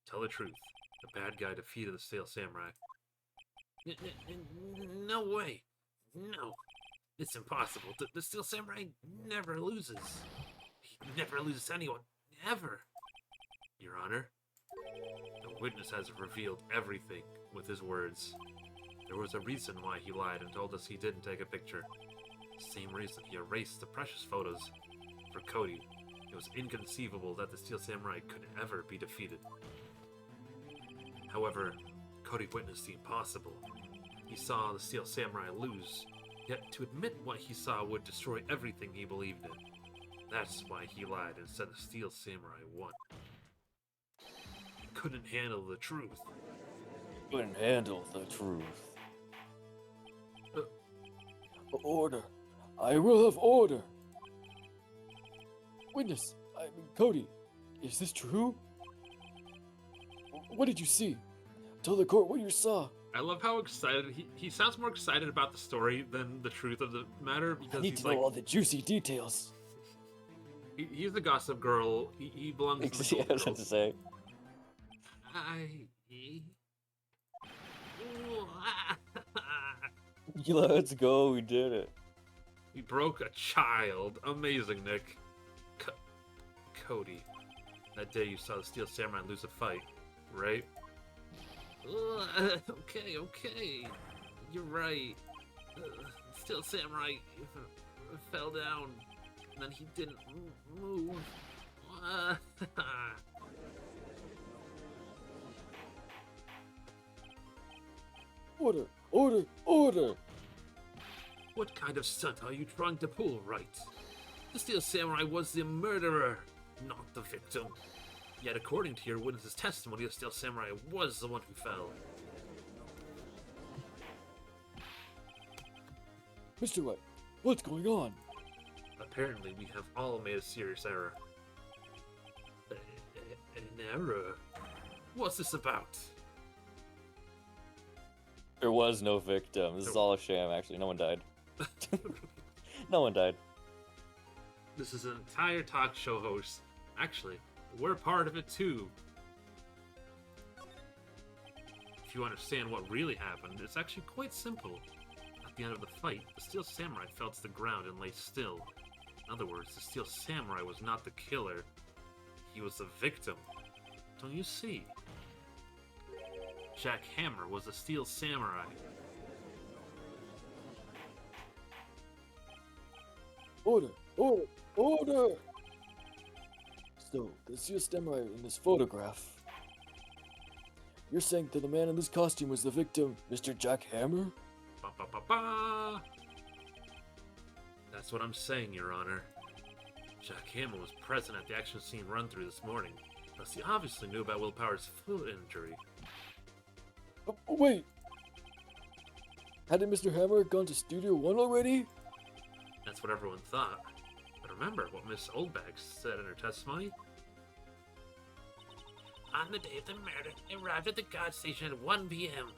Speaker 1: Tell the truth. The bad guy defeated the Steel Samurai. No way! No! It's impossible. The Steel Samurai never loses. He never loses to anyone. Ever! Your Honor, the witness has revealed everything with his words. There was a reason why he lied and told us he didn't take a picture. Same reason he erased the precious photos. For Cody, it was inconceivable that the Steel Samurai could ever be defeated. However, Cody witnessed the impossible. He saw the Steel Samurai lose, yet to admit what he saw would destroy everything he believed in. That's why he lied and said the Steel Samurai won. He couldn't handle the truth.
Speaker 3: Couldn't handle the truth. Order. I will have order. Witness, I mean, Cody, is this true? What did you see? Tell the court what you saw.
Speaker 1: I love how excited he sounds more excited about the story than the truth of the matter because
Speaker 3: I need
Speaker 1: he's
Speaker 3: to know all the juicy details.
Speaker 1: He's the gossip girl. He belongs to the
Speaker 2: Yeah, I was
Speaker 1: gold
Speaker 2: about to say. Let's go, we did it.
Speaker 1: We broke a child. Amazing, Nick. Cody. That day you saw the Steel Samurai lose a fight, right? Okay. You're right. Steel Samurai fell down, and then he didn't move.
Speaker 3: Order, order, order!
Speaker 1: What kind of stunt are you trying to pull, right? The Steel Samurai was the murderer, not the victim. Yet according to your witness's testimony, the Steel Samurai was the one who fell.
Speaker 3: Mr. Wright, what's going on?
Speaker 1: Apparently, we have all made a serious error. An error? What's this about?
Speaker 2: There was no victim. This is all a sham, actually. No one died. No one died.
Speaker 1: This is an entire talk show host. Actually, we're part of it too. If you understand what really happened, it's actually quite simple. At the end of the fight, the Steel Samurai fell to the ground and lay still. In other words, the Steel Samurai was not the killer. He was the victim. Don't you see? Jack Hammer was the Steel Samurai.
Speaker 3: Order! Order! Order! So, the Steel Samurai in this photograph. You're saying that the man in this costume was the victim, Mr. Jack Hammer?
Speaker 1: Ba ba ba ba! That's what I'm saying, Your Honor. Jack Hammer was present at the action scene run-through this morning, thus he obviously knew about Will Power's foot injury.
Speaker 3: Oh, wait! Hadn't Mr. Hammer gone to Studio 1 already?
Speaker 1: That's what everyone thought. But remember what Miss Oldbag said in her testimony? On the day of the murder, I arrived at the guard station at 1 p.m.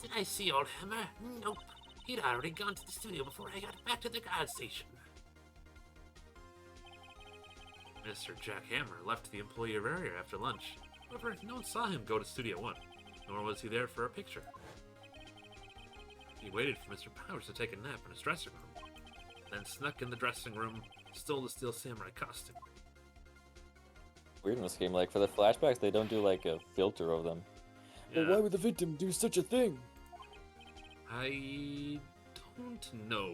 Speaker 1: Did I see old Hammer? Nope. He'd already gone to the studio before I got back to the guard station. Mr. Jack Hammer left the employee area after lunch. However, no one saw him go to Studio 1, nor was he there for a picture. He waited for Mr. Powers to take a nap in his dressing room, then snuck in the dressing room, stole the Steel Samurai costume.
Speaker 2: Weird in this game, like for the flashbacks, they don't do like a filter of them.
Speaker 3: But why would the victim do such a thing?
Speaker 1: I don't know.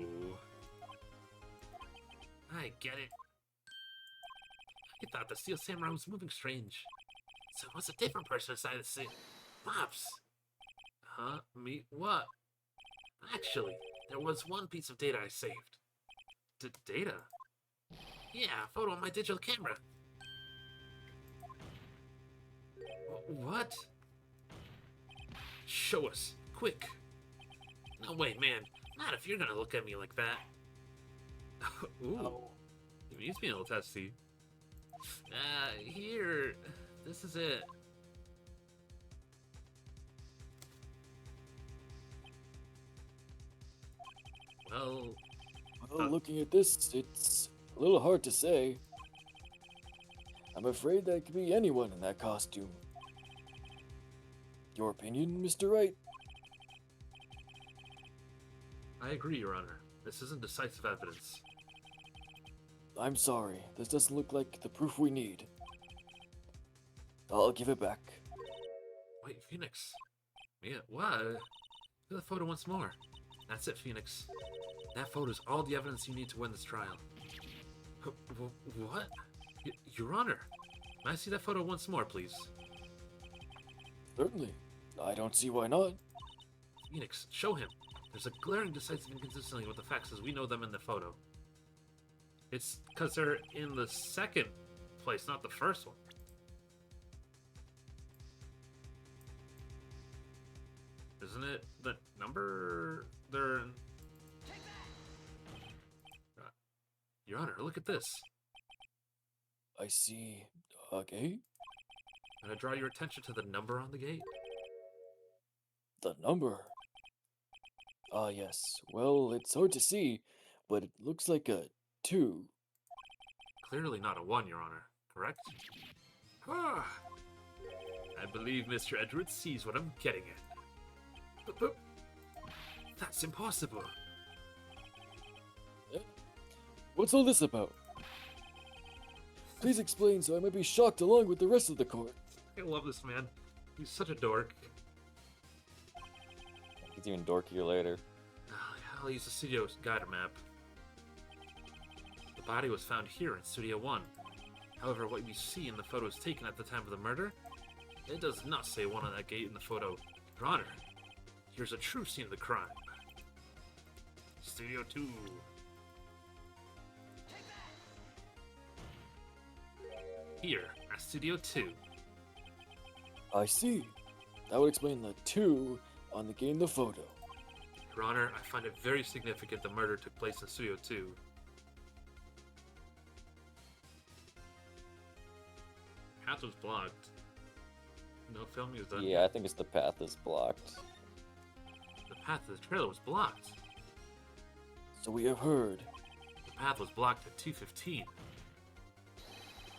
Speaker 1: I get it. I thought the Steel Samurai was moving strange. So it was a different person inside the suit. Pops! Huh? Me? What? Actually, there was one piece of data I saved. Data? Yeah, a photo on my digital camera. What? Show us. Quick. No way, man. Not if you're gonna look at me like that. Ooh. He's being a little testy. Here. This is it. Well,
Speaker 3: Looking at this, it's a little hard to say. I'm afraid that could be anyone in that costume. Your opinion, Mr. Wright?
Speaker 1: I agree, Your Honor. This isn't decisive evidence.
Speaker 3: I'm sorry, this doesn't look like the proof we need. I'll give it back.
Speaker 1: Wait, Phoenix. Yeah, what? Look at the photo once more. That's it, Phoenix. That photo is all the evidence you need to win this trial. What? Your Honor, may I see that photo once more, please?
Speaker 3: Certainly. I don't see why not.
Speaker 1: Phoenix, show him. There's a glaring decisive inconsistency with the facts as we know them in the photo. It's because they're in the second place, not the first one. Isn't it the number they're in? Your Honor, look at this.
Speaker 3: I see a gate?
Speaker 1: Can I draw your attention to the number on the gate?
Speaker 3: The number? Ah, yes. Well, it's hard to see, but it looks like a 2.
Speaker 1: Clearly not a 1, Your Honor. Correct? Ah, I believe Mr. Edwards sees what I'm getting at. But that's impossible.
Speaker 3: What's all this about? Please explain so I might be shocked along with the rest of the court.
Speaker 1: I love this man. He's such a dork.
Speaker 2: It's even dorkier later.
Speaker 1: I'll use the studio's guide map. The body was found here in Studio 1. However, what we see in the photos taken at the time of the murder, it does not say 1 on that gate in the photo. Your Honor, here's a true scene of the crime. Studio 2. Here, at Studio 2.
Speaker 3: I see. That would explain the 2 on the game The Photo.
Speaker 1: Your Honor, I find it very significant the murder took place in Studio 2. Path was blocked. No filming is done.
Speaker 2: Yeah, I think it's the path is blocked.
Speaker 1: The path to the trailer was blocked.
Speaker 3: So we have heard.
Speaker 1: The path was blocked at 2:15.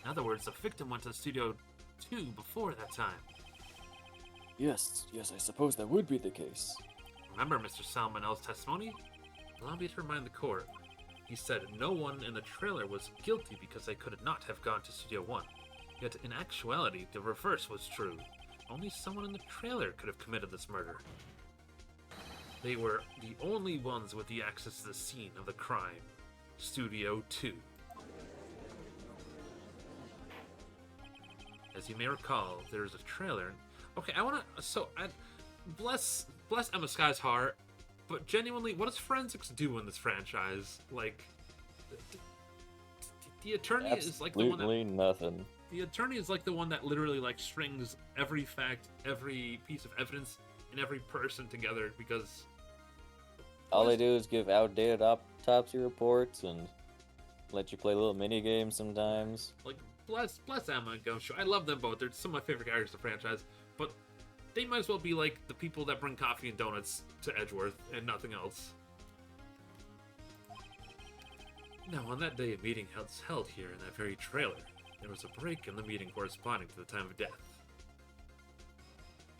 Speaker 1: In other words, the victim went to Studio 2 before that time.
Speaker 3: Yes, I suppose that would be the case.
Speaker 1: Remember Mr. Salmonell's testimony? Allow me to remind the court. He said no one in the trailer was guilty because they could not have gone to Studio 1. Yet in actuality, the reverse was true. Only someone in the trailer could have committed this murder. They were the only ones with the access to the scene of the crime. Studio 2. As you may recall, there's a trailer. Okay, bless Emma Sky's heart, but genuinely, what does forensics do in this franchise? Like, the attorney is like the one that.
Speaker 2: Absolutely nothing.
Speaker 1: The attorney is like the one that literally like strings every fact, every piece of evidence, and every person together because.
Speaker 2: All they do is give outdated autopsy reports and let you play little mini games sometimes.
Speaker 1: Like, bless Emma and Gumshoe. I love them both. They're some of my favorite characters in the franchise. But they might as well be like the people that bring coffee and donuts to Edgeworth and nothing else. Now, on that day, a meeting was held here in that very trailer. There was a break in the meeting corresponding to the time of death.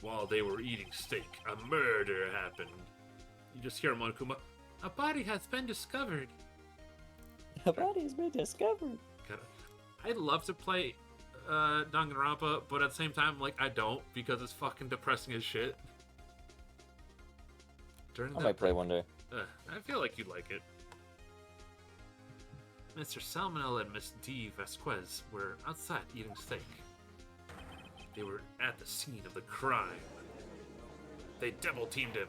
Speaker 1: While they were eating steak, a murder happened. You just hear Monokuma, "A body has been discovered."
Speaker 2: A body's been discovered.
Speaker 1: God, I'd love to play Danganronpa, but at the same time, like, I don't because it's fucking depressing as shit. During
Speaker 2: I might play one day.
Speaker 1: I feel like you'd like it. Mr. Salmonella and Miss D. Vasquez were outside eating steak. They were at the scene of the crime. They double-teamed him.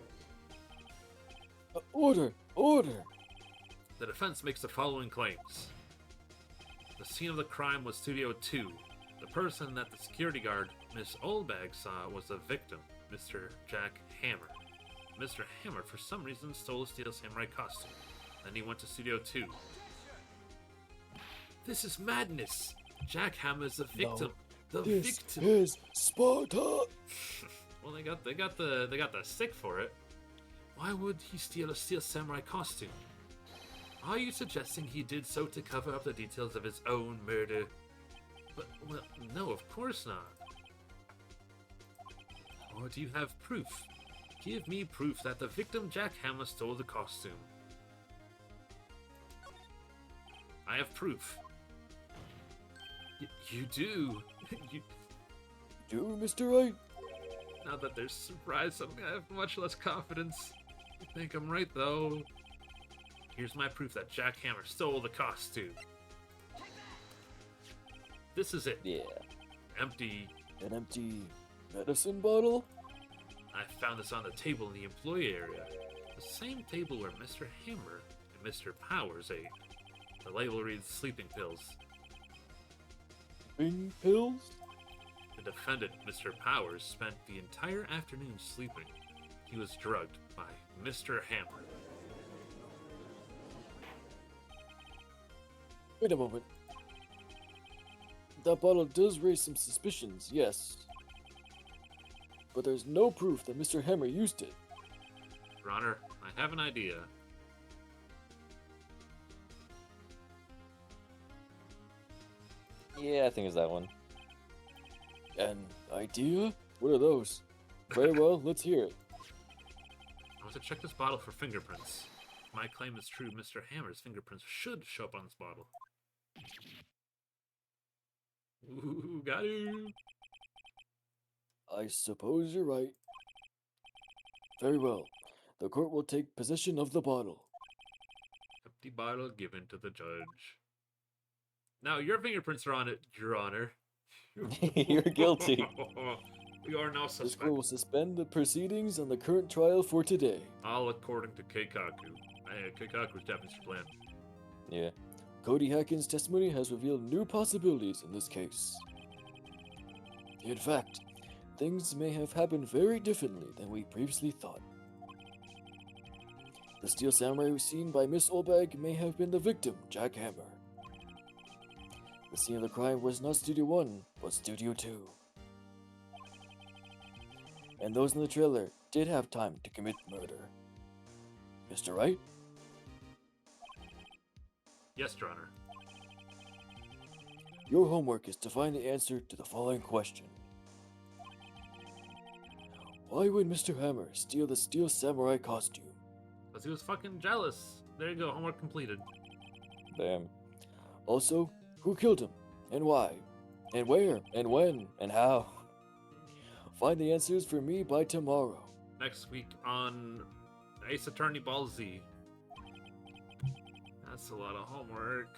Speaker 3: Order!
Speaker 1: The defense makes the following claims. The scene of the crime was Studio 2. The person that the security guard, Miss Oldbag, saw was the victim, Mr. Jack Hammer. Mr. Hammer, for some reason, stole a Steel Samurai costume. Then he went to Studio 2. This is madness! Jack Hammer is the victim.
Speaker 3: This is Sparta!
Speaker 1: Well, they got the stick for it. Why would he steal a Steel Samurai costume? Are you suggesting he did so to cover up the details of his own murder? But, well, no, of course not. Or do you have proof? Give me proof that the victim Jack Hammer stole the costume. I have proof. You do. You...
Speaker 3: Do, Mr. Wright?
Speaker 1: Now that there's surprise, I have much less confidence. I think I'm right, though. Here's my proof that Jack Hammer stole the costume. This is it.
Speaker 2: Yeah.
Speaker 1: Empty.
Speaker 3: An empty medicine bottle?
Speaker 1: I found this on the table in the employee area. The same table where Mr. Hammer and Mr. Powers ate. The label reads sleeping pills.
Speaker 3: Sleeping pills?
Speaker 1: The defendant, Mr. Powers, spent the entire afternoon sleeping. He was drugged by Mr. Hammer.
Speaker 3: Wait a moment. That bottle does raise some suspicions, yes. But there's no proof that Mr. Hammer used it.
Speaker 1: Your Honor, I have an idea.
Speaker 2: Yeah, I think it's that one.
Speaker 3: An idea? What are those? Very well, let's hear it.
Speaker 1: I want to check this bottle for fingerprints. If my claim is true, Mr. Hammer's fingerprints should show up on this bottle. Ooh, got him!
Speaker 3: I suppose you're right. Very well. The court will take possession of the bottle.
Speaker 1: Empty bottle given to the judge. Now, your fingerprints are on it, Your Honor.
Speaker 2: You're guilty.
Speaker 1: We are now
Speaker 3: This court will
Speaker 1: suspect.
Speaker 3: suspend the proceedings on the current trial for today.
Speaker 1: All according to Keikaku. Keikaku's Japanese plan.
Speaker 2: Yeah.
Speaker 3: Cody Hacken's testimony has revealed new possibilities in this case. In fact, things may have happened very differently than we previously thought. The Steel Samurai seen by Miss Olbag may have been the victim, Jack Hammer. The scene of the crime was not Studio 1, but Studio 2. And those in the trailer did have time to commit murder. Mr. Wright?
Speaker 1: Yes, Your Honor.
Speaker 3: Your homework is to find the answer to the following question. Why would Mr. Hammer steal the Steel Samurai costume?
Speaker 1: Because he was fucking jealous. There you go, homework completed.
Speaker 2: Damn.
Speaker 3: Also, who killed him? And why? And where? And when? And how? Find the answers for me by tomorrow.
Speaker 1: Next week on Ace Attorney Ball Z. That's a lot of homework.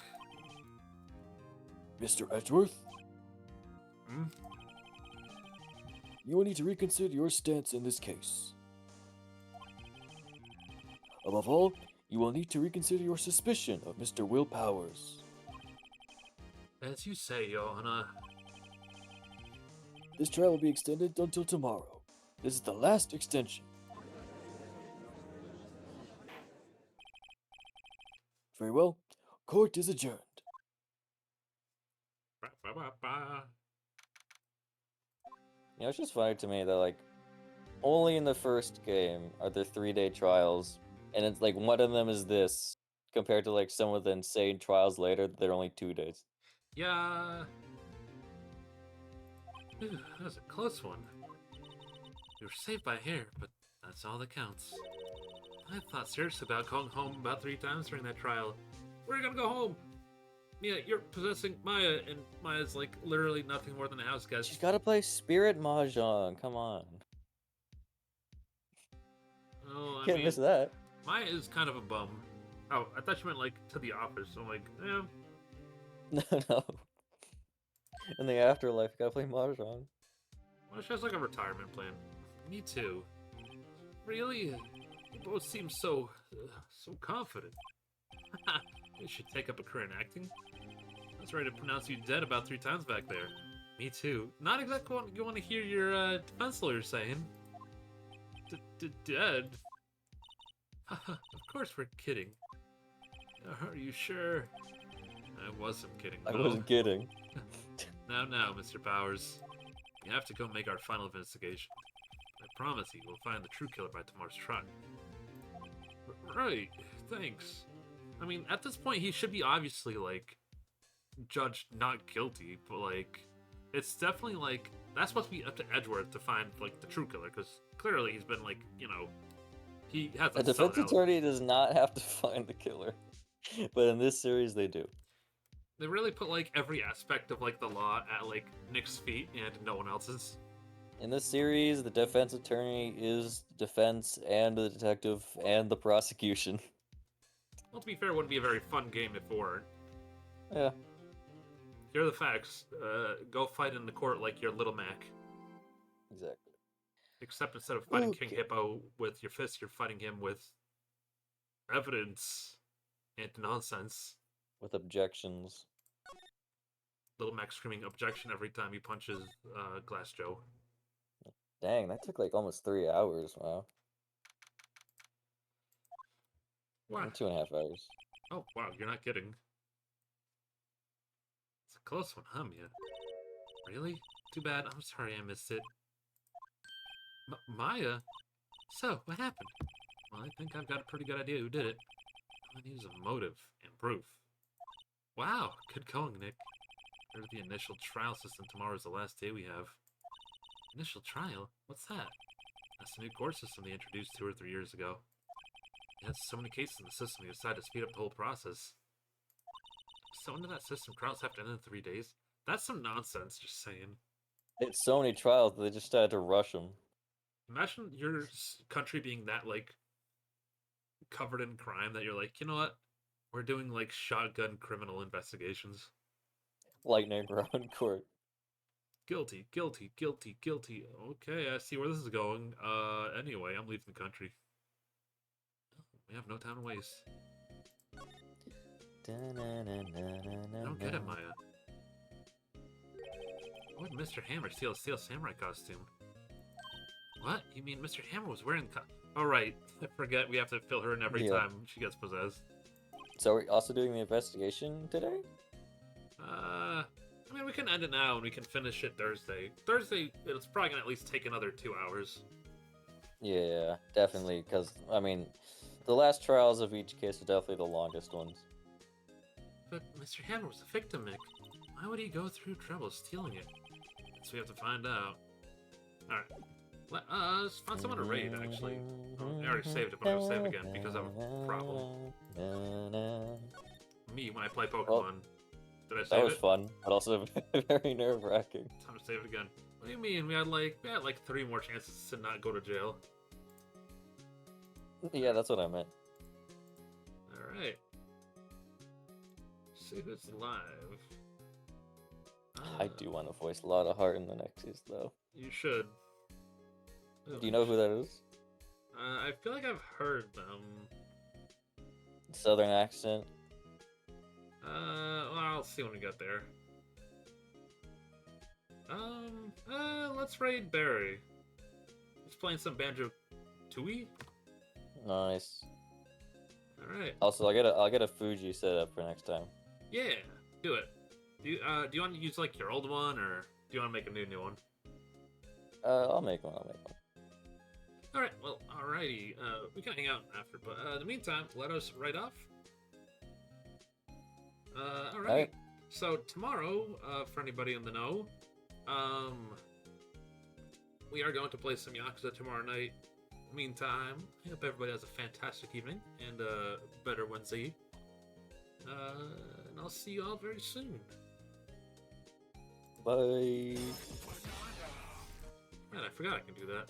Speaker 3: Mr. Edgeworth?
Speaker 1: Hmm?
Speaker 3: You will need to reconsider your stance in this case. Above all, you will need to reconsider your suspicion of Mr. Will Powers.
Speaker 1: As you say, Johanna.
Speaker 3: This trial will be extended until tomorrow. This is the last extension. Very well. Court is adjourned.
Speaker 1: Ba, ba, ba, ba.
Speaker 2: You know, it's just funny to me that, like, only in the first game are there 3-day trials, and it's like one of them is this, compared to, like, some of the insane trials later that they're only 2 days.
Speaker 1: Yeah. Ooh, that was a close one. You were saved by hair, but that's all that counts. I thought seriously about going home about 3 times during that trial. We're gonna go home! Yeah, you're possessing Maya, and Maya's like literally nothing more than a house guest.
Speaker 2: She's gotta play Spirit Mahjong, come on.
Speaker 1: Oh, I
Speaker 2: Can't
Speaker 1: mean,
Speaker 2: miss that.
Speaker 1: Maya is kind of a bum. Oh, I thought you meant like to the office. I'm like, yeah.
Speaker 2: No. In the afterlife, you gotta play Mahjong.
Speaker 1: Well, she has like a retirement plan. Me too. Really? You both seem so confident. You should take up a career in acting. I was ready to pronounce you dead about 3 times back there. Me too. Not exactly what you want to hear your defense lawyer saying. Dead? Of course we're kidding. Are you sure? I wasn't kidding.
Speaker 2: I
Speaker 1: though.
Speaker 2: wasn't kidding.
Speaker 1: Now, Mr. Powers. We have to go make our final investigation. I promise you, we'll find the true killer by tomorrow's trial. Right, thanks. I mean, at this point, he should be obviously, like, judged not guilty, but, like, it's definitely, like, that's supposed to be up to Edgeworth to find, like, the true killer, because clearly he's been, like, you know, he has
Speaker 2: A
Speaker 1: a
Speaker 2: defense
Speaker 1: solid
Speaker 2: attorney does not have to find the killer. But in this series, they do.
Speaker 1: They really put, like, every aspect of, like, the law at, like, Nick's feet and no one else's.
Speaker 2: In this series, the defense attorney is the defense and the detective and the prosecution.
Speaker 1: Well, to be fair, it wouldn't be a very fun game if it weren't.
Speaker 2: Yeah.
Speaker 1: Here are the facts. Go fight in the court like you're Little Mac.
Speaker 2: Exactly.
Speaker 1: Except instead of fighting King
Speaker 3: Okay.
Speaker 1: Hippo with your fist, you're fighting him with evidence and nonsense.
Speaker 2: With objections.
Speaker 1: Little Mac screaming objection every time he punches Glass Joe.
Speaker 2: Dang, that took like almost 3 hours. Wow.
Speaker 1: Wow.
Speaker 2: 2.5 hours.
Speaker 1: Oh, wow, you're not kidding. It's a close one, huh, Mia? Really? Too bad. I'm sorry I missed it. Maya? So, what happened? Well, I think I've got a pretty good idea who did it. I need a motive and proof. Wow, good going, Nick. Heard the initial trial system tomorrow is the last day we have. Initial trial? What's that? That's a new court system they introduced 2 or 3 years ago. It has so many cases in the system, they decided to speed up the whole process. So under that system, trials have to end in 3 days? That's some nonsense, just saying.
Speaker 2: It's so many trials that they just had to rush them.
Speaker 1: Imagine your country being that, like, covered in crime that you're like, you know what? We're doing, like, shotgun criminal investigations.
Speaker 2: Lightning round court.
Speaker 1: Guilty, guilty, guilty, guilty. Okay, I see where this is going. Anyway, I'm leaving the country. We have no time to waste. I don't get it, Maya. Why would Mr. Hammer steal a Steel Samurai costume? What? You mean Mr. Hammer was wearing Oh, right. I forget we have to fill her in every time she gets possessed.
Speaker 2: So are we also doing the investigation today?
Speaker 1: I mean, we can end it now and we can finish it Thursday. Thursday, it's probably gonna at least take another 2 hours.
Speaker 2: Yeah, definitely, because, I mean, the last trials of each case are definitely the longest ones.
Speaker 1: But Mr. Hammer was a victim, Mick. Why would he go through trouble stealing it? So we have to find out. Alright. Let's find someone to raid, actually. Oh, I already saved it, but I'm gonna save again because I have a problem. Me, when I play Pokemon.
Speaker 2: Well,
Speaker 1: did I save it?
Speaker 2: that was fun, but also very nerve-wracking.
Speaker 1: Time to save it again. What do you mean? We had like 3 more chances to not go to jail.
Speaker 2: Yeah, that's what I meant.
Speaker 1: Alright. See who's live.
Speaker 2: I do want to voice a lot of heart in the Nexus, though.
Speaker 1: You should.
Speaker 2: Do you know who that is?
Speaker 1: I feel like I've heard them.
Speaker 2: Southern accent.
Speaker 1: Well, I'll see when we get there. Let's raid Barry. He's playing some Banjo-Tooie.
Speaker 2: Nice.
Speaker 1: All right.
Speaker 2: Also, I'll get a Fuji set up for next time.
Speaker 1: Yeah, do it. Do you want to use like your old one, or do you want to make a new one?
Speaker 2: I'll make one.
Speaker 1: All right. Well, alrighty. We can hang out after, but in the meantime, let us write off. All right. So tomorrow, for anybody in the know, we are going to play some Yakuza tomorrow night. Meantime, I hope everybody has a fantastic evening and a better Wednesday. And I'll see you all very soon.
Speaker 2: Bye.
Speaker 1: Man, I forgot I can do that.